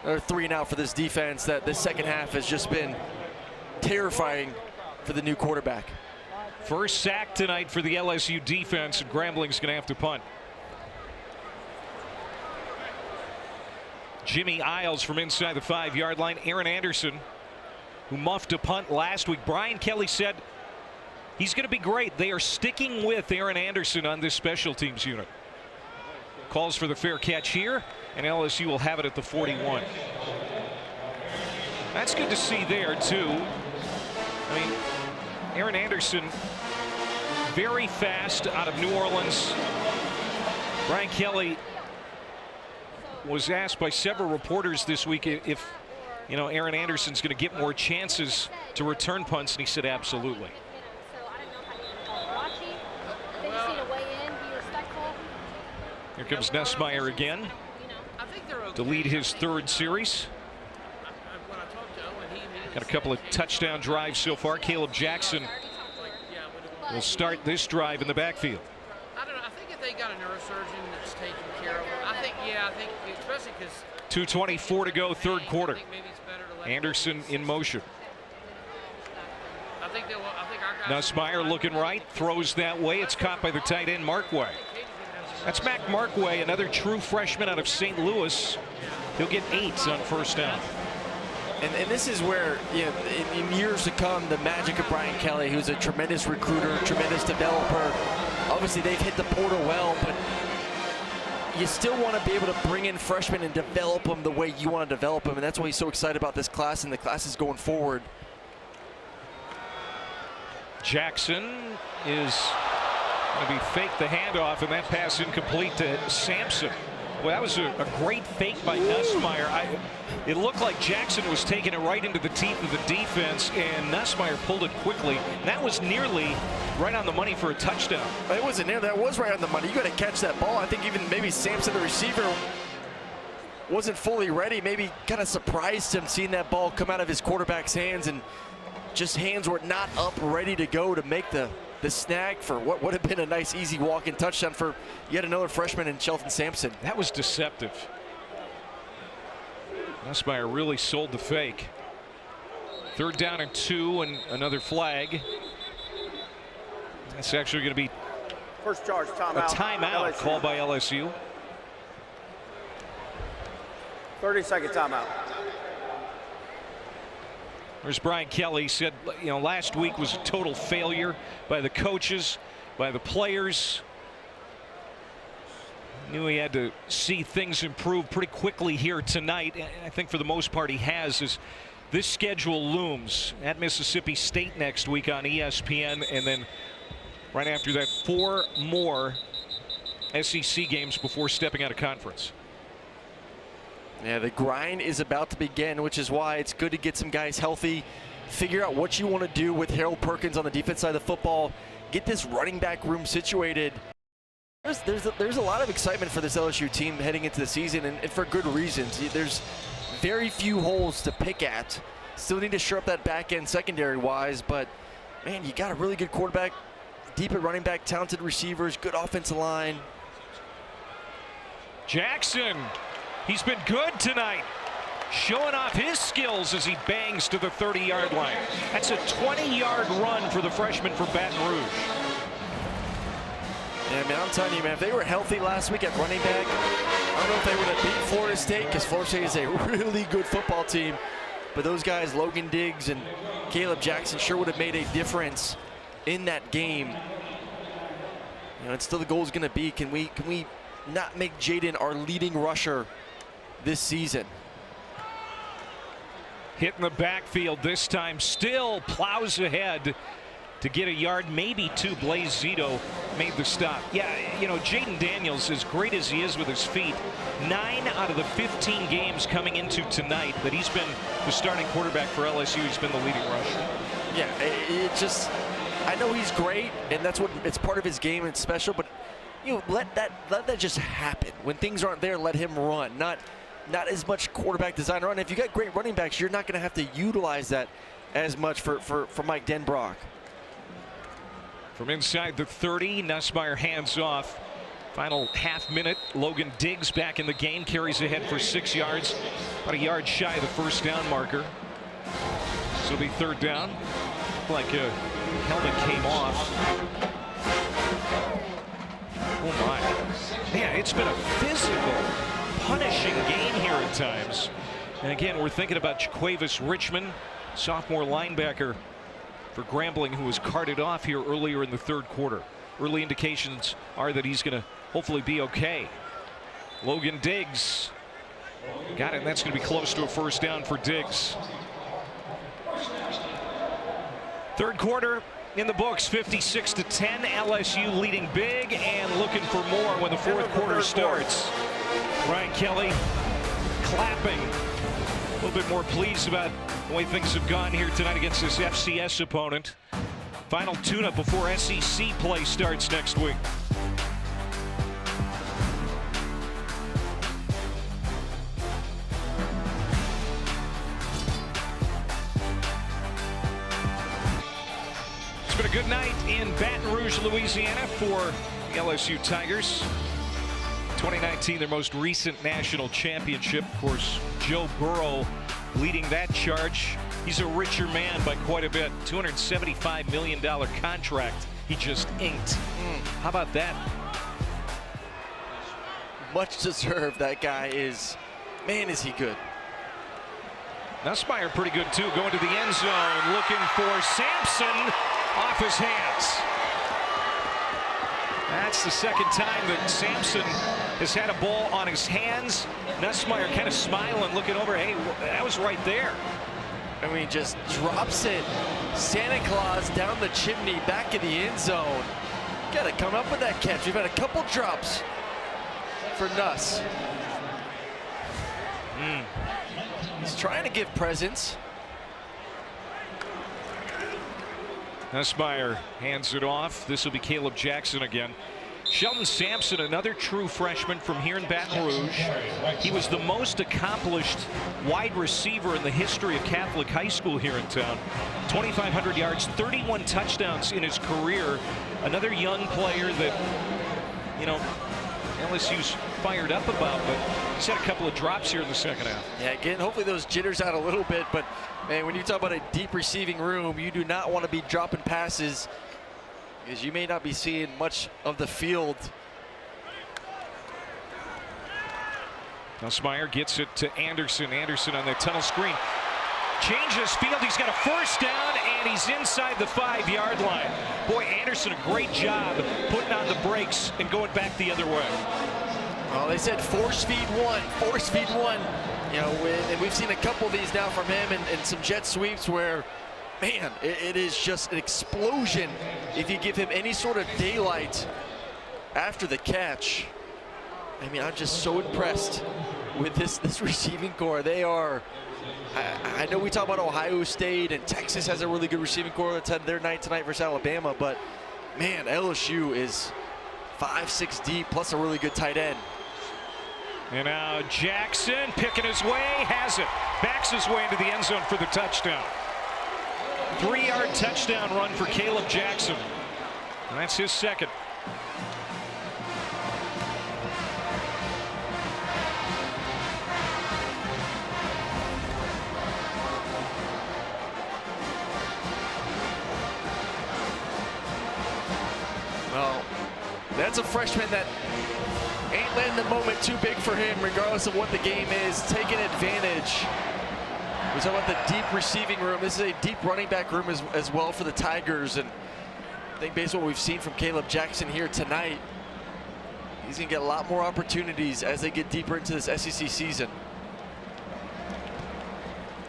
Another 3 and out for this defense. That this second half has just been terrifying for the new quarterback. First sack tonight for the LSU defense, and Grambling's going to have to punt. Jimmy Isles from inside the 5-yard line. Aaron Anderson, who muffed a punt last week. Brian Kelly said he's going to be great. They are sticking with Aaron Anderson on this special teams unit. Calls for the fair catch here, and LSU will have it at the 41. That's good to see there, too. I mean, Aaron Anderson, very fast out of New Orleans. Brian Kelly was asked by several reporters this week if, you know, Aaron Anderson's going to get more chances to return punts, and he said absolutely. Here comes Nessmeyer again to lead his 3rd series. Got a couple of touchdown drives so far. Caleb Jackson will start this drive in the backfield. I don't know. I think if they got a neurosurgeon that's taking care of him, I think especially because 2:24 to go, 3rd quarter. Anderson in motion. I think our guys. Nussmeier looking right, throws that way. It's caught by the tight end, Markway. That's Mac Markway, another true freshman out of St. Louis. He'll get 8 on first down. And this is where, in years to come, the magic of Brian Kelly, who's a tremendous recruiter, tremendous developer. Obviously, they've hit the portal well, but you still want to be able to bring in freshmen and develop them the way you want to develop them, and that's why he's so excited about this class and the classes going forward. Jackson is going to be faked the handoff, and that pass incomplete to Sampson. Well, that was a great fake by Nussmeier. It looked like Jackson was taking it right into the teeth of the defense, and Nussmeier pulled it quickly. That was nearly right on the money for a touchdown. It wasn't near. That was right on the money. You got to catch that ball. I think even maybe Sampson, the receiver, wasn't fully ready. Maybe kind of surprised him seeing that ball come out of his quarterback's hands, and just hands were not up ready to go to make the snag for what would have been a nice, easy walk-in touchdown for yet another freshman in Shelton Sampson. That was deceptive. Nussmeier really sold the fake. 3rd down and 2, and another flag. That's actually going to be First charge, timeout. a timeout called by LSU. 30-second timeout. There's Brian Kelly. Said, last week was a total failure by the coaches, by the players. Knew he had to see things improve pretty quickly here tonight. And I think for the most part he has. As this schedule looms at Mississippi State next week on ESPN, and then right after that 4 more SEC games before stepping out of conference. Yeah, the grind is about to begin, which is why it's good to get some guys healthy, figure out what you want to do with Harold Perkins on the defense side of the football, get this running back room situated. There's a lot of excitement for this LSU team heading into the season, and for good reasons. There's very few holes to pick at. Still need to shore up that back end secondary-wise, but, man, you got a really good quarterback, deep at running back, talented receivers, good offensive line. Jackson. He's been good tonight, showing off his skills as he bangs to the 30-yard line. That's a 20-yard run for the freshman from Baton Rouge. Yeah, man, I'm telling you, man, if they were healthy last week at running back, I don't know if they would have beat Florida State, because Florida State is a really good football team. But those guys, Logan Diggs and Caleb Jackson, sure would have made a difference in that game. And still the goal is going to be, can we not make Jaden our leading rusher this season? Hitting the backfield this time, still plows ahead to get a yard, maybe 2. Blaze Zito made the stop. Yeah, Jaden Daniels, as great as he is with his feet, 9 out of the 15 games coming into tonight that he's been the starting quarterback for LSU, he's been the leading rusher. Yeah, I know he's great, and it's part of his game, and it's special, but let that just happen. When things aren't there, let him run. Not as much quarterback design run. If you got great running backs, you're not going to have to utilize that as much for Mike Denbrock. From inside the 30, Nussmeier hands off. Final half minute. Logan Diggs back in the game, carries ahead for 6 yards, about a yard shy of the first down marker. So it'll be 3rd down. Like a helmet came off. Oh my. Yeah, it's been a physical, punishing game here at times. And again, we're thinking about Jaquavis Richmond, sophomore linebacker for Grambling, who was carted off here earlier in the 3rd quarter. Early indications are that he's going to hopefully be okay. Logan Diggs got it, and that's going to be close to a first down for Diggs. 3rd quarter in the books, 56-10. LSU leading big and looking for more when the 4th quarter starts. Brian Kelly clapping, a little bit more pleased about the way things have gone here tonight against this FCS opponent. Final tune-up before SEC play starts next week. It's been a good night in Baton Rouge, Louisiana for the LSU Tigers. 2019, their most recent national championship. Of course, Joe Burrow leading that charge. He's a richer man by quite a bit. $275 million contract he just inked. How about that? Much deserved. That guy is, man, is he good. Nussmeier pretty good too, going to the end zone, looking for Sampson off his hands. That's the second time that Sampson has had a ball on his hands. Nussmeier kind of smiling, looking over. Hey, that was right there. I mean, just drops it. Santa Claus down the chimney, back in the end zone. Got to come up with that catch. We've had a couple drops for Nuss. He's trying to give presents. Nussmeier hands it off. This will be Caleb Jackson again. Sheldon Sampson, another true freshman from here in Baton Rouge. He was the most accomplished wide receiver in the history of Catholic high school here in town. 2,500 yards, 31 touchdowns in his career. Another young player that, you know, LSU's fired up about, but he's had a couple of drops here in the second half. Yeah, again, hopefully those jitters out a little bit, but man, when you talk about a deep receiving room, you do not want to be dropping passes because you may not be seeing much of the field. Nussmeier gets it to Anderson. Anderson on the tunnel screen. Changes field. He's got a first down, and he's inside the 5-yard line. Boy, Anderson, a great job putting on the brakes and going back the other way. Well, they said force feed one, force feed one. You know, and we've seen a couple of these now from him and some jet sweeps where, man, it is just an explosion if you give him any sort of daylight after the catch. I mean, I'm just so impressed with this receiving core. They are, I know we talk about Ohio State and Texas has a really good receiving core that's had their night tonight versus Alabama, but man, LSU is 5-6 deep plus a really good tight end. And now Jackson picking his way, has it. Backs his way into the end zone for the touchdown. 3-yard touchdown run for Caleb Jackson. And that's his second. Well, that's a freshman that ain't letting the moment too big for him, regardless of what the game is, taking advantage. We talk about the deep receiving room. This is a deep running back room as well for the Tigers. And I think based on what we've seen from Caleb Jackson here tonight, he's going to get a lot more opportunities as they get deeper into this SEC season.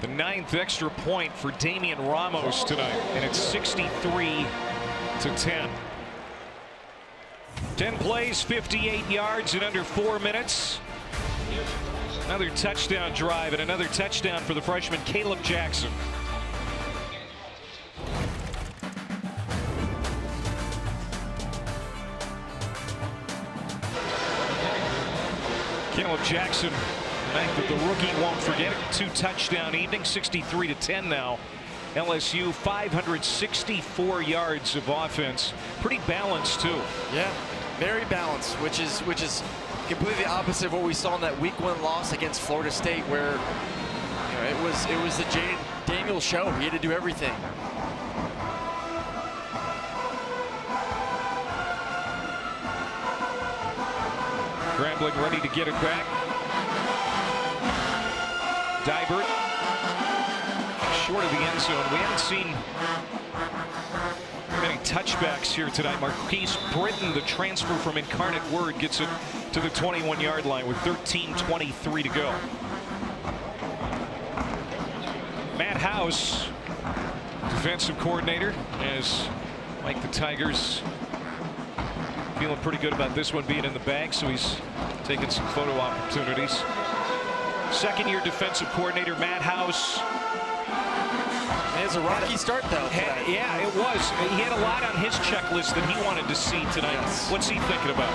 The 9th extra point for Damian Ramos tonight, and it's 63-10. 10 plays, 58 yards in under 4 minutes. Another touchdown drive and another touchdown for the freshman Caleb Jackson. Caleb Jackson, the night that the rookie won't forget it. 2-touchdown evening, 63-10 now. LSU 564 yards of offense. Pretty balanced too. Yeah, very balanced, which is completely opposite of what we saw in that week 1 loss against Florida State, where you know, it was the Jaden Daniels show. He had to do everything. Grambling ready to get it back. Dybert short of the end zone. We haven't seen many touchbacks here tonight. Marquise Britton, the transfer from Incarnate Word, gets it to the 21-yard line with 13:23 to go. Matt House, defensive coordinator, as like the Tigers feeling pretty good about this one being in the bag, so he's taking some photo opportunities. Second-year defensive coordinator Matt House. It was a rocky start, though. Yeah, it was. He had a lot on his checklist that he wanted to see tonight. Yes. What's he thinking about?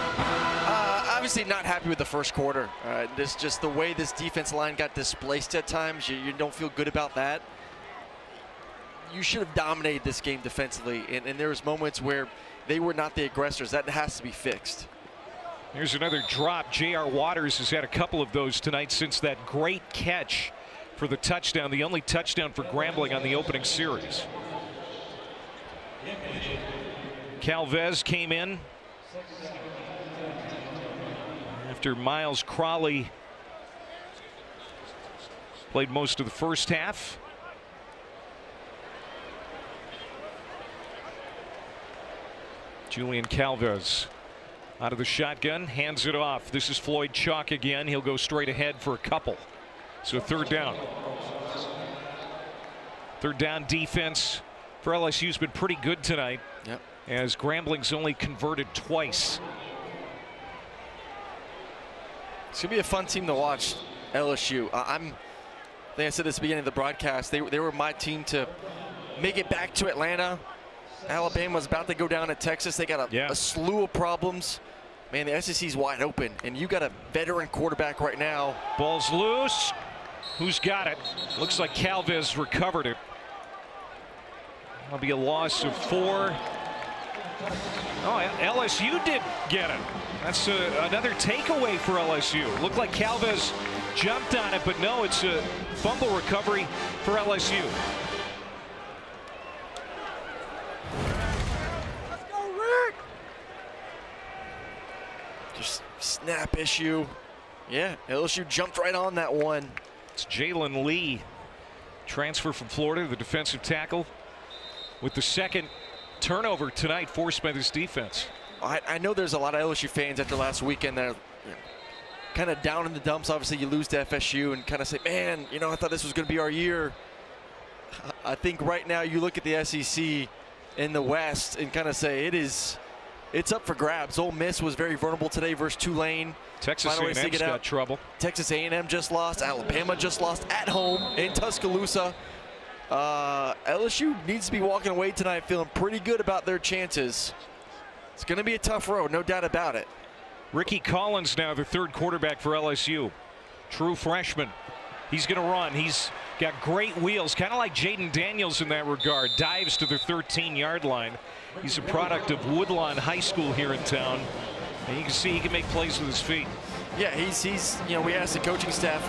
Obviously not happy with the first quarter. Just the way this defense line got displaced at times, you don't feel good about that. You should have dominated this game defensively, and there was moments where they were not the aggressors. That has to be fixed. Here's another drop. J.R. Waters has had a couple of those tonight since that great catch for the touchdown, the only touchdown for Grambling on the opening series. Calvez came in after Miles Crawley played most of the first half. Julian Calvez out of the shotgun, hands it off. This is Floyd Chalk again. He'll go straight ahead for a couple. So third down. Third down defense for LSU has been pretty good tonight. Yep. As Grambling's only converted twice. It's going to be a fun team to watch, LSU. I think I said this at the beginning of the broadcast. They were my team to make it back to Atlanta. Alabama's about to go down at Texas. They got a slew of problems. Man, the SEC's wide open, and you got a veteran quarterback right now. Ball's loose. Who's got it? Looks like Calvez recovered it. That'll be a loss of 4. Oh, LSU did get it. That's another takeaway for LSU. Looked like Calvez jumped on it, but no, it's a fumble recovery for LSU. Let's go, Rick! Just snap issue. Yeah, LSU jumped right on that one. It's Jalen Lee, transfer from Florida, the defensive tackle, with the second turnover tonight forced by this defense. I know there's a lot of LSU fans after last weekend that are kind of down in the dumps. Obviously, you lose to FSU and kind of say, man, you know, I thought this was going to be our year. I think right now you look at the SEC in the West and kind of say it's up for grabs. Ole Miss was very vulnerable today versus Tulane. Texas A&M's got trouble. Texas A&M just lost. Alabama just lost at home in Tuscaloosa. LSU needs to be walking away tonight feeling pretty good about their chances. It's going to be a tough road, no doubt about it. Ricky Collins now the third quarterback for LSU. True freshman. He's going to run. He's got great wheels, kind of like Jaden Daniels in that regard. Dives to the 13-yard line. He's a product of Woodlawn High School here in town. And you can see he can make plays with his feet. Yeah, he's you know, we asked the coaching staff,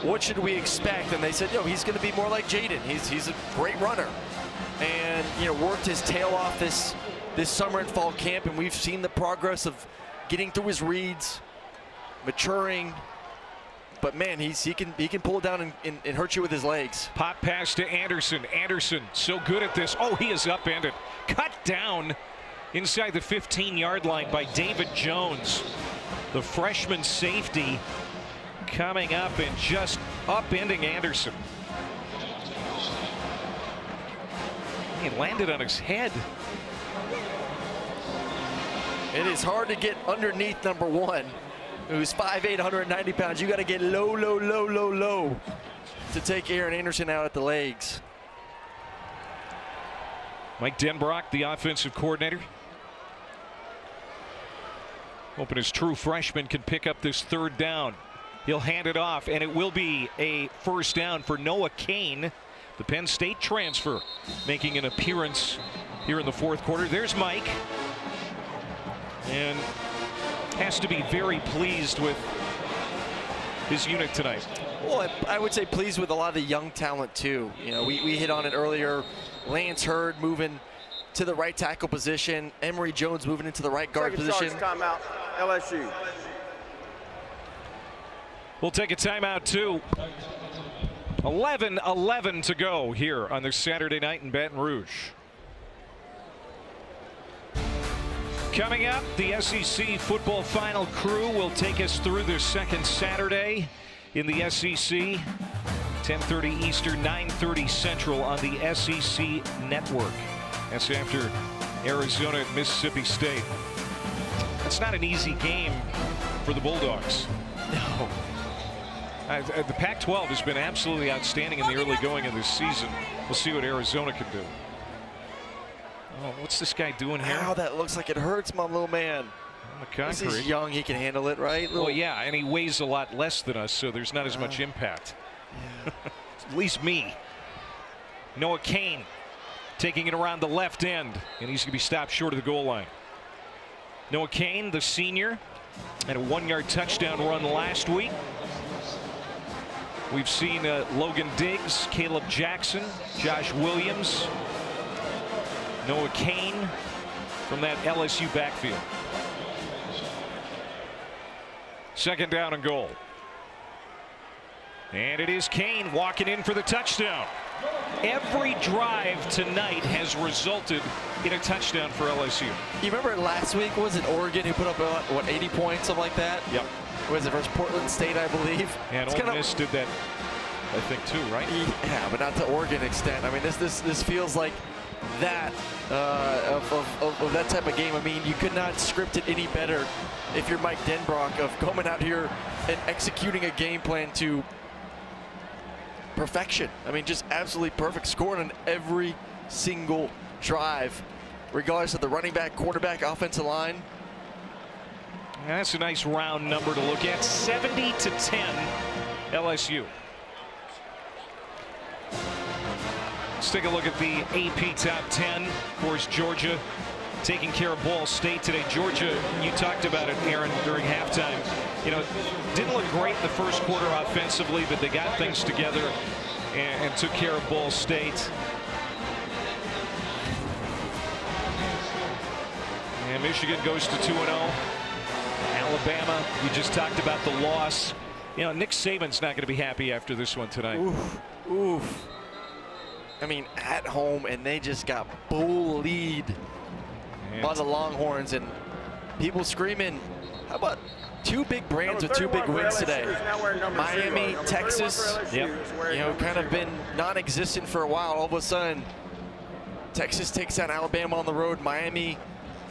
what should we expect? And they said, he's going to be more like Jaden. He's a great runner. And, worked his tail off this summer and fall camp, and we've seen the progress of getting through his reads, maturing. But man, he can pull it down and hurt you with his legs. Pop pass to Anderson. Anderson so good at this. Oh, he is upended. Cut down inside the 15-yard line by David Jones. The freshman safety coming up and just upending Anderson. He landed on his head. It is hard to get underneath number 1, who's 5'8", 190 pounds. You got to get low to take Aaron Anderson out at the legs. Mike Denbrock, the offensive coordinator. Hoping his true freshman can pick up this third down. He'll hand it off, and it will be a first down for Noah Kane, the Penn State transfer, making an appearance here in the fourth quarter. There's Mike. And has to be very pleased with his unit tonight. Well, I would say pleased with a lot of the young talent too. We hit on it earlier. Lance Hurd moving to the right tackle position. Emory Jones moving into the right guard position. Timeout, LSU. We'll take a timeout too. 11-11 to go here on this Saturday night in Baton Rouge. Coming up, the SEC football final crew will take us through their second Saturday in the SEC. 10:30 Eastern, 9:30 Central on the SEC Network. That's after Arizona at Mississippi State. It's not an easy game for the Bulldogs. No. The Pac-12 has been absolutely outstanding in the early going of this season. We'll see what Arizona can do. Oh, what's this guy doing here? Wow, that looks like it hurts, my little man. On the concrete. He's young, he can handle it, right? Well, yeah, and he weighs a lot less than us, so there's not as much impact. Yeah. At least me. Noah Kane taking it around the left end, and he's going to be stopped short of the goal line. Noah Kane, the senior, had a 1-yard touchdown run last week. We've seen Logan Diggs, Caleb Jackson, Josh Williams, Noah Kane from that LSU backfield. Second down and goal. And it is Kane walking in for the touchdown. Every drive tonight has resulted in a touchdown for LSU. You remember last week, was it Oregon who put up, what, 80 points, something like that? Yep. Was it versus Portland State, I believe? And Ole Miss did that, I think, too, right? Yeah, but not to Oregon extent. I mean, this feels like that of that type of game. I mean, you could not script it any better if you're Mike Denbrock of coming out here and executing a game plan to perfection. I mean, just absolutely perfect, scoring on every single drive, regardless of the running back, quarterback, offensive line. And that's a nice round number to look at. 70-10 LSU. Let's take a look at the AP top 10. Of course, Georgia taking care of Ball State today. Georgia, you talked about it, Aaron, during halftime. You know, didn't look great in the first quarter offensively, but they got things together and took care of Ball State. And Michigan goes to 2-0. Alabama, you just talked about the loss. You know, Nick Saban's not going to be happy after this one tonight. Oof, oof. I mean, at home, and they just got bullied by the Longhorns, and people screaming. How about two big brands with two big wins today? Miami, Texas, you know, kind of been non-existent for a while. All of a sudden, Texas takes out Alabama on the road. Miami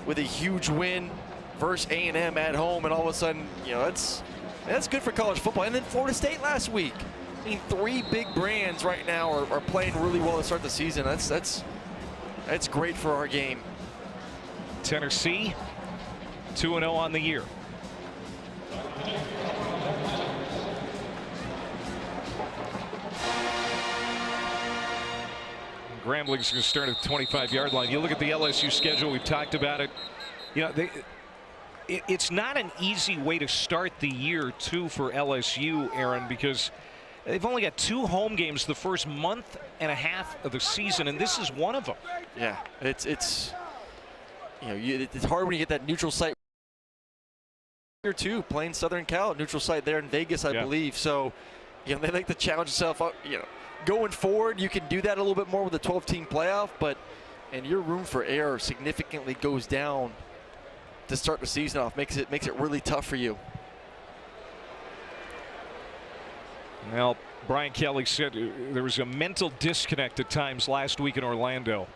with a huge win versus A&M at home, and all of a sudden, you know, that's good for college football. And then Florida State last week. I mean, three big brands right now are playing really well to start the season. That's great for our game. Tennessee 2-0 on the year. Grambling's going to start at the 25-yard line. You look at the LSU schedule, we've talked about it. You know, it's not an easy way to start the year, too, for LSU, Aaron, because they've only got 2 home games the first month and a half of the season, and this is one of them. Yeah, it's you know, it's hard when you get that neutral site. Here too, playing Southern Cal, neutral site there in Vegas, I believe. So, you know, they like to challenge themselves. You know, going forward, you can do that a little bit more with a 12-team playoff, and your room for error significantly goes down to start the season off. Makes it really tough for you. Well, Brian Kelly said there was a mental disconnect at times last week in Orlando.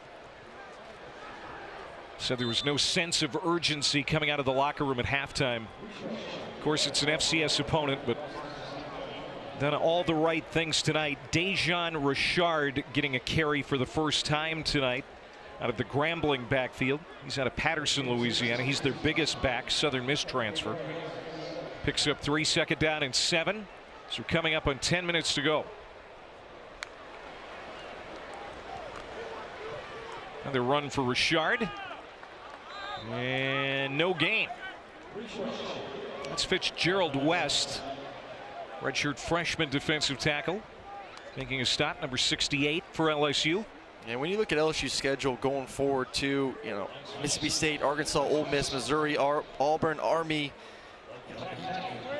Said there was no sense of urgency coming out of the locker room at halftime. Of course, it's an FCS opponent, but done all the right things tonight. Dejon Richard getting a carry for the first time tonight out of the Grambling backfield. He's out of Patterson, Louisiana. He's their biggest back, Southern Miss transfer. Picks up 3, second down and 7. So coming up on 10 minutes to go. Another run for Richard. And no gain. That's Fitzgerald West, redshirt freshman defensive tackle, making a stop, number 68 for LSU. And when you look at LSU's schedule going forward to, you know, Mississippi State, Arkansas, Ole Miss, Missouri, Auburn, Army,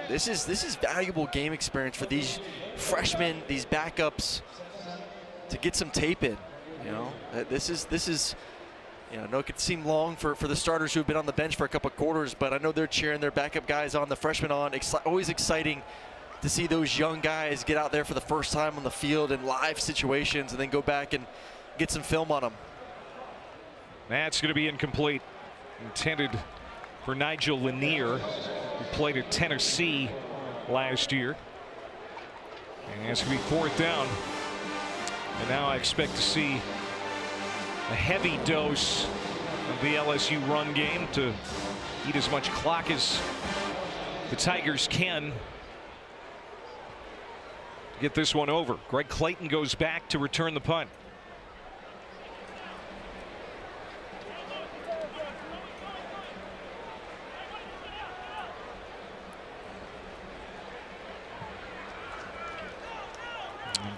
this is valuable game experience for these freshmen, these backups, to get some tape in. You know, this is. You know, I know it could seem long for the starters who have been on the bench for a couple of quarters, but I know they're cheering their backup guys on, the freshmen on. Always exciting to see those young guys get out there for the first time on the field in live situations and then go back and get some film on them. That's going to be incomplete. Intended for Nigel Lanier, who played at Tennessee last year. And it's going to be 4th down. And now I expect to see a heavy dose of the LSU run game to eat as much clock as the Tigers can to get this one over. Greg Clayton goes back to return the punt.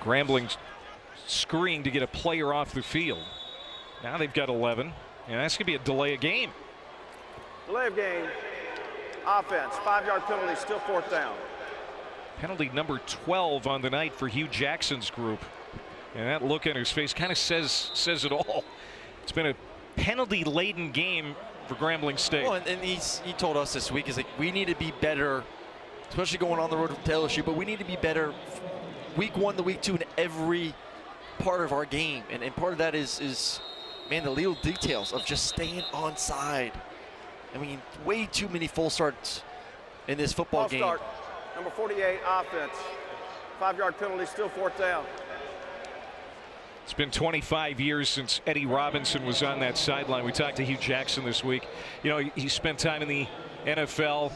Grambling screen to get a player off the field. Now they've got 11, and that's going to be a delay of game. Delay of game. Offense. 5-yard penalty. Still 4th down. Penalty number 12 on the night for Hugh Jackson's group. And that look on his face kind of says it all. It's been a penalty-laden game for Grambling State. Well, and he told us this week, is like, we need to be better, especially going on the road to LSU, but we need to be better week 1 to week 2 in every part of our game. And part of that is, man, the little details of just staying on side. I mean, way too many full starts in this football game. Start. Number 48, offense. 5-yard penalty, still 4th down. It's been 25 years since Eddie Robinson was on that sideline. We talked to Hugh Jackson this week. You know, he spent time in the NFL,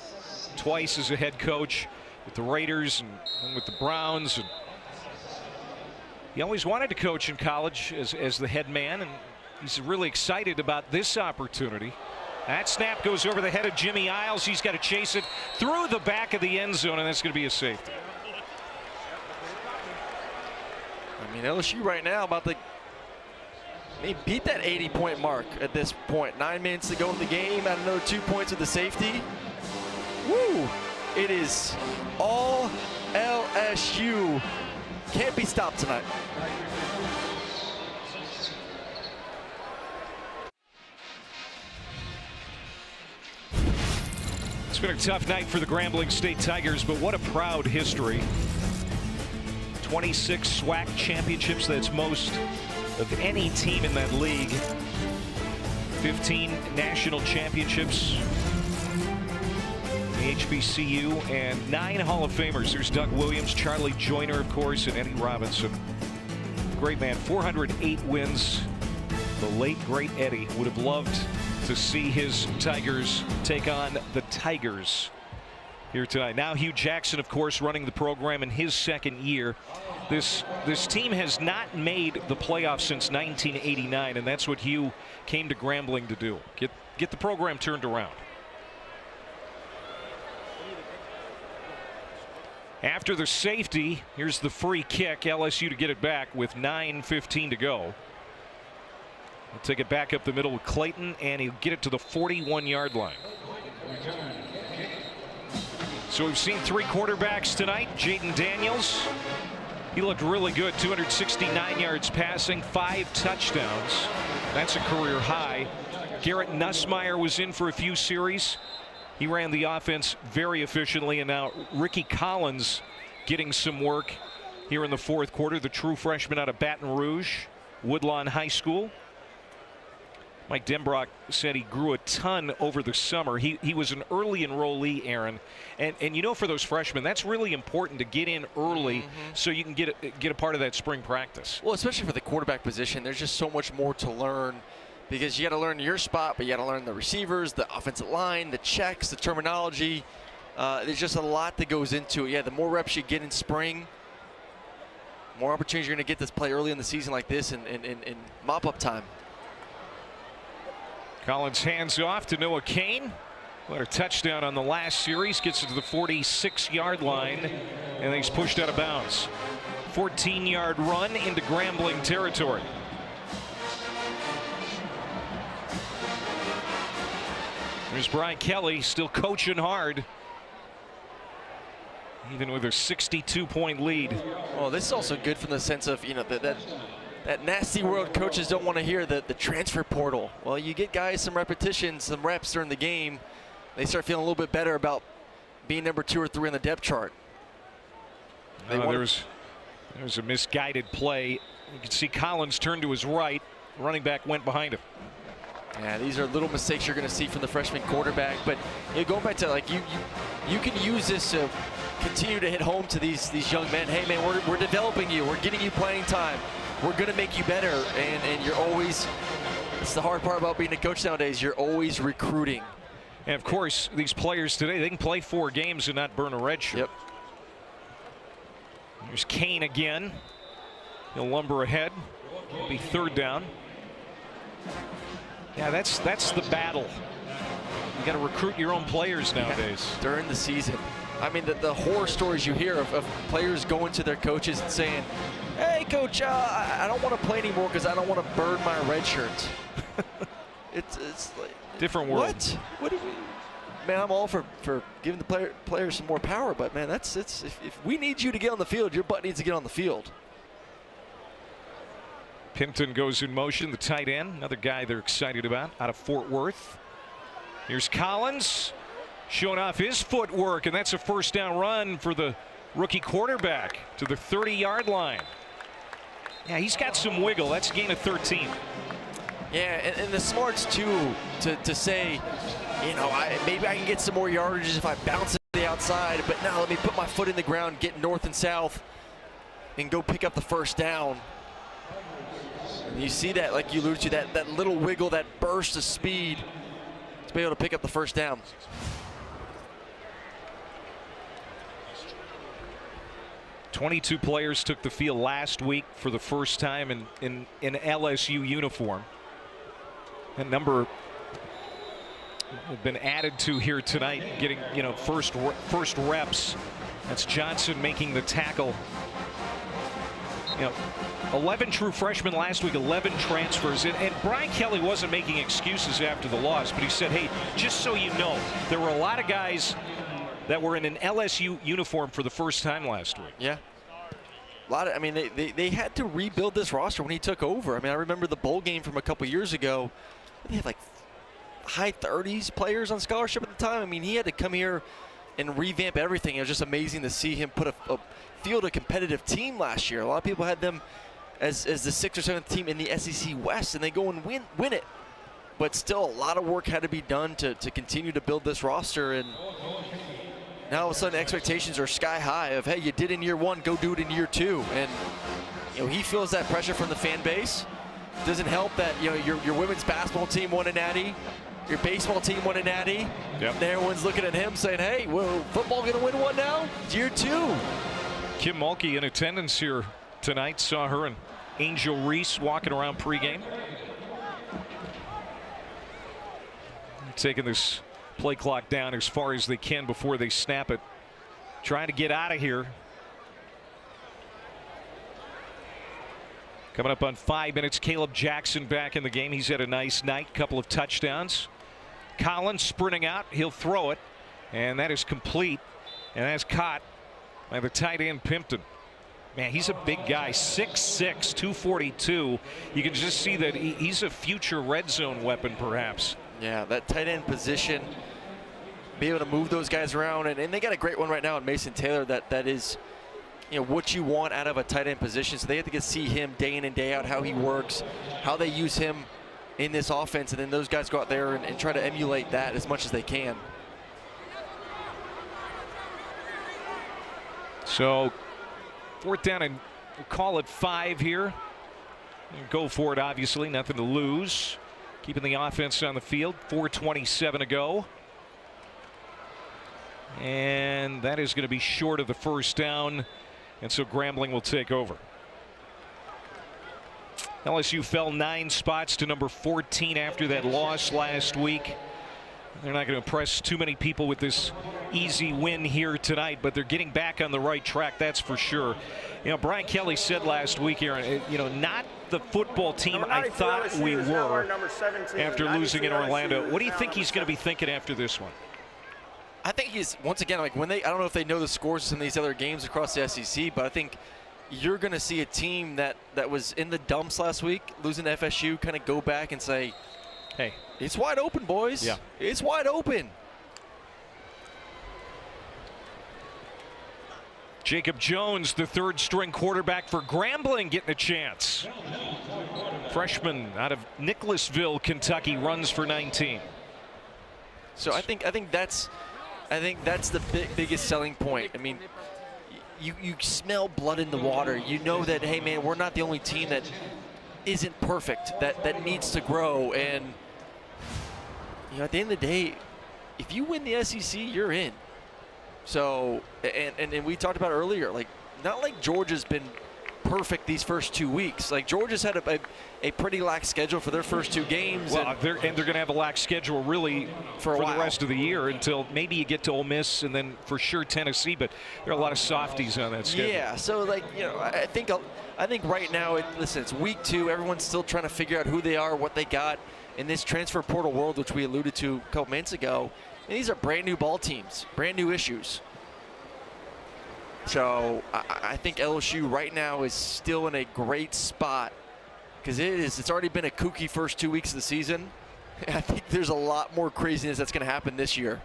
twice as a head coach with the Raiders and with the Browns. And he always wanted to coach in college as the head man, and he's really excited about this opportunity. That snap goes over the head of Jimmy Isles. He's got to chase it through the back of the end zone, and that's going to be a safety. I mean, LSU right now they beat that 80-point mark at this point. 9 minutes to go in the game. Add another 2 points with the safety. Woo! It is all LSU. Can't be stopped tonight. It's been a tough night for the Grambling State Tigers, but what a proud history. 26 SWAC championships, that's most of any team in that league. 15 national championships in the HBCU, and 9 Hall of Famers. There's Doug Williams, Charlie Joyner, of course, and Eddie Robinson. Great man, 408 wins. The late, great Eddie would have loved to see his Tigers take on the Tigers here tonight. Now Hugh Jackson, of course, running the program in his 2nd year. This team has not made the playoffs since 1989, and that's what Hugh came to Grambling to do. Get the program turned around. After the safety, here's the free kick. LSU to get it back with 9:15 to go. He'll take it back up the middle with Clayton, and he'll get it to the 41-yard line. So we've seen 3 quarterbacks tonight. Jaden Daniels, he looked really good. 269 yards passing, 5 touchdowns. That's a career high. Garrett Nussmeier was in for a few series. He ran the offense very efficiently, and now Ricky Collins getting some work here in the 4th quarter. The true freshman out of Baton Rouge, Woodlawn High School. Mike Denbrock said he grew a ton over the summer. He was an early enrollee, Aaron, and you know, for those freshmen, that's really important to get in early so you can get a part of that spring practice. Well, especially for the quarterback position, there's just so much more to learn, because you got to learn your spot, but you got to learn the receivers, the offensive line, the checks, the terminology. There's just a lot that goes into it. Yeah, the more reps you get in spring, more opportunities you're going to get to play early in the season like this in mop-up time. Collins hands off to Noah Kane. What a touchdown on the last series. Gets it to the 46-yard line, and he's pushed out of bounds. 14-yard run into Grambling territory. There's Brian Kelly still coaching hard, even with a 62-point lead. Well, this is also good from the sense of, you know, that nasty world coaches don't want to hear, the transfer portal. Well, you get guys some repetitions, some reps during the game, they start feeling a little bit better about being number 2 or 3 on the depth chart. There's a misguided play. You can see Collins turn to his right. Running back went behind him. Yeah, these are little mistakes you're going to see from the freshman quarterback. But going back to, like, you can use this to continue to hit home to these young men. Hey, man, we're developing you. We're getting you playing time. We're going to make you better. And you're always, it's the hard part about being a coach nowadays. You're always recruiting. And, of course, these players today, they can play 4 games and not burn a red shirt. Yep. There's Kane again. He'll lumber ahead. It'll be 3rd down. Yeah, that's the battle. You got to recruit your own players nowadays. During the season. I mean, the horror stories you hear of players going to their coaches and saying, Coach, I don't want to play anymore because I don't want to burn my red shirt. It's like, different world. What do we? Man, I'm all for giving the players some more power, but man, if we need you to get on the field, your butt needs to get on the field. Pimpton goes in motion, the tight end, another guy they're excited about out of Fort Worth. Here's Collins showing off his footwork, and that's a first down run for the rookie quarterback to the 30-yard line. Yeah, he's got some wiggle. That's a gain of 13. Yeah, and the smarts too to say, you know, maybe I can get some more yardage if I bounce it to the outside, but now let me put my foot in the ground, get north and south, and go pick up the first down. And you see that, like you alluded to, that little wiggle, that burst of speed to be able to pick up the first down. "22 players took the field last week for the first time in LSU uniform. That number has been added to here tonight, getting, you know, first reps. That's Johnson making the tackle. You know, 11 true freshmen last week, 11 transfers. And Brian Kelly wasn't making excuses after the loss, but he said, hey, just so you know, there were a lot of guys that were in an LSU uniform for the first time last week. Yeah. A lot of, I mean, they had to rebuild this roster when he took over. I mean, I remember the bowl game from a couple years ago. They had like high 30s players on scholarship at the time. I mean, he had to come here and revamp everything. It was just amazing to see him put field a competitive team last year. A lot of people had them as the 6th or 7th team in the SEC West, and they go and win it. But still, a lot of work had to be done to continue to build this roster. And now all of a sudden expectations are sky high of, hey, you did in year 1, go do it in year 2. And you know, he feels that pressure from the fan base. Doesn't help that, you know, your women's basketball team won a natty, your baseball team won a natty. Yep. And everyone's looking at him saying, hey, well, football gonna win one now? It's year 2. Kim Mulkey in attendance here tonight. Saw her and Angel Reese walking around pregame. Taking this play clock down as far as they can before they snap it. Trying to get out of here. Coming up on 5 minutes, Caleb Jackson back in the game. He's had a nice night, couple of touchdowns. Collins sprinting out, he'll throw it, and that is complete, and that's caught by the tight end Pimpton. Man, he's a big guy, 6'6", 242. You can just see that he's a future red zone weapon, perhaps. Yeah, that tight end position, be able to move those guys around, and they got a great one right now in Mason Taylor that is, you know, what you want out of a tight end position. So they have to get to see him day in and day out, how he works, how they use him in this offense, and then those guys go out there and try to emulate that as much as they can. So 4th down, and we'll call it 5 here. Go for it, obviously, nothing to lose. Keeping the offense on the field, 4:27 to go. And that is going to be short of the first down, and so Grambling will take over. LSU fell 9 spots to number 14 after that loss last week. They're not going to impress too many people with this easy win here tonight, but they're getting back on the right track, that's for sure. You know, Brian Kelly said last week, Aaron, you know, not the football team I thought we were after losing in Orlando. What do you think he's going to be thinking after this one? I think he's, once again, like when I don't know if they know the scores in these other games across the SEC, but I think you're going to see a team that was in the dumps last week, losing to FSU, kind of go back and say, hey, it's wide open, boys. Yeah. It's wide open. Jacob Jones, the 3rd-string quarterback for Grambling, getting a chance. Freshman out of Nicholasville, Kentucky, runs for 19. So I think that's the biggest selling point. I mean, you smell blood in the water. You know that, hey man, we're not the only team that isn't perfect, that needs to grow. And you know, at the end of the day, if you win the SEC, you're in. So, and we talked about earlier, like, not like Georgia's been perfect these first 2 weeks. Like Georgia's had a pretty lax schedule for their first 2 games. Well, they're going to have a lax schedule really for the rest of the year until maybe you get to Ole Miss and then for sure Tennessee. But there are a lot of softies on that schedule. Yeah, so like I think right now, listen, it's week 2. Everyone's still trying to figure out who they are, what they got in this transfer portal world, which we alluded to a couple minutes ago. And these are brand new ball teams, brand new issues. So I think LSU right now is still in a great spot because it's already been a kooky first 2 weeks of the season. I think there's a lot more craziness that's going to happen this year.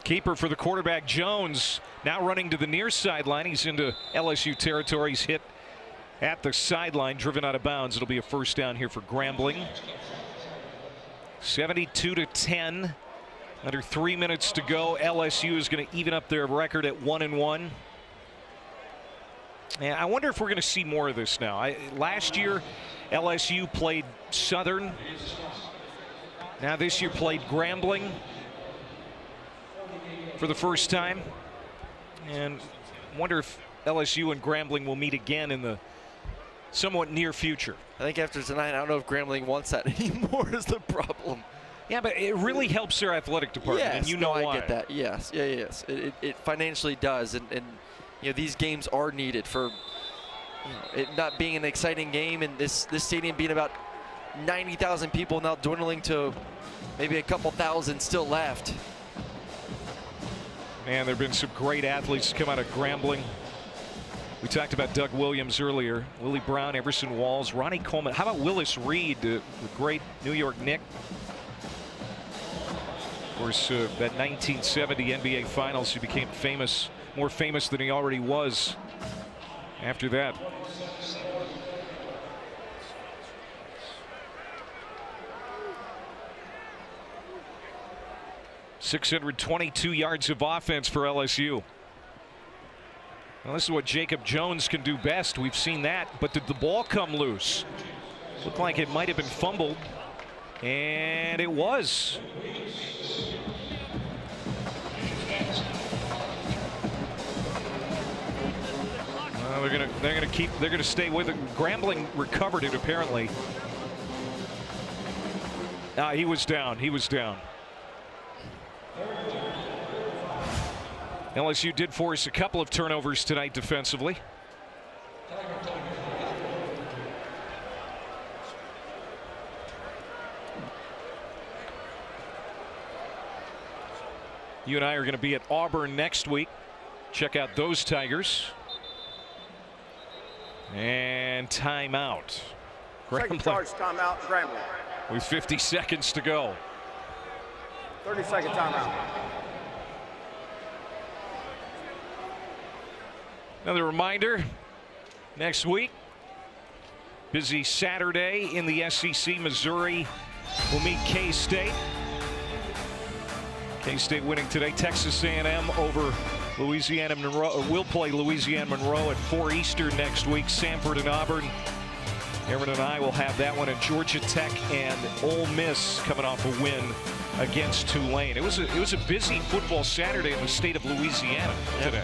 Keeper for the quarterback, Jones, now running to the near sideline. He's into LSU territory. He's hit at the sideline, driven out of bounds. It'll be a first down here for Grambling. 72-10. Under 3 minutes to go. LSU is going to even up their record at 1-1. And I wonder if we're going to see more of this now. Last year, LSU played Southern. Now this year played Grambling for the first time. And wonder if LSU and Grambling will meet again in the somewhat near future. I think after tonight, I don't know if Grambling wants that anymore is the problem. Yeah, but it really helps their athletic department, yes, and you know why. I get that. Yes, yes. It financially does, and these games are needed for it not being an exciting game, and this stadium being about 90,000 people now dwindling to maybe a couple thousand still left. Man, there have been some great athletes come out of Grambling. We talked about Doug Williams earlier, Willie Brown, Everson Walls, Ronnie Coleman. How about Willis Reed, the great New York Knick? Of course, that 1970 NBA Finals, he became famous, more famous than he already was after that. .622 yards of offense for LSU. Well, this is what Jacob Jones can do best. We've seen that, but did the ball come loose? Looked like it might have been fumbled, and it was. Well, they're gonna stay with it. Grambling recovered it apparently. He was down. He was down. LSU did force a couple of turnovers tonight defensively. You and I are going to be at Auburn next week. Check out those Tigers. And timeout. Second charge timeout, Grambling. With 50 seconds to go. 30-second timeout. Another reminder, next week, busy Saturday in the SEC. Missouri will meet K-State. K-State winning today. Texas A&M over Louisiana Monroe. Will play Louisiana Monroe at 4 Eastern next week. Samford and Auburn. Aaron and I will have that one at Georgia Tech and Ole Miss coming off a win against Tulane. It was a busy football Saturday in the state of Louisiana today.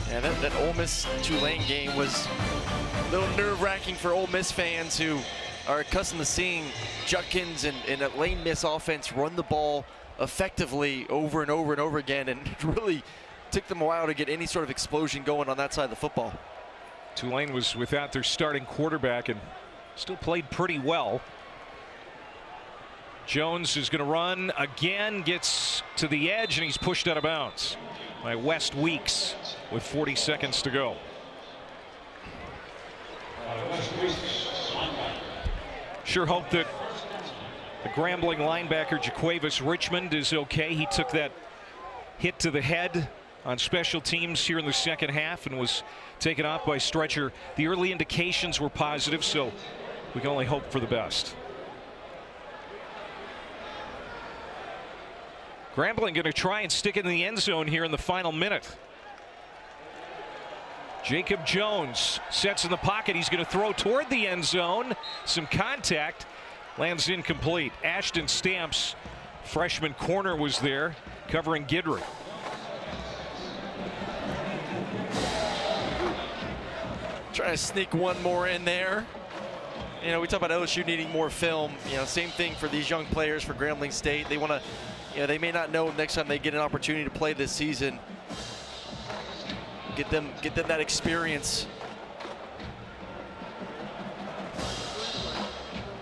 Yeah, that Ole Miss-Tulane game was a little nerve-wracking for Ole Miss fans who are accustomed to seeing Judkins and a Lane Miss offense run the ball effectively over and over and over again, and it really took them a while to get any sort of explosion going on that side of the football. Tulane was without their starting quarterback and still played pretty well. Jones is going to run again, gets to the edge, and he's pushed out of bounds by West Weeks with 40 seconds to go. Sure hope that the Grambling linebacker Jaquavis Richmond is okay. He took that hit to the head on special teams here in the second half and was taken off by stretcher. The early indications were positive, so we can only hope for the best. Grambling going to try and stick it in the end zone here in the final minute. Jacob Jones sets in the pocket. He's going to throw toward the end zone. Some contact. Lands incomplete. Ashton Stamps, freshman corner, was there covering Guidry. Trying to sneak one more in there. You know, we talk about LSU needing more film. You know, same thing for these young players for Grambling State. They want to, you know, they may not know next time they get an opportunity to play this season. Get them that experience.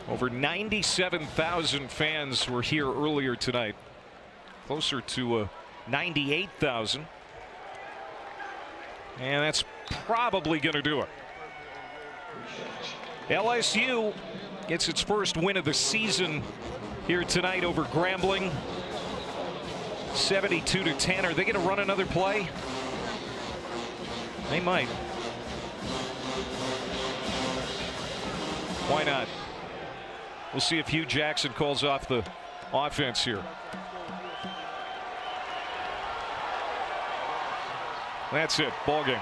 Over 97,000 fans were here earlier tonight. Closer to 98,000. And that's probably going to do it. LSU gets its first win of the season here tonight over Grambling. 72-10. Are they going to run another play? They might. Why not? We'll see if Hugh Jackson calls off the offense here. That's it. Ball game.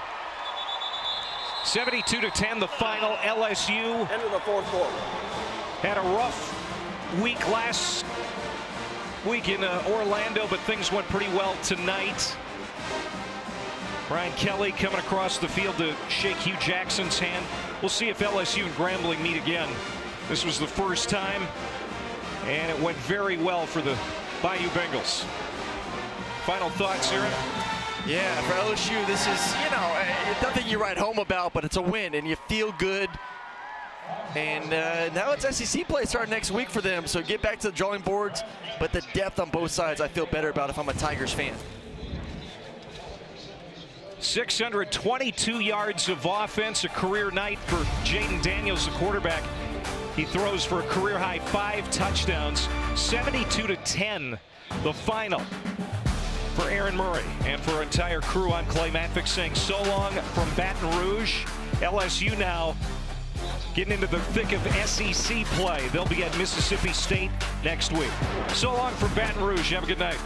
72-10, the final. LSU Into the fourth quarter. had a rough week last week in Orlando, but things went pretty well tonight. Brian Kelly coming across the field to shake Hugh Jackson's hand. We'll see if LSU and Grambling meet again. This was the first time, and it went very well for the Bayou Bengals. Final thoughts, Aaron? Yeah, for LSU, this is, you know, nothing you write home about, but it's a win, and you feel good. And now it's SEC play starting next week for them, so get back to the drawing boards. But the depth on both sides, I feel better about if I'm a Tigers fan. 622 yards of offense, a career night for Jaden Daniels, the quarterback. He throws for a career-high 5 touchdowns, 72-10, the final for Aaron Murray and for our entire crew. I'm Clay Matvick saying so long from Baton Rouge. LSU now getting into the thick of SEC play. They'll be at Mississippi State next week. So long from Baton Rouge. Have a good night.